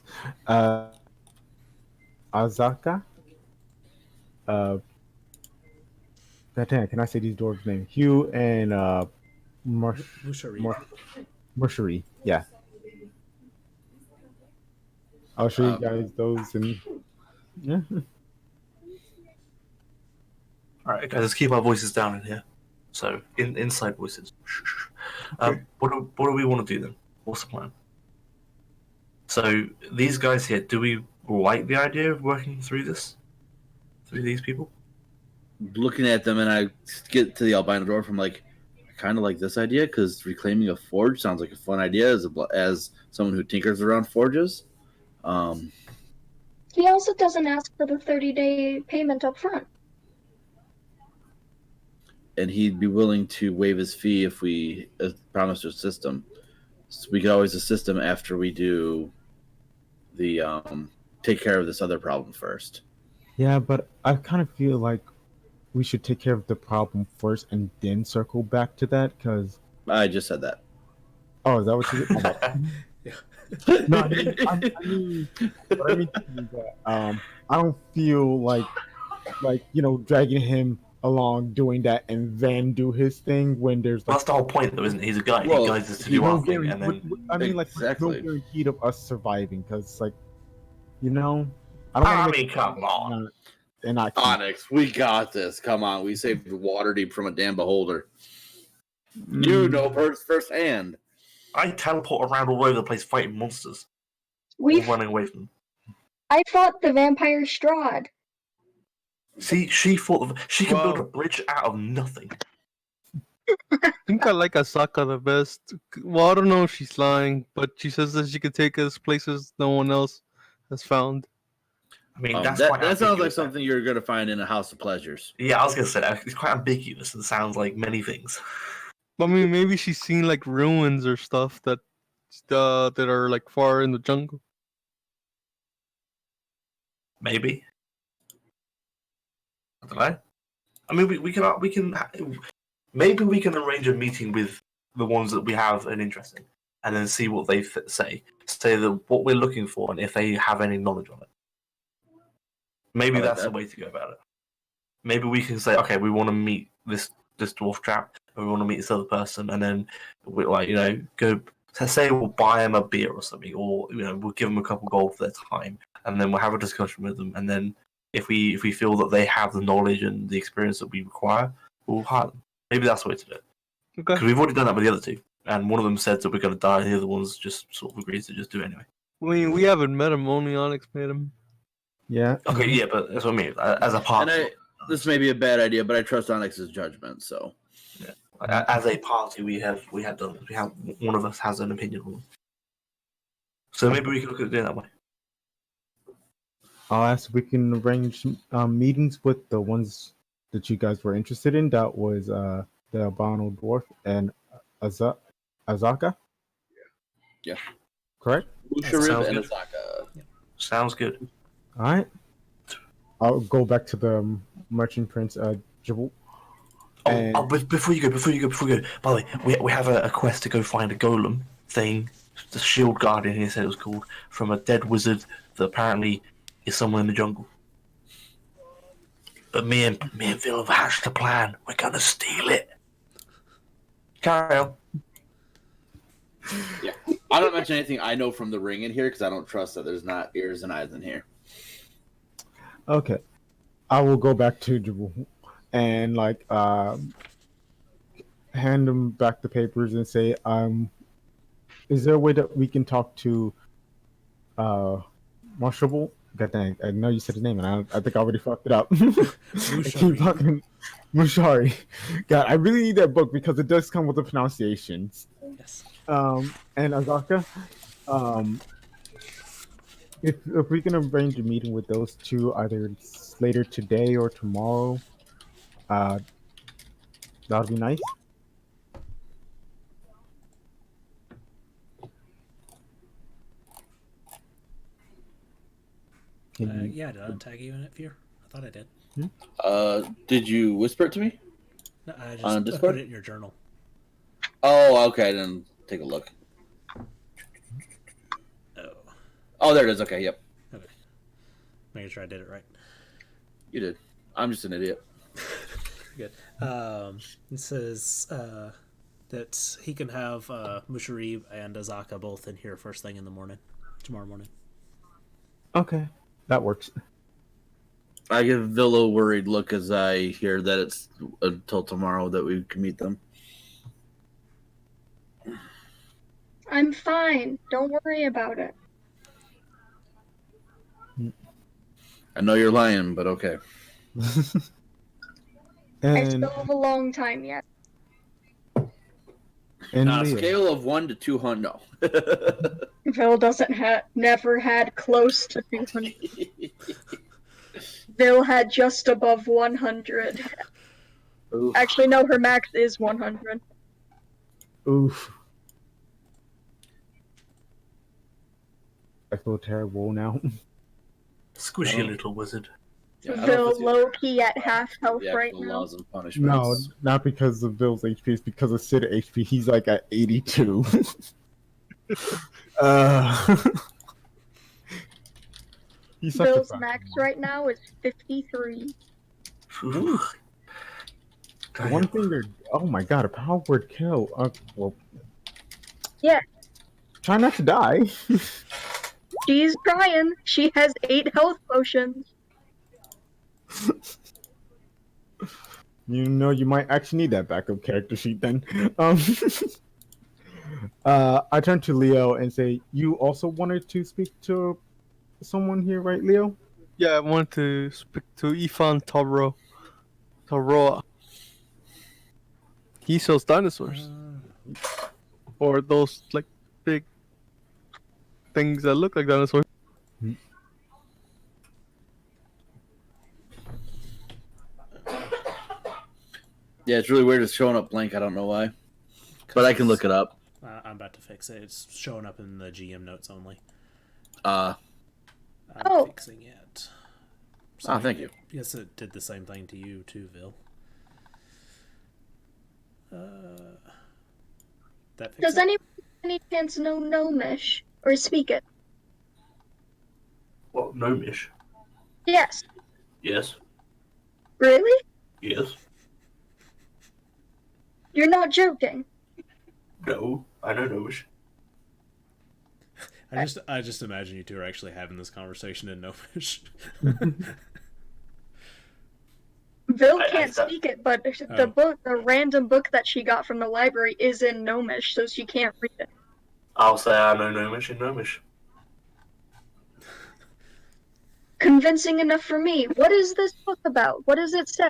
Azaka. God damn, can I say these dwarves' names? Hugh and Mushari. Mushari. Yeah. I'll show you guys those and yeah. All right, guys, let's keep our voices down in here. So, inside voices. Okay. What do we want to do then? What's the plan? So, these guys here, do we like the idea of working through this? Through these people? Looking at them, and I get to the albino dwarf. I'm like, I kind of like this idea because reclaiming a forge sounds like a fun idea as someone who tinkers around forges. He also doesn't ask for the 30-day payment up front. And he'd be willing to waive his fee if we promise to assist him. So we could always assist him after we do the take care of this other problem first. Yeah, but I kind of feel like we should take care of the problem first and then circle back to that because. I just said that. Oh, is that what you did? No, I mean, what I mean is that I don't feel like dragging him along doing that and then do his thing when there's like. That's the whole point, though, isn't it? He's a guy. Well, he guides us to do our thing, and then. I mean, like, Exactly. no guarantee of us surviving because, like, I don't. wanna make Come on. And not Onyx, we got this. Come on, we saved Waterdeep from a damn beholder. You know firsthand. I teleport around all over the place fighting monsters. We Running away from them. I fought the vampire Strahd. See, she can Well- build a bridge out of nothing. I think I like Asaka the best. Well, I don't know if she's lying, but she says that she could take us places no one else has found. I mean, That quite sounds like ambiguous. something you're going to find in a House of Pleasures. Yeah, I was gonna say that. It's quite ambiguous and sounds like many things. I mean, maybe she's seen like ruins or stuff that are like far in the jungle. Maybe. I don't know. I mean, we can maybe we can arrange a meeting with the ones that we have an interest in, and then see what they say. Say that what we're looking for, and if they have any knowledge on it. Maybe I like that's the that. way to go about it. Maybe we can say, okay, we want to meet this dwarf chap, and we want to meet this other person, and then we go. Say we'll buy them a beer or something, or we'll give them a couple gold for their time, and then we'll have a discussion with them, and then if we feel that they have the knowledge and the experience that we require, we'll hire them. Maybe that's the way to do it. Okay. Because we've already done that with the other two, and one of them said that we're going to die, and the other one's just sort of agreed to just do it anyway. I mean, we haven't met him. Only Onyx met him. Yeah. Okay, yeah, but that's what I mean. As a party, And this may be a bad idea, but I trust Onyx's judgment. So as a party, we have done this. We have one of us has an opinion on it. So maybe we can look at it that way. I'll ask if we can arrange meetings with the ones that you guys were interested in. That was the albino dwarf and Azaka. Yeah. Correct. Usharib sounds and good. Azaka. Sounds good. All right. I'll go back to the merchant prince, Jabal. But before you go. By the way, we have a quest to go find a golem thing. The shield guardian here said it was called, from a dead wizard that apparently is somewhere in the jungle. But me and Phil have hatched a plan. We're gonna steal it. Carry on. Yeah. I don't mention anything I know from the ring in here because I don't trust that there's not ears and eyes in here. Okay. I will go back to Jabal and hand him back the papers and say, is there a way that we can talk to Marshall? God dang, I know you said his name and I think I already fucked it up. I keep fucking Mushari. God, I really need that book because it does come with the pronunciations. Yes. Yes. And Azaka, um, if we can arrange a meeting with those two either later today or tomorrow, uh, that would be nice. Can you- Yeah, did I tag you in it, Fear? I thought I did. Did you whisper it to me No, I just on I put Discord? it in your journal. Oh, okay. Then take a look. Oh, Oh, there it is. Okay, yep, okay. Making sure I did it right. you did. I'm just an idiot. Good. It says that he can have Mushari and Azaka both in here first thing in the morning, tomorrow morning. Okay, that works. I give Villa a worried look as I hear that it's until tomorrow that we can meet them. I'm fine. Don't worry about it. I know you're lying, but okay. I And still have a long time yet. and On a Leo. scale of 1 to 200, no. Vil doesn't never had close to 200. Vil had just above 100. Oof. Actually, no, her max is 100. Oof. I feel terrible now. Squishy Oh. little wizard. Yeah, I don't know Vil if it's low key at half health the right actual now. laws and No, punishments. not because of Bill's HP. It's because of Sid HP. He's like at 82. uh, he's such a Vil's bad max boy. right now is 53. One thing they're oh my god, a power word kill. Well, Yeah. try not to die. She's trying. She has 8 health potions. You know, you might actually need that backup character sheet then. I turn to Leo and say, "You also wanted to speak to someone here, right, Leo?" Yeah, I want to speak to Ifan Taro. He sells dinosaurs. Or those, like, big things that look like dinosaurs. Yeah, it's really weird. It's showing up blank. I don't know why. But I can look it up. I'm about to fix it. It's showing up in the GM notes only. Uh, I'm Oh. fixing it. thank you. Yes, it did the same thing to you too, Vil. That fix Does it? anyone any chance know Gnomish? Or speak it? What, gnomish? Yes. Yes. Really? Yes. You're not joking. No, I know gnomish. I just imagine you two are actually having this conversation in Gnomish. Vil I can't thought- speak it, but Oh. the random book that she got from the library is in Gnomish, so she can't read it. I'll say I know gnomish in gnomish. Convincing enough for me. What is this book about? What does it say?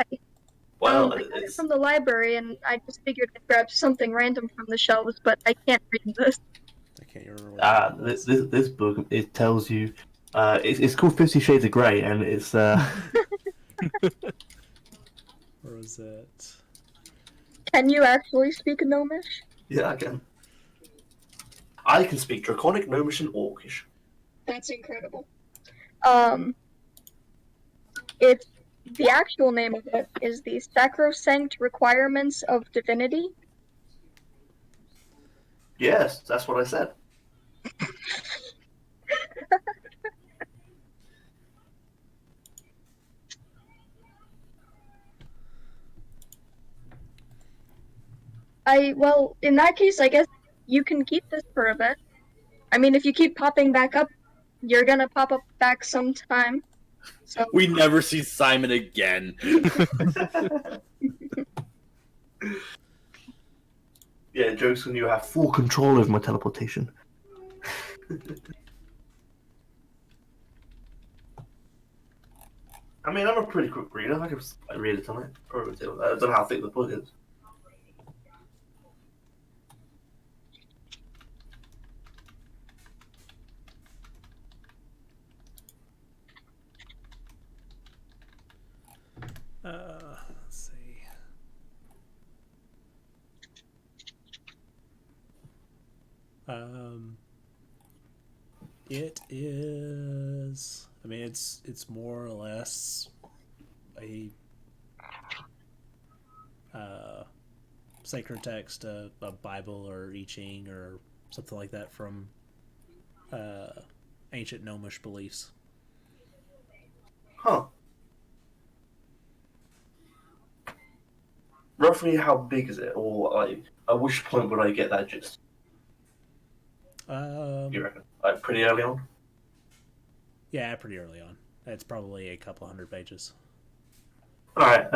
Well, I got it it's from the library, and I just figured I'd grab something random from the shelves, but I can't read this. I can't remember what it was. this book. It tells you. It's called 50 Shades of Grey, and it's Where was it? Can you actually speak Gnomish? yeah, I can. I can speak Draconic, Gnomish, and Orcish. That's incredible. It's the actual name of it is the Sacrosanct Requirements of Divinity. Yes, that's what I said. Well, in that case, I guess you can keep this for a bit. I mean, if you keep popping back up, you're gonna pop up back sometime. So We never see Simon again. Yeah, jokes when you have full control over my teleportation. I mean, I'm a pretty quick reader. I can read it tonight. Probably do. I don't know how thick the book is. It is. I mean, it's more or less a sacred text, a Bible or I Ching or something like that from ancient gnomish beliefs. Huh. Roughly how big is it? Or, like, at which point would I get that gist? You reckon? Like, pretty early on? Yeah, pretty early on. It's probably a couple hundred pages. Alright,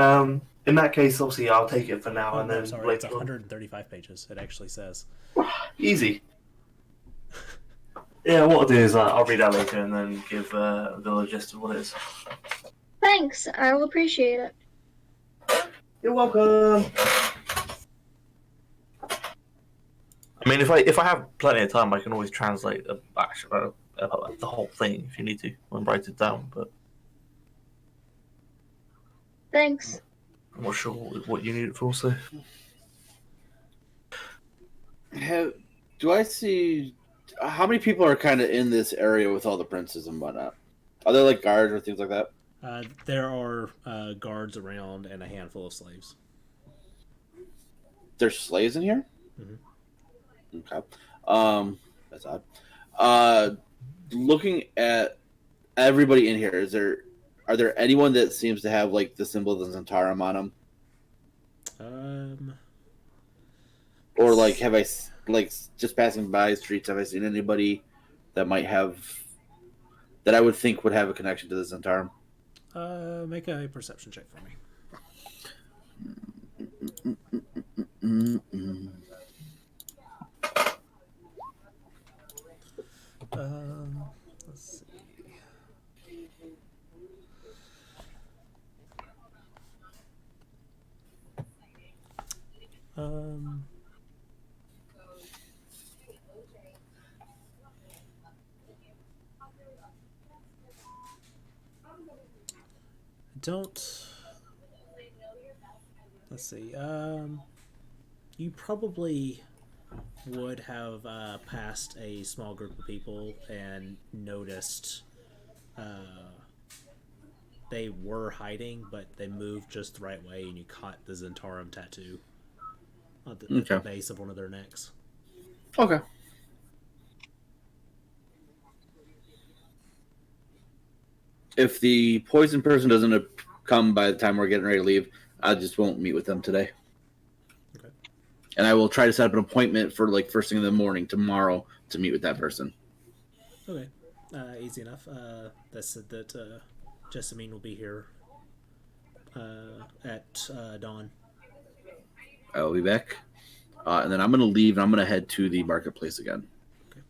in that case, obviously, I'll take it for now, Oh, and no, then sorry, it's later on. 135 pages. It actually says. Easy. Yeah, what I'll do is I'll read that later and then give the gist of what it is. Thanks, I will appreciate it. You're welcome. I mean, if I have plenty of time, I can always translate the whole thing if you need to and write it down. But Thanks. I'm not sure what you need it for. So Do I see how many people are kind of in this area with all the princes and whatnot? Are there like guards or things like that? There are guards around and a handful of slaves. There's slaves in here. Mhm. Okay, that's odd. Looking at everybody in here, are there anyone that seems to have like the symbol of the Zentarum on them? Or like, have I like just passing by streets? Have I seen anybody that might have that I would think would have a connection to the Zentarum? Make a perception check for me. Let's see. Don't. Let's see. You probably would have passed a small group of people and noticed they were hiding, but they moved just the right way, and you caught the Zentarum tattoo at the base of one of their necks. Okay. If the poison person doesn't come by the time we're getting ready to leave, I just won't meet with them today. Okay. And I will try to set up an appointment for like first thing in the morning tomorrow to meet with that person. Okay. Easy enough. That said that Jessamine will be here at dawn. I will be back. And then I'm going to leave and I'm going to head to the marketplace again. Okay.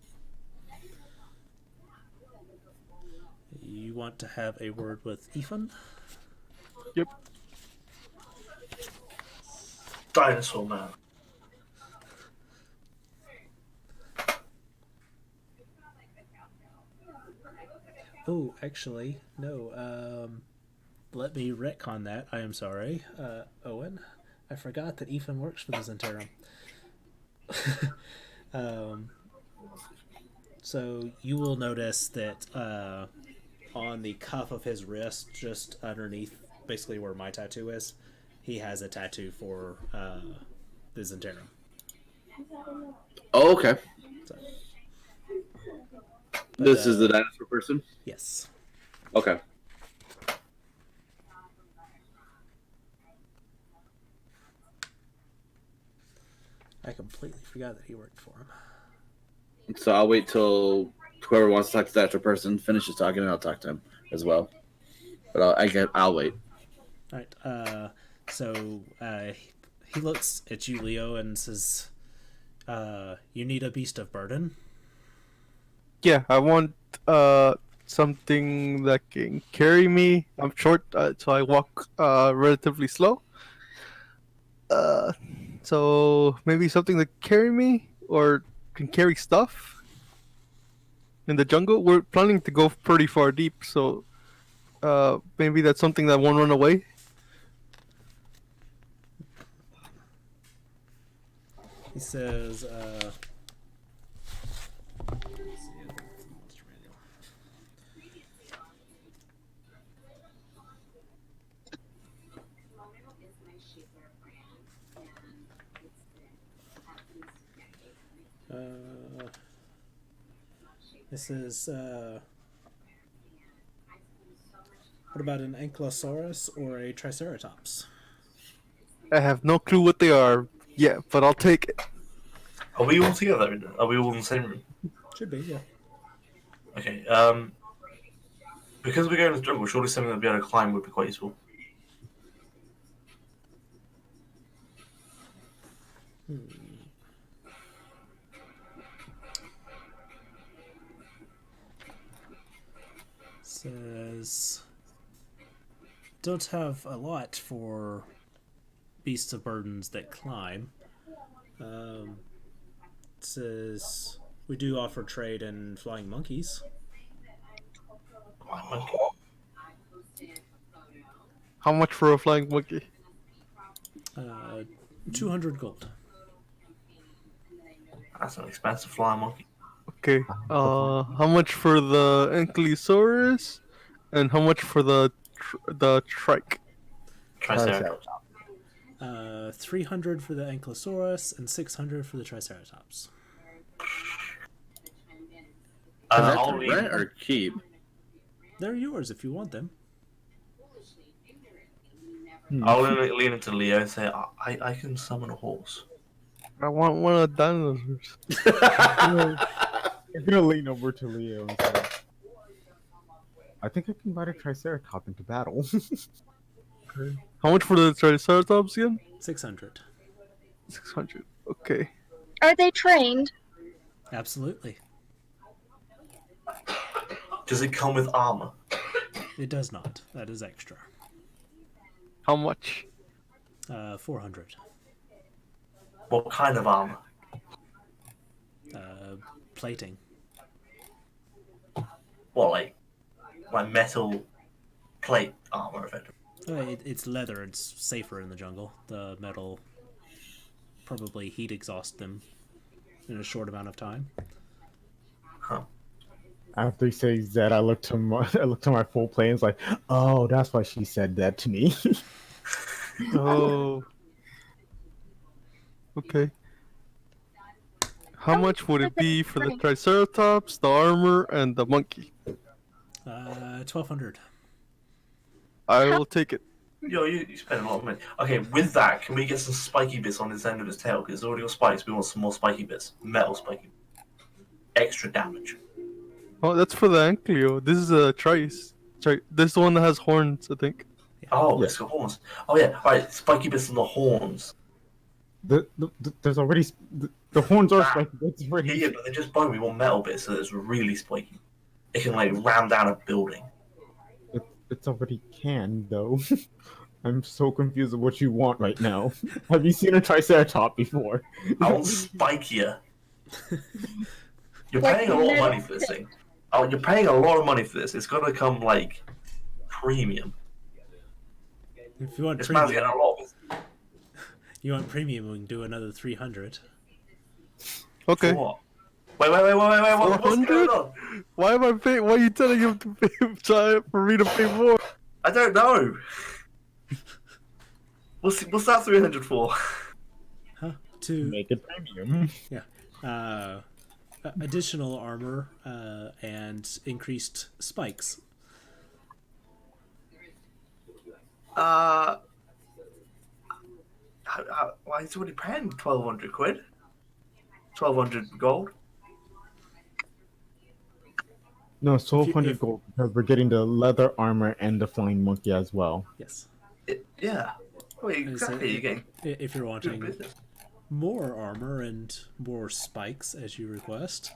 You want to have a word with Ethan? Yep. dinosaur man. Oh, actually, no. Let me retcon that. I am sorry, Owen. I forgot that Ethan works for the Zentarum. So you will notice that on the cuff of his wrist, just underneath, basically where my tattoo is, he has a tattoo for the Zentarum. Oh, okay. So, This is the dinosaur person? yes. Okay. I completely forgot that he worked for him. So I'll wait till whoever wants to talk to that person finishes talking, and I'll talk to him as well. But I'll wait. All right. So he looks at you, Leo, and says, "You need a beast of burden." Yeah, I want something that can carry me. I'm short, so I walk relatively slow. So maybe something that carry me or can carry stuff in the jungle. We're planning to go pretty far deep, so maybe that's something that won't run away. He says, This is. What about an Ankylosaurus or a Triceratops? I have no clue what they are yet, but I'll take it. Are we all together? Are we all in the same room? Should be, yeah. Okay. Because we're going to the jungle, surely something that'd be able to climb would be quite useful. Says don't have a lot for beasts of burdens that climb. Says we do offer trade in flying monkeys. Flying monkey. How much for a flying monkey? 200 gold. That's an expensive flying monkey. Okay. How much for the Ankylosaurus, and how much for the trike? Triceratops. 300 for the Ankylosaurus and 600 for the Triceratops. Is that I'll to leave. rent or keep? They're yours if you want them. I'll lean into Leo and say, I can summon a horse. I want one of the dinosaurs. I'm gonna lean over to Leo and say, I think I can ride a Triceratops into battle. How much for the Triceratops again? 600. 600. Okay. Are they trained? Absolutely. Does it come with armor? It does not. That is extra. How much? 400. What kind of armor? Plating. What, like metal plate armor, effectively? It's leather. It's safer in the jungle. The metal probably heat exhaust them in a short amount of time. Huh. After he says that, I look to my full play and it's like, oh, that's why she said that to me. Oh. Okay. How much would it be for the Triceratops, the armor, and the monkey? 1,200. I will take it. Yo, you spend a lot of money. Okay, with that, can we get some spiky bits on this end of his tail? Because it's already got spikes. We want some more spiky bits. Metal spiky. Extra damage. Oh, that's for the Ankylo. This is a Trice. This is the one that has horns, I think. Oh, Yeah. it's got horns. Oh yeah, alright, spiky bits on the horns. There's already the horns are spiky. That's Yeah, already. yeah, but they're just bone. We want metal bits so it's really spiky. It can ram down a building. It's already canned though. I'm so confused with what you want right now. Have you seen a Triceratops before? I want spikier. You're Like paying a lot of metal money for this thing. Oh, you're paying a lot of money for this. It's gonna come premium. If you want This man's getting premium, a lot of it. we can do another 300. Okay. For what? Wait, what's 400? going on? Why am I paying? Why are you telling him to pay for me to pay more? I don't know. What's that 300 for? Huh? To Make it premium. additional armor and increased spikes. Why is somebody paying 1,200 quid? 1,200 gold? No, it's 1,200 if- gold because we're getting the leather armor and the flying monkey as well. Yes. Yeah. Wait, exactly. You're getting If you're good wanting business. more armor and more spikes as you request,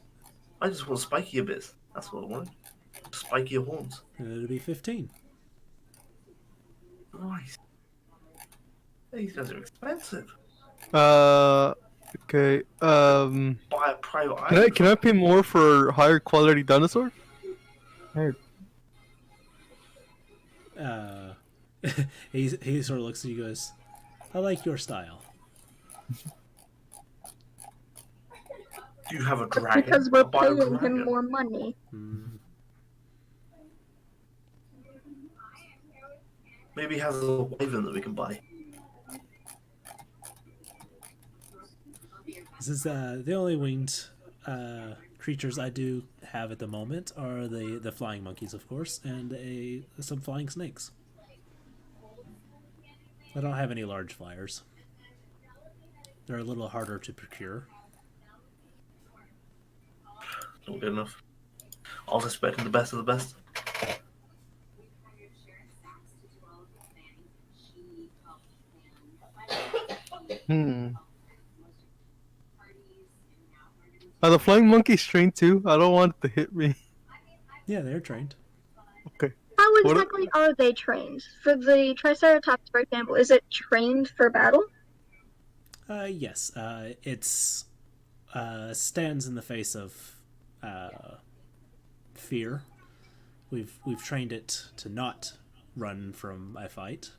I just want spikier bits. That's what I want. Spikier horns. it'll be 15. Nice. These guys are expensive. Okay. Buy a private island. Can I pay more for higher quality dinosaur? Hey, He sort of looks at you and goes, I like your style. Do you have a That's dragon? because we're I'll buy a paying him dragon. more money. Maybe he has a wyvern that we can buy. This is the only winged creatures I do have at the moment are the flying monkeys, of course, and some flying snakes. I don't have any large flyers. They're a little harder to procure. Not good enough. I was expecting the best of the best. Are the flying monkeys trained too? I don't want it to hit me. Yeah, they're trained. Okay. How What- exactly are they trained? For the Triceratops, for example, is it trained for battle? Yes, it's stands in the face of fear. We've trained it to not run from a fight,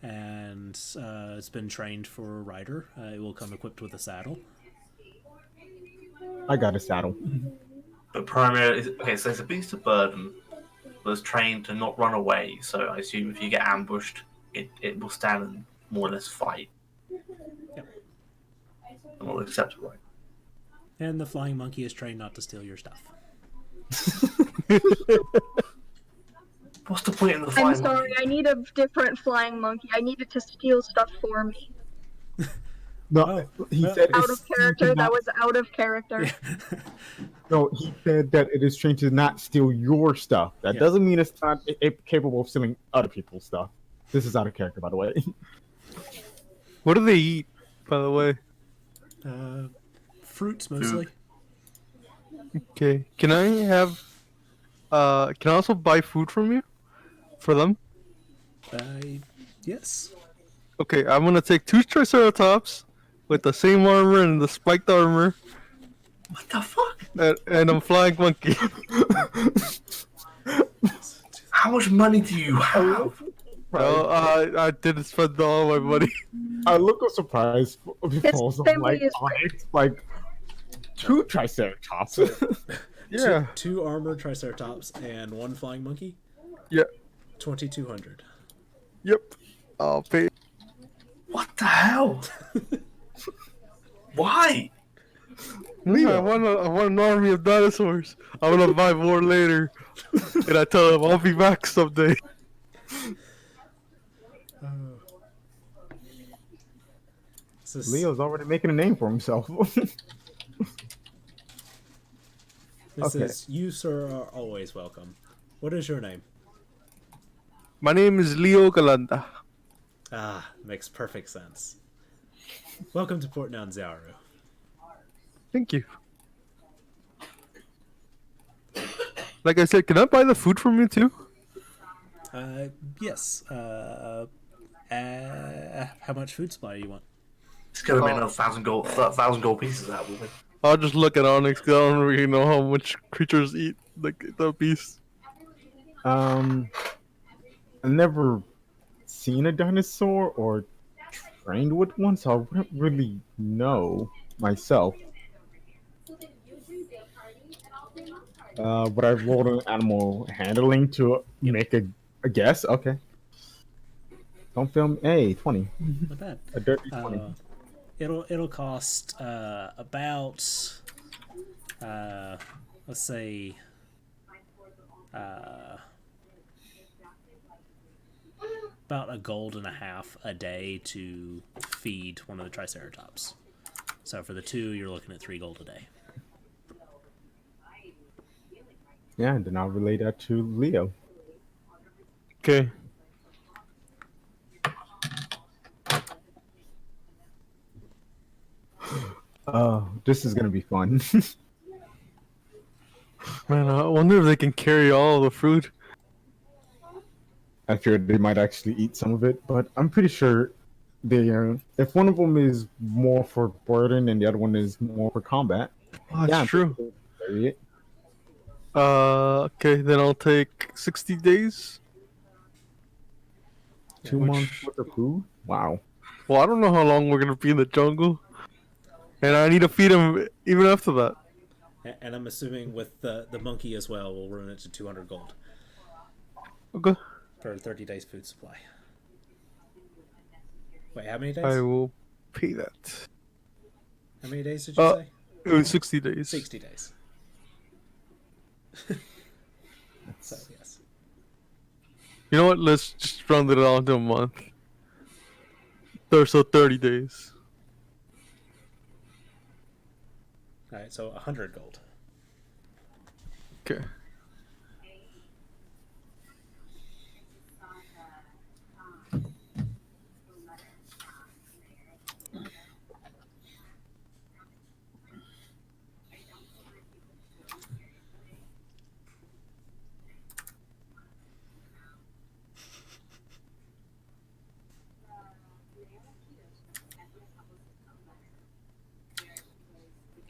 and it's been trained for a rider. It will come equipped with a saddle. I got a saddle. But primarily, okay, so it's a beast of burden that's trained to not run away. So I assume if you get ambushed, it will stand and more or less fight. Yep. And will accept it, right? And the flying monkey is trained not to steal your stuff. What's the point in the I'm flying sorry, monkey? I need a different flying monkey. I need it to steal stuff for me. No, Oh, he well, said Out it's of character, not- that was out of character. No, he said that it is trained to not steal your stuff. That Yeah. doesn't mean it's not capable of stealing other people's stuff. This is out of character, by the way. What do they eat, by the way? Fruits mostly. Okay. Can I have? Can I also buy food from you? For them? Yes. Okay, I'm gonna take 2 Triceratops with the same armor and the spiked armor, What the fuck? and a flying monkey. How much money do you have? No, I didn't spend all my money. I look of surprise because I'm family like, is like 2 Triceratops. Yeah. Two armored triceratops and 1 flying monkey. Yeah. 2,200. Yep. I'll pay. What the hell? Why? I want an army of dinosaurs. I'm gonna buy more later. And I tell them I'll be back someday. This is- Leo's already making a name for himself. This Okay. is you, sir, are always welcome. What is your name? My name is Leo Galanda. Ah, makes perfect sense. Welcome to Port Nyanzaru. Thank you. Like I said, can I buy the food from you too? Yes. How much food supply do you want? It's gonna make another 1,000 gold pieces out of it. I'll just look at Onyx because I don't really know how much creatures eat like the beast. I've never seen a dinosaur or trained with one, so I wouldn't really know myself. But I've rolled an animal handling to make a guess. Okay. Don't film. Hey, 20. Not bad. A dirty 20. It'll cost about let's say about a gold and a half a day to feed one of the triceratops. So for the 2, you're looking at 3 gold a day. Yeah, and then I'll relay that to Leo. Okay. This is gonna be fun. Man, I wonder if they can carry all the fruit. I feared they might actually eat some of it, but I'm pretty sure they if one of them is more for burden and the other one is more for combat. Oh, that's yeah, I'm true. pretty sure they'll carry it. Okay, then I'll take 60 days. 2 Which- months worth of food. Wow. Well, I don't know how long we're gonna be in the jungle, and I need to feed him even after that. And I'm assuming with the monkey as well, we'll run it to 200 gold Okay. for 30 days food supply. Wait, how many days? I will pay that. How many days did you say? It was 60 days. 60 days. So, yes. You know what? Let's just round it down to a month. So 30 days. Alright, so 100 gold. Okay.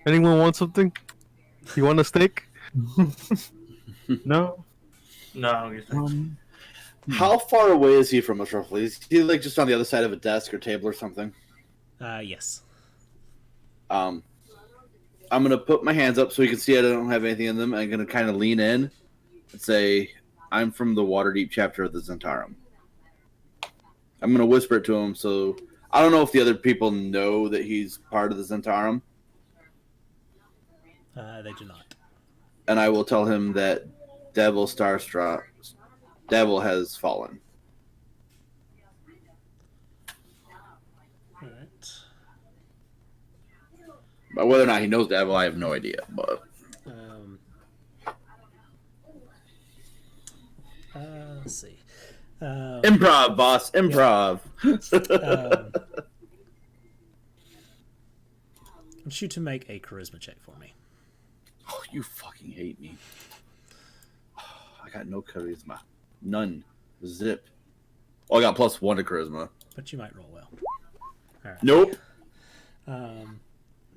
Anyone want something? You want a steak? No. No, I don't get things. How far away is he from us roughly? Is he like just on the other side of a desk or table or something? Yes. I'm gonna put my hands up so he can see I don't have anything in them. I'm gonna kind of lean in and say, "I'm from the Waterdeep chapter of the Zentarum." I'm gonna whisper it to him, so I don't know if the other people know that he's part of the Zentarum, They do not. and I will tell him that Devil has fallen. Alright. But whether or not he knows Devil, I have no idea. But Let's see. improv, boss, improv. I want you to make a charisma check for me. Oh, you fucking hate me. I got no charisma. None. Zip. Oh, I got +1 to charisma. But you might roll well. Alright. Nope.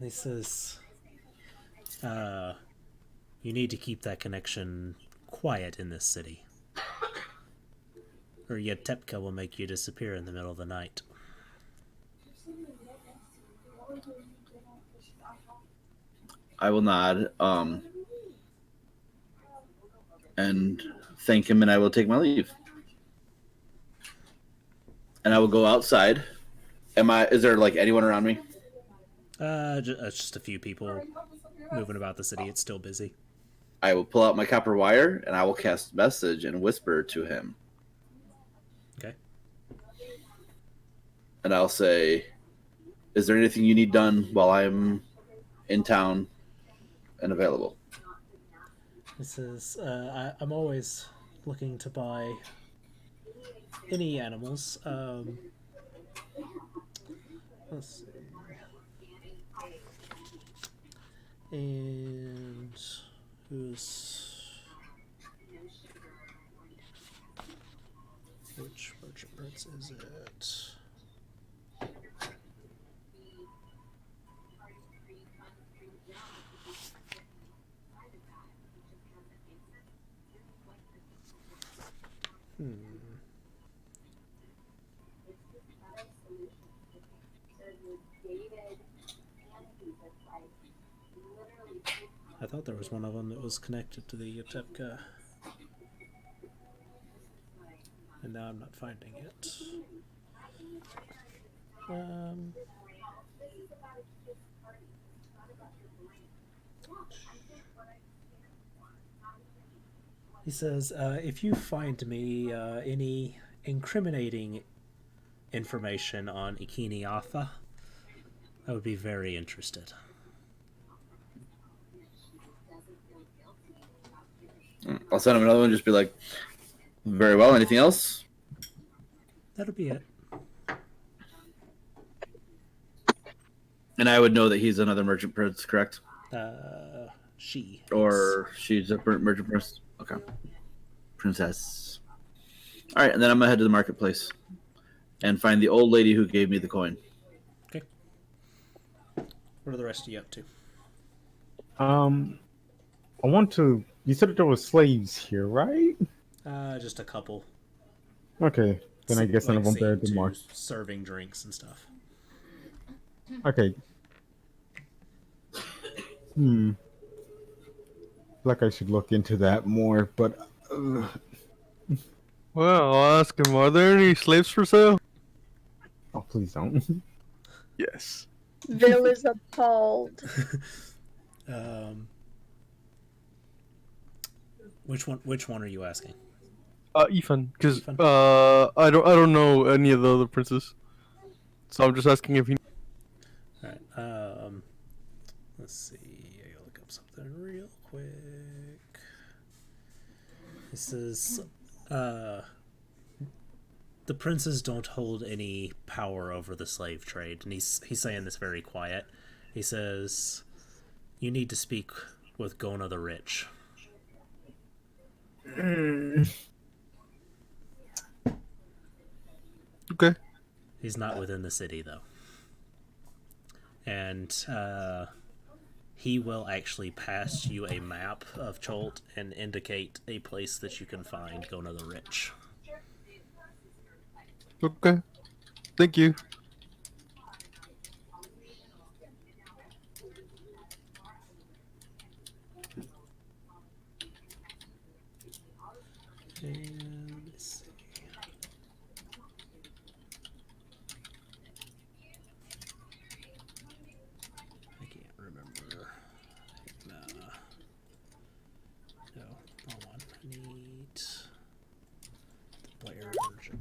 He says, you need to keep that connection quiet in this city. Or Yetepka will make you disappear in the middle of the night. I will nod. And thank him, and I will take my leave. And I will go outside. Is there like anyone around me? Just a few people moving about the city. It's still busy. I will pull out my copper wire and I will cast message and whisper to him. Okay. And I'll say, "Is there anything you need done while I'm in town and available?" He says, I'm always looking to buy any animals. Let's see. And which merchant prince is it? I thought there was one of them that was connected to the Yetepka. And now I'm not finding it. He says, if you find me any incriminating information on Ikini Atha, I would be very interested. I'll send him another one. Just be like, "Very well. Anything else?" That'll be it. And I would know that he's another merchant prince, correct? She. Or she's a merchant prince. Okay. Princess. All right, and then I'm gonna head to the marketplace and find the old lady who gave me the coin. Okay. What are the rest of you up to? I want to. You said that there were slaves here, right? Just a couple. Okay, then I guess none of them bear the seeing to mark. serving drinks and stuff. Okay. Like I should look into that more, but Well, I'll ask him, are there any slaves for sale? oh, please don't. Yes. Vil is appalled. Um, which one are you asking? Ethan, because Ethan? I don't know any of the other princes, so I'm just asking if he. All right. Let's see. I gotta look up something real quick. This is the princes don't hold any power over the slave trade, and he's saying this very quiet. He says, "You need to speak with Gona the Rich." Okay. He's not within the city though, and he will actually pass you a map of Cholt and indicate a place that you can find Gona the Rich. Okay. Thank you. And let's see. I can't remember. No, wrong one. I need the player version.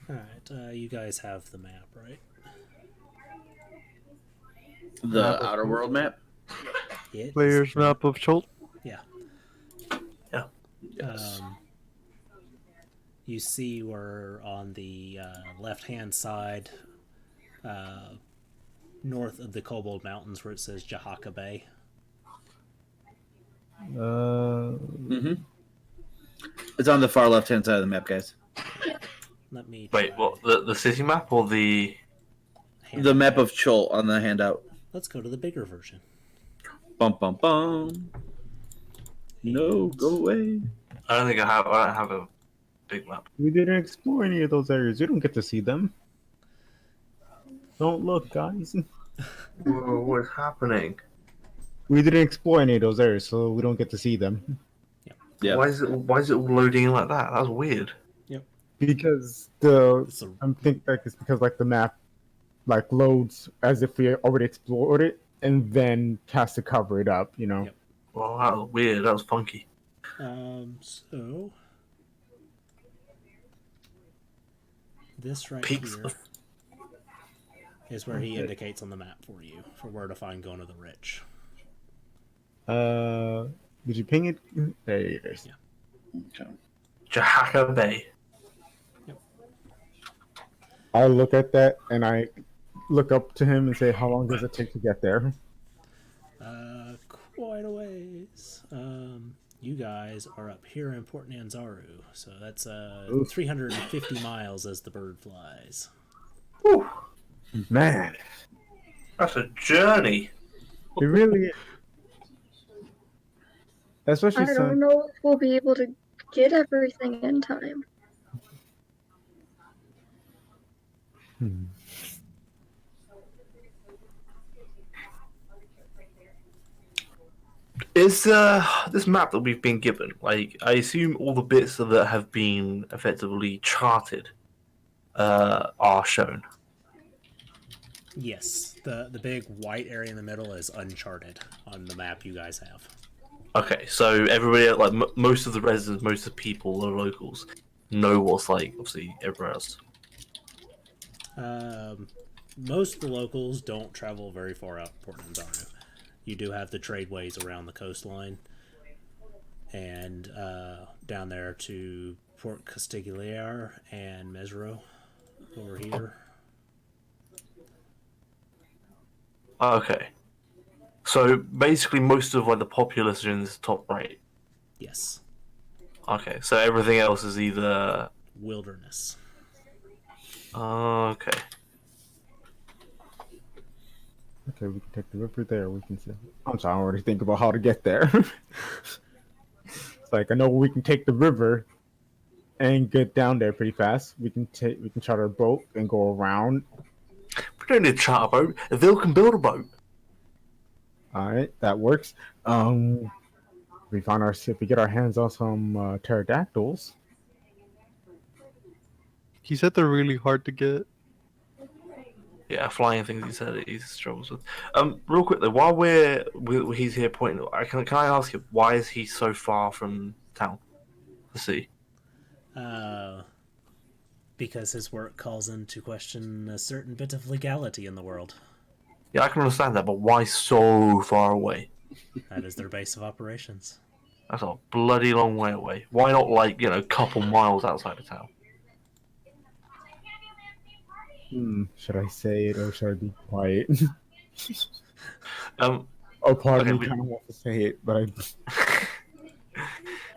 Alright, you guys have the map, right? The Outer World map? It Player's is, map of Cholt. yeah. Yeah. Yes. You see we're on the left-hand side, north of the Kobold Mountains, where it says Jahaka Bay. It's on the far left-hand side of the map, guys. Let me Wait, try. what? The city map or the? The map of Chol on the handout. Let's go to the bigger version. Bum bum bum. No, go away. I don't think I have. I don't have a big map. We didn't explore any of those areas. We don't get to see them. Don't look, guys. Whoa, what's happening? We didn't explore any of those areas, so we don't get to see them. Yeah. Why is it all loading in like that? That's weird. Because So I'm thinking like it's because like the map like loads as if we already explored it and then has to cover it up, you know. Yep. Well, that was weird. That was funky. So this right Peaks. here is where he indicates on the map for you for where to find Gona the Rich. Did you ping it? There it is. Yeah. Okay. Jahaka Bay. I look at that and I look up to him and say, "How long does it take to get there?" Quite a ways. You guys are up here in Port Nyanzaru, so that's 350 miles as the bird flies. Whew, Man, that's a journey. it really is. Especially I don't know if we'll be able to get everything in time. Is this map that we've been given, like, I assume all the bits that have been effectively charted are shown. Yes, the big white area in the middle is uncharted on the map you guys have. Okay, so everybody, like most of the residents, most of the people, the locals, know what's like, obviously, everywhere else. Most of the locals don't travel very far out Port Nyanzaru. You do have the tradeways around the coastline, and down there to Port Castigliere and Mesro over here. Okay, so basically most of like the populace are in this top right. Yes. Okay, so everything else is either Wilderness. okay. Okay, we can take the river there. We can see. I'm sorry, I already think about how to get there. It's like I know we can take the river and get down there pretty fast. We can charter a boat and go around. We don't need to charter a boat. Vil can build a boat. All right, that works. If we get our hands on some pterodactyls. He said they're really hard to get. Yeah, flying things he said he struggles with. Real quick though, while he's here pointing, can I ask you why is he so far from town? The sea. Because his work calls into question a certain bit of legality in the world. Yeah, I can understand that, but why so far away? That is their base of operations. That's a bloody long way away. Why not, like, a couple miles outside of town? Should I say it or should I be quiet? Um, Oh, pardon Okay, me, kind of want to say it, but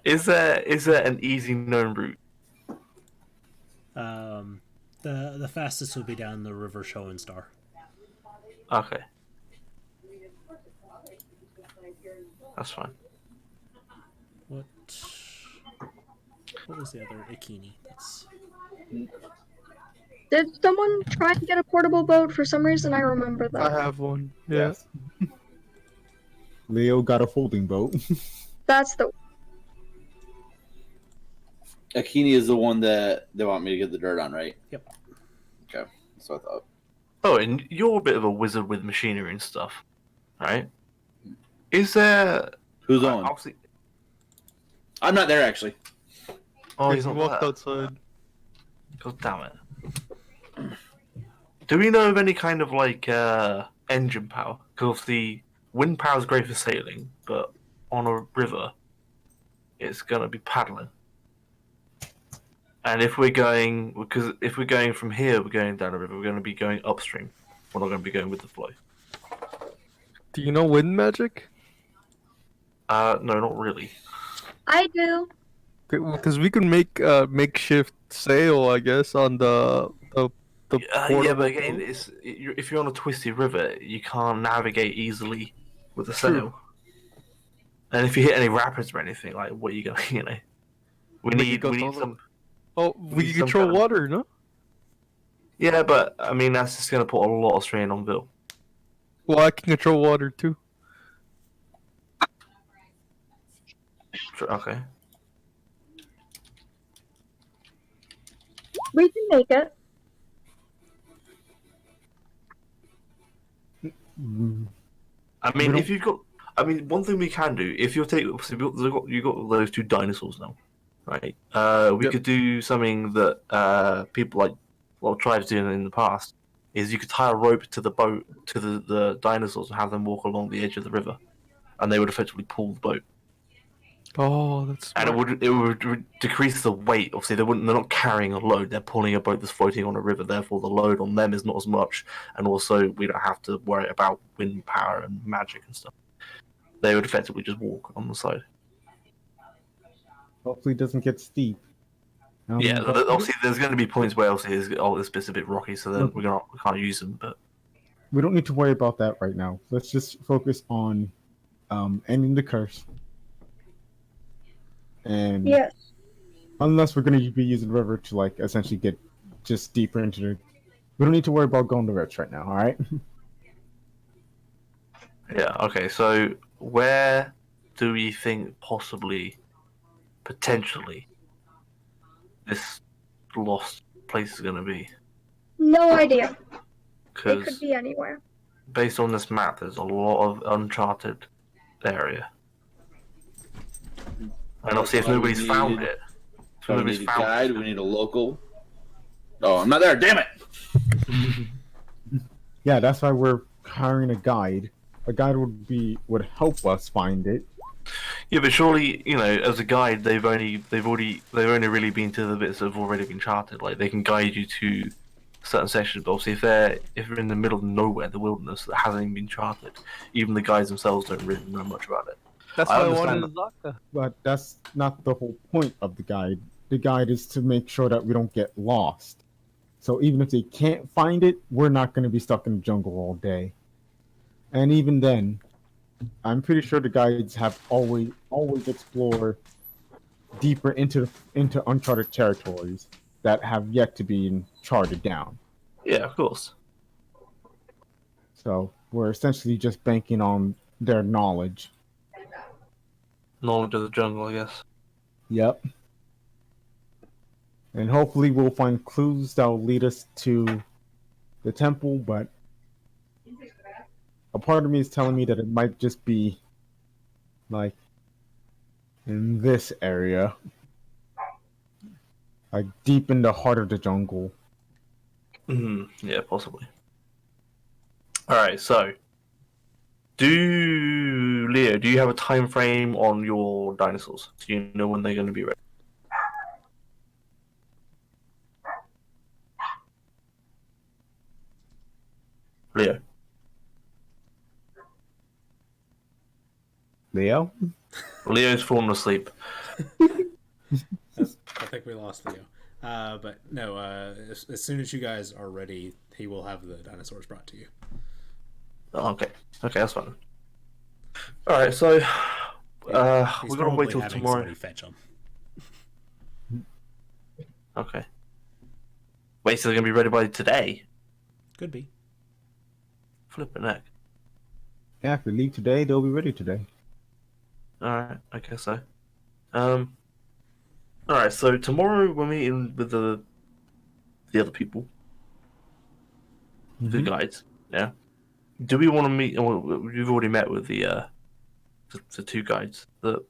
is there an easy known route? The fastest would be down the River Schoenstar. Okay, that's fine. What was the other Ikini? Did someone try to get a portable boat? For some reason, I remember that. I have one. Yeah. yes. Leo got a folding boat. That's the. Akini is the one that they want me to get the dirt on, right? Yep. Okay, that's what I thought. Oh, and you're a bit of a wizard with machinery and stuff, right? Is there? Who's on? Obviously... I'm not there actually. Oh, He he's not walked there. outside. God damn it. Do we know of any kind of engine power? Because the wind power is great for sailing, but on a river, it's gonna be paddling. And if we're going from here, we're going down the river. We're going to be going upstream. We're not going to be going with the flow. Do you know wind magic? No, not really. I do. Because we can make makeshift sail, I guess, on the Yeah, portable but again, boat. if you're on a twisty river, you can't navigate easily with a True. sail. And if you hit any rapids or anything, like what are you going, we But you need got all some. Oh, need we some control kind of- water, no? Yeah, but I mean that's just going to put a lot of strain on Bill. Well, I can control water too. Okay. We can make it. I mean, don't- if you've got, I mean, one thing we can do if you take, so you got those two dinosaurs now, right? We Yep. could do something that people like tribes do in the past. Is you could tie a rope to the boat to the dinosaurs and have them walk along the edge of the river, and they would effectively pull the boat, Oh, that's and smart. it would decrease the weight. Obviously, they're not carrying a load; they're pulling a boat that's floating on a river. Therefore, the load on them is not as much, and also we don't have to worry about wind power and magic and stuff. They would effectively just walk on the side. Hopefully, it doesn't get steep. Yeah, but obviously there's going to be points where obviously this bit's a bit rocky, so then we can't use them. But we don't need to worry about that right now. Let's just focus on ending the curse. And Yes. unless we're going to be using river to essentially get just deeper into the, we don't need to worry about going the rich right now. All right. yeah, okay. So where do we think potentially, this lost place is going to be? No idea. It Because could be anywhere. based on this map, there's a lot of uncharted area. And obviously, if So we nobody's found need- it, So we need a guide. We need a local. Oh, I'm not there. Damn it! Yeah, that's why we're hiring a guide. A guide would help us find it. Yeah, but surely, as a guide, they've only really been to the bits that have already been charted. Like they can guide you to certain sections, but obviously if they're in the middle of nowhere, the wilderness that hasn't even been charted, even the guides themselves don't really know much about it. That's I why I understand wanted Zaka. But that's not the whole point of the guide. The guide is to make sure that we don't get lost. So even if they can't find it, we're not going to be stuck in the jungle all day. And even then, I'm pretty sure the guides have always explored deeper into uncharted territories that have yet to be charted down. Yeah, of course. So we're essentially just banking on their knowledge. Knowledge of the jungle, I guess. Yep. And hopefully we'll find clues that will lead us to the temple, but a part of me is telling me that it might just be like in this area. Like deep in the heart of the jungle. Yeah, possibly. Alright, so do you have a time frame on your dinosaurs? Do you know when they're going to be ready? Leo. Leo? Leo's fallen asleep. I think we lost Leo. But no, as soon as you guys are ready, he will have the dinosaurs brought to you. Oh, okay, that's fine. All right, so He's we're gonna probably wait till having tomorrow. somebody fetch them. Okay. Wait, so they're gonna be ready by today? Could be. Flipping heck. Yeah, if we leave today, they'll be ready today. All right, I guess so. All right, so tomorrow we're meeting with the other people, the guides. Yeah. Do we want to meet? Well, you've already met with the two guides. The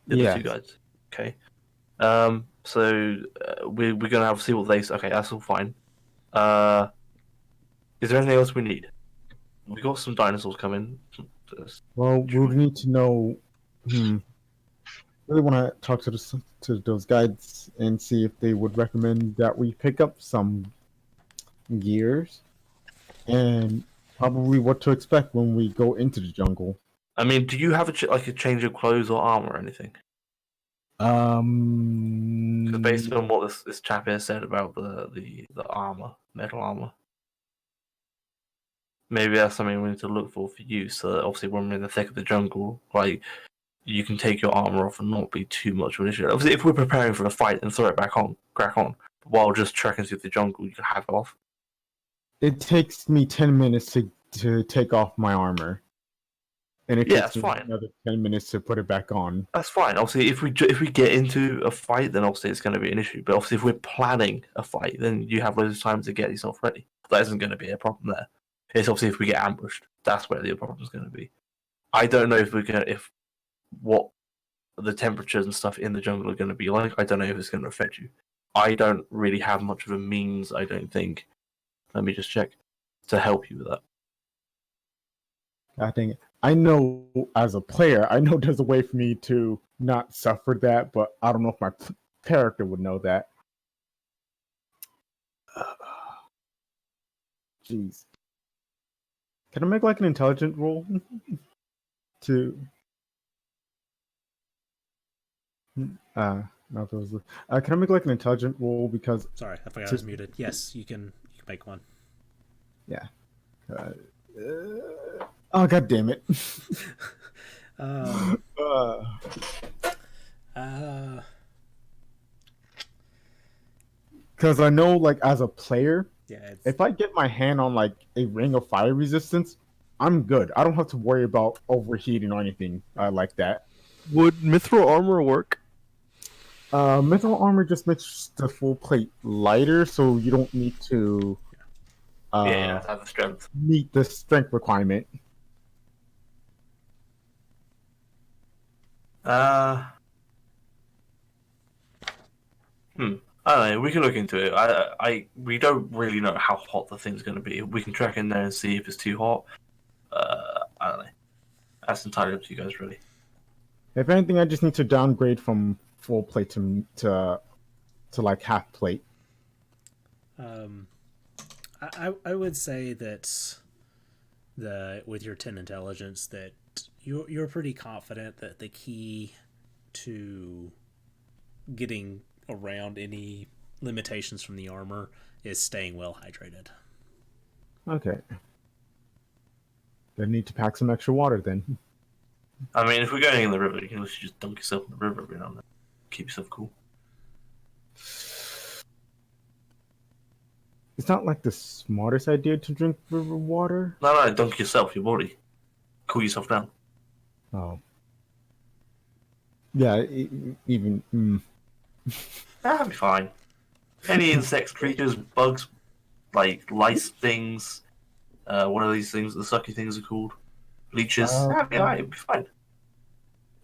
Yes. two guides. Okay. So we're gonna have to see what they say. Okay, that's all fine. Is there anything else we need? We got some dinosaurs coming. Well, we'll need to know. Really want to talk to those guides and see if they would recommend that we pick up some gears and probably what to expect when we go into the jungle. I mean, do you have a change of clothes or armor or anything? Because based on what this chap here said about the armor, metal armor, maybe that's something we need to look for you. So that obviously, when we're in the thick of the jungle, like you can take your armor off and not be too much of an issue. Obviously, if we're preparing for the fight and throw it back on, crack on, while just trekking through the jungle, you can have it off. It takes me 10 minutes to take off my armor. And it takes me another 10 minutes to put it back on. That's fine. Obviously, if we get into a fight, then obviously it's going to be an issue. But obviously, if we're planning a fight, then you have loads of time to get yourself ready. That isn't going to be a problem there. It's obviously if we get ambushed, that's where the problem is going to be. I don't know if what the temperatures and stuff in the jungle are going to be like. I don't know if it's going to affect you. I don't really have much of a means, I don't think. Let me just check to help you with that. I think I know as a player, I know there's a way for me to not suffer that, but I don't know if my character would know that. Jeez. Can I make like an intelligent roll to no, if it was, can I make like an intelligent roll because Sorry, I forgot I was muted. Yes, you can make one. Yeah. Oh, god damn it. Because I know, like, as a player, if I get my hand on, like, a ring of fire resistance, I'm good. I don't have to worry about overheating or anything like that. Would mithril armor work? Mithril armor just makes the full plate lighter, so you don't need to have the strength. Meet the strength requirement. I don't know. We can look into it. We don't really know how hot the thing's going to be. We can track in there and see if it's too hot. I don't know. That's entirely up to you guys, really. If anything, I just need to downgrade from full plate to like half plate. I would say that with your 10 intelligence that you're pretty confident that the key to getting around any limitations from the armor is staying well hydrated. Okay. Gonna need to pack some extra water then. I mean, if we're going in the river, you can literally just dunk yourself in the river every now and then. Keep yourself cool. It's not like the smartest idea to drink river water. No, dunk yourself, your body. Cool yourself down. Oh. Yeah, even. That'll be fine. Any insects, creatures, bugs, like lice things, one of these things, the sucky things are called. Leeches. That'll be alright, it'll be fine.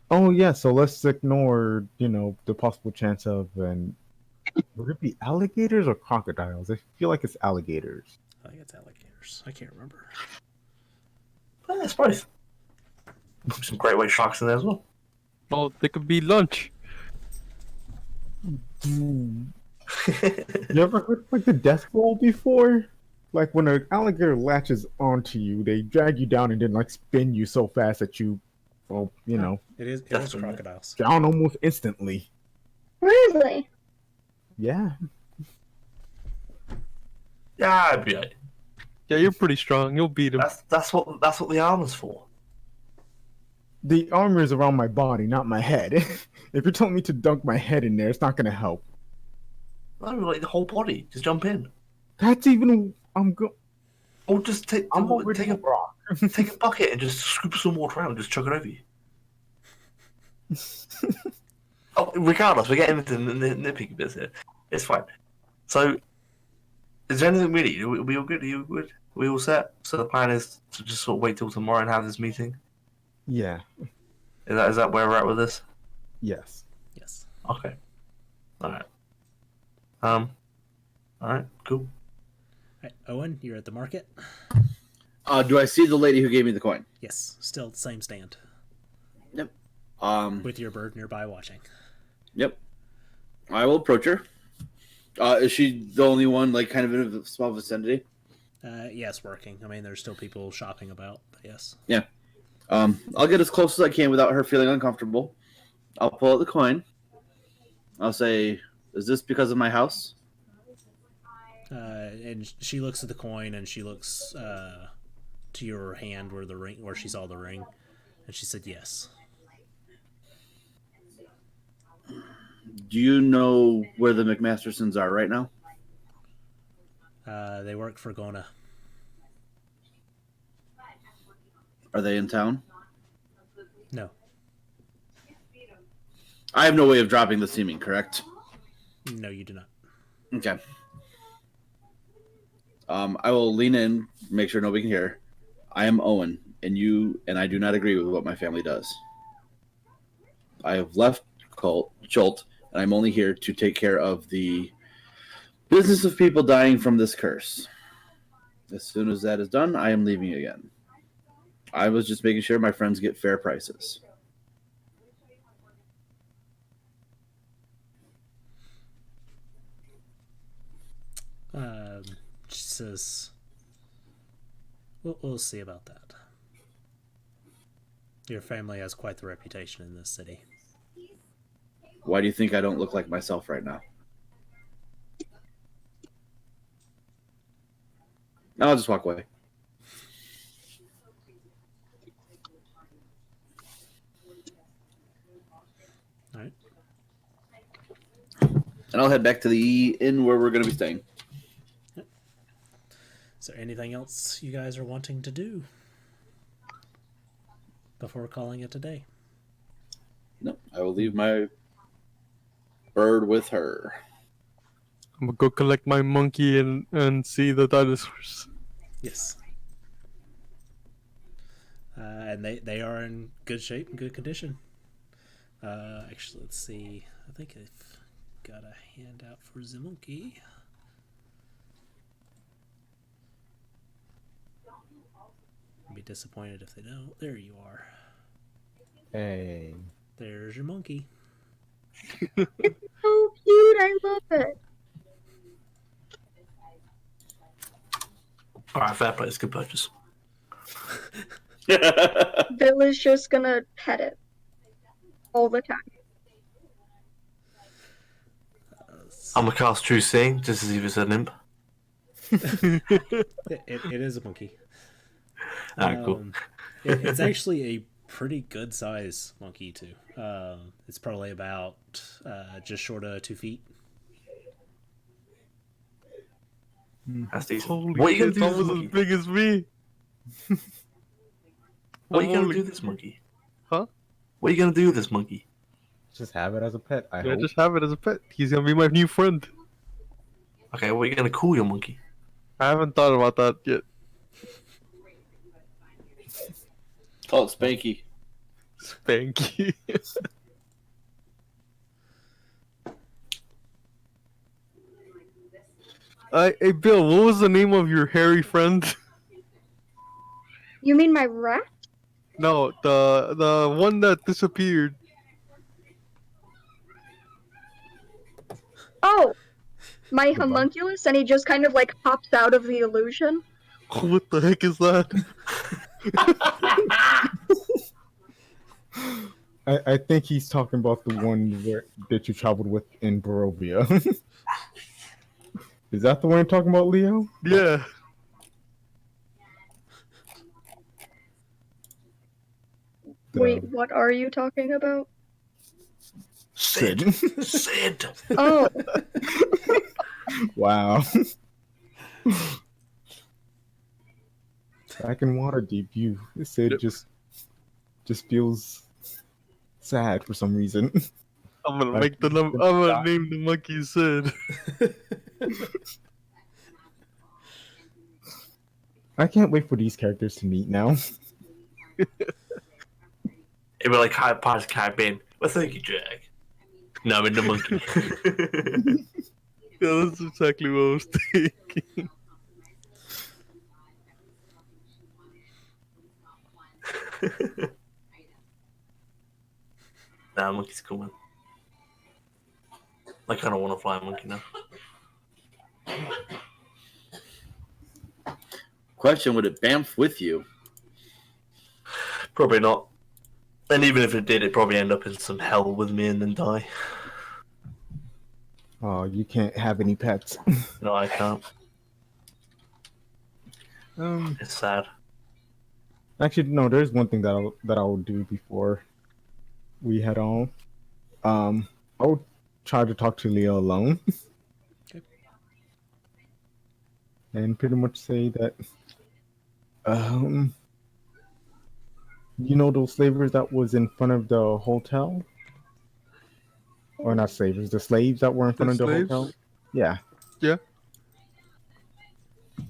Oh, yeah, so let's ignore, the possible chance of would it be alligators or crocodiles? I feel like it's alligators. I think it's alligators. I can't remember. Well, it's both. Some great white sharks in there as well. Oh, they could be lunch. You ever heard like the death roll before? Like when an alligator latches onto you, they drag you down and then like spin you so fast that you, It is Definitely. crocodiles. down almost instantly. Really? Yeah. Yeah, I'd be alright. Yeah, you're pretty strong. You'll beat him. That's what the armor's for. The armor is around my body, not my head. If you're telling me to dunk my head in there, it's not gonna help. No, like the whole body. Just jump in. That's even. Or just take already a rock. take a bucket and just scoop some water out and just chuck it over you. Oh, regardless, we're getting into nitpicky bits here. It's fine. So, is there anything we need? Are we all good? Are you good? Are we all set? So the plan is to just sort of wait till tomorrow and have this meeting. Yeah. Is that where we're at with this? Yes. Yes. Okay. All right. All right. Cool. All right, Owen, you're at the market. Do I see the lady who gave me the coin? Yes, still the same stand Yep. with your bird nearby watching. Yep. I will approach her. Is she the only one, like, kind of in a small vicinity? Yes, working. I mean, there's still people shopping about, but yes. Yeah. I'll get as close as I can without her feeling uncomfortable. I'll pull out the coin. I'll say, "Is this because of my house?" And she looks at the coin and she looks to your hand where she saw the ring, and she said yes. Do you know where the McMastersons are right now? They work for Gona. Are they in town? No. I have no way of dropping the seeming, correct? No, you do not. Okay. I will lean in, make sure nobody can hear. I am Owen, and I do not agree with what my family does. I have left Jolt, and I'm only here to take care of the business of people dying from this curse. As soon as that is done, I am leaving again. I was just making sure my friends get fair prices. She says, we'll see about that. Your family has quite the reputation in this city. Why do you think I don't look like myself right now? No, I'll just walk away. All right. And I'll head back to the inn where we're going to be staying. Is there anything else you guys are wanting to do before calling it a day? No, I will leave my bird with her. I'm gonna go collect my monkey and see the dinosaurs. Yes. And they are in good shape and good condition. Actually, let's see. I think I've got a handout for the monkey. I'd be disappointed if they don't. There you are. Hey. There's your monkey. So cute. I love it. All right, fair play. It's a good purchase. Bill is just gonna pet it all the time. I'm gonna cast True Seeing just to see if it's an imp. It is a monkey. Alright, cool. It's actually a pretty good size monkey too. It's probably about just short of 2 feet. That's decent. Holy What are you shit, gonna it's do to this almost as monkey? big as me. What are you gonna Holy- do to this monkey? Huh? What are you gonna do with this monkey? Just have it as a pet. I Yeah, hope. just have it as a pet. He's gonna be my new friend. Okay, what are you gonna call your monkey? I haven't thought about that yet. Call it Spanky. Spanky. Hey Bill, what was the name of your hairy friend? You mean my rat? No, the one that disappeared. Oh, my The bug? homunculus, and he just kind of like pops out of the illusion. What the heck is that? I think he's talking about the one that you traveled with in Barovia. Is that the one you're talking about, Leo? Yeah. Wait, what are you talking about? Sid. Sid. Oh, Wow. Back in Waterdeep, you Sid Yep. just feels sad for some reason. I'm gonna Like, I'm gonna name the monkey Sid. I can't wait for these characters to meet now. It'd be like, hi, Paz, hi, Ben. Well, thank you, Jack. No, I'm in the monkey. Yeah, that's exactly what I was thinking. Nah, monkey's cool, man. I kind of want to fly a monkey now. Question: would it bamf with you? Probably not. And even if it did, it'd probably end up in some hell with me and then die. Oh, you can't have any pets. No, I can't. It's sad. Actually, no. There's one thing that I'll do before we head on. I'll try to talk to Leo alone, Okay. and pretty much say that, you know, those slavers that was in front of the hotel, or not slavers, the slaves that were in front of the slaves? hotel. Yeah. Yeah.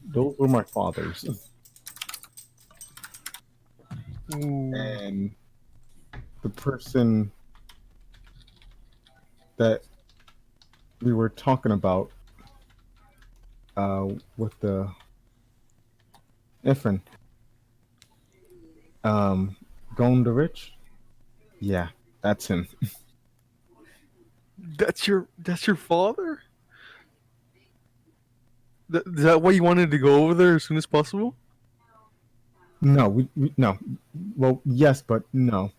Those were my father's, Ooh. and the person that we were talking about with the Ifrin, Gone the Rich. Yeah, that's him. That's your father? Is that why you wanted to go over there as soon as possible? No, we no. Well, yes, but no.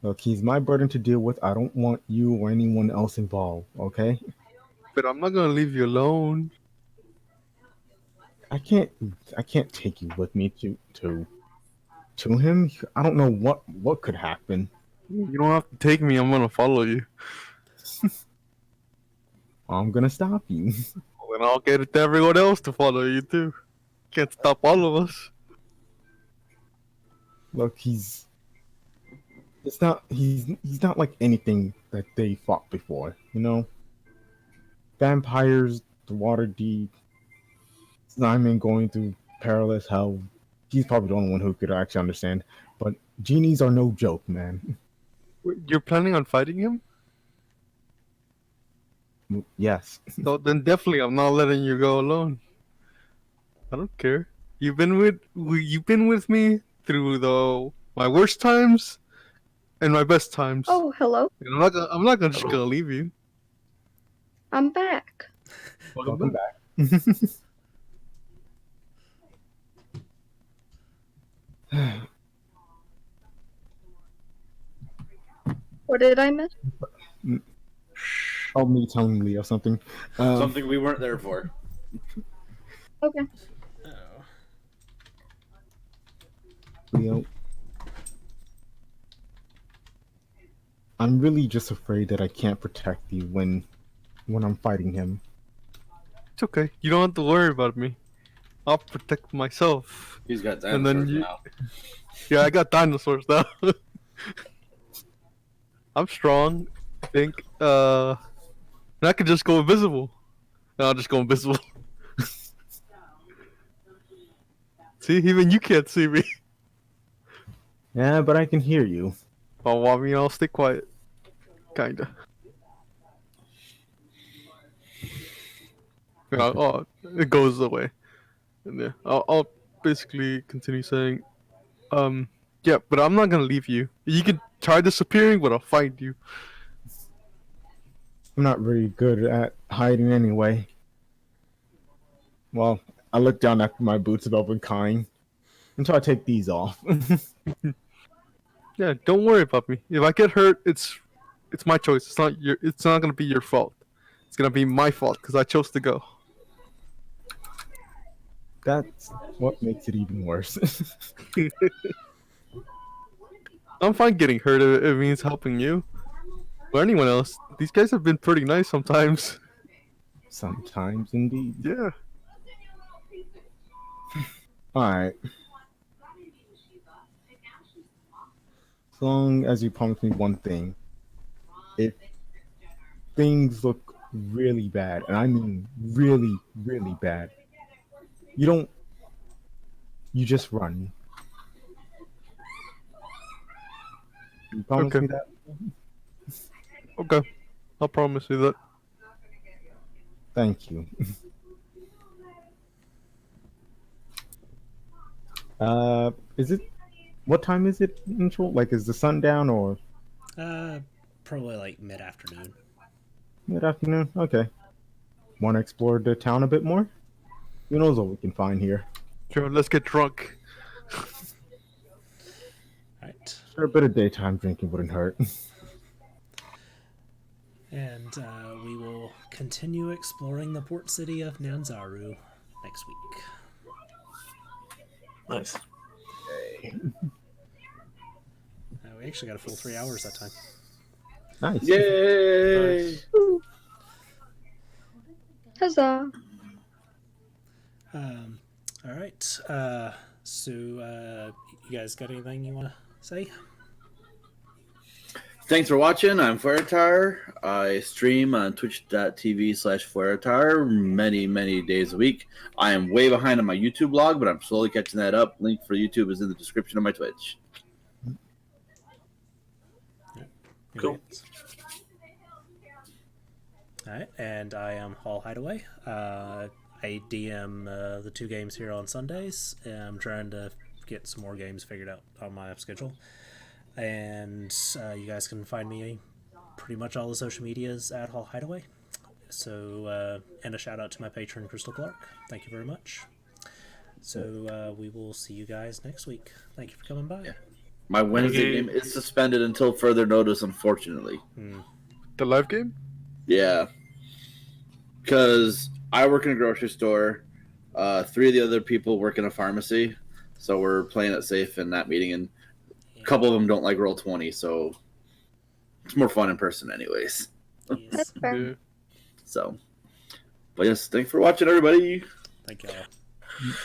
Look, he's my burden to deal with. I don't want you or anyone else involved. Okay? But I'm not gonna leave you alone. I can't take you with me to him. I don't know what could happen. You don't have to take me. I'm gonna follow you. I'm gonna stop you. Then I'll get it to everyone else to follow you too. Can't stop all of us. Look, it's not he's not like anything that they fought before, you know? Vampires, the water deep, Simon going through perilous hell. He's probably the only one who could actually understand. But genies are no joke, man. You're planning on fighting him? Yes. So then definitely I'm not letting you go alone. I don't care. You've been with me through my worst times and my best times. oh, hello. And I'm not gonna just gonna leave you. I'm back. Welcome back. What did I miss? Oh, me telling Leo something. Something we weren't there for. Okay. Oh. Leo, I'm really just afraid that I can't protect you when I'm fighting him. It's okay. You don't have to worry about me. I'll protect myself. He's got And then dinosaurs you- now. Yeah, I got dinosaurs now. I'm strong, I think. And I could just go invisible. And I'll just go invisible. See, even you can't see me. Yeah, but I can hear you. Oh, well, I mean, I'll stay quiet. Kinda. Yeah, oh, it goes away. And yeah, I'll basically continue saying, yeah, but I'm not gonna leave you. You can try disappearing, but I'll find you. I'm not very good at hiding anyway. Well, I look down at my boots of elven kind until I take these off. Yeah, don't worry about me. If I get hurt, it's my choice. It's not gonna be your fault. It's gonna be my fault because I chose to go. That's what makes it even worse. I'm fine getting hurt if it means helping you. Or anyone else. These guys have been pretty nice sometimes. Sometimes, indeed. Yeah. Alright. As long as you promise me one thing. If things look really bad, and I mean really, really bad, you just run. You promise Okay. me that? Okay. I'll promise you that. Thank you. Is it? What time is it, Intro? Like, is the sun down or Probably like mid-afternoon. mid-afternoon? Okay. Want to explore the town a bit more? Who knows what we can find here? Sure, let's get drunk. Right. Sure, a bit of daytime drinking wouldn't hurt. And we will continue exploring the port city of Nyanzaru next week. Nice. We actually got a full 3 hours that time. Nice. Yay! Huzzah! All right. So, you guys got anything you want to say? Thanks for watching. I'm Fueratar. I stream on twitch.tv/Fueratar many days a week. I am way behind on my YouTube blog, but I'm slowly catching that up. Link for YouTube is in the description of my Twitch. Cool. All right, and I am Hall Hideaway. I DM the 2 games here on Sundays. I'm trying to get some more games figured out on my schedule. And you guys can find me pretty much all the social medias at Hall Hideaway. So, and a shout out to my patron, Crystal Clark. Thank you very much. So, we will see you guys next week. Thank you for coming by. Yeah. My Wednesday game is suspended until further notice, unfortunately. The live game? Yeah. Because I work in a grocery store. 3 of the other people work in a pharmacy. So we're playing it safe and not meeting. And a couple of them don't like Roll20, so it's more fun in person anyways. Yes. That's fair. Yeah. So, but yes, thanks for watching, everybody. Thank y'all.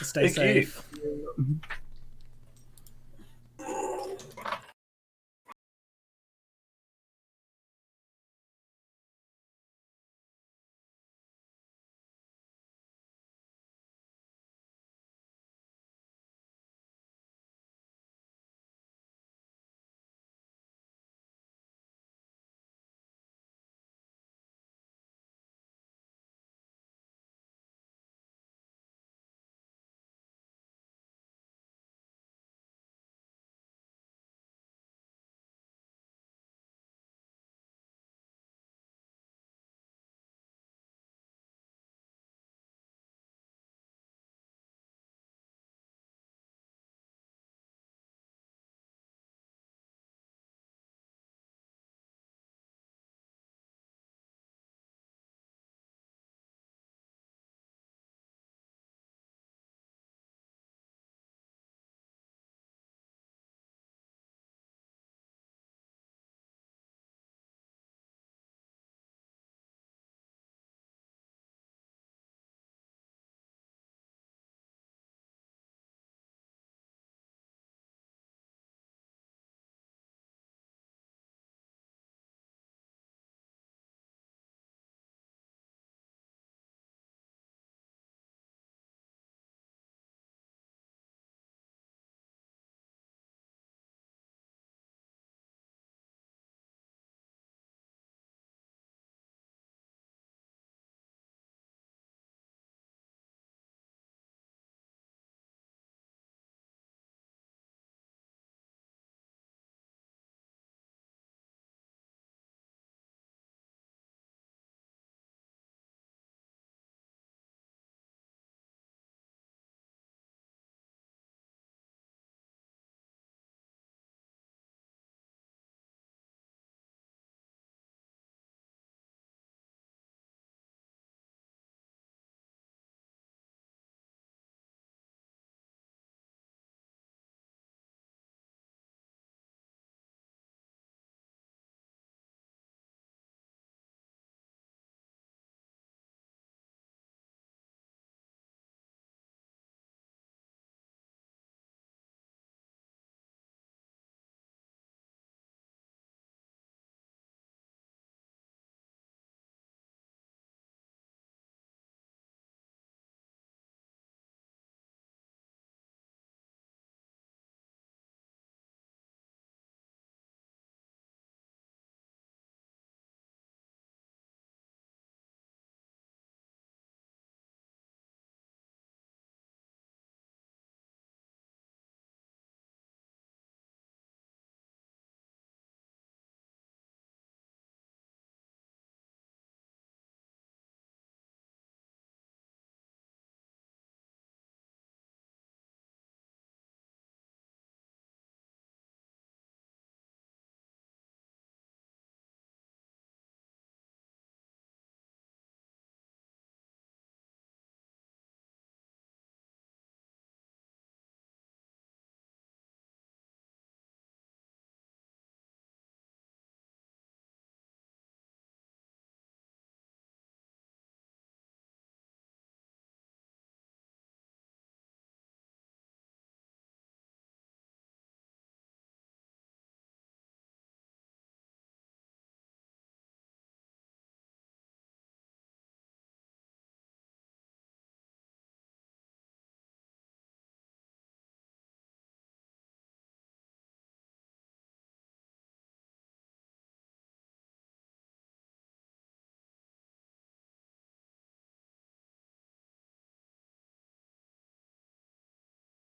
Stay Thank you. safe.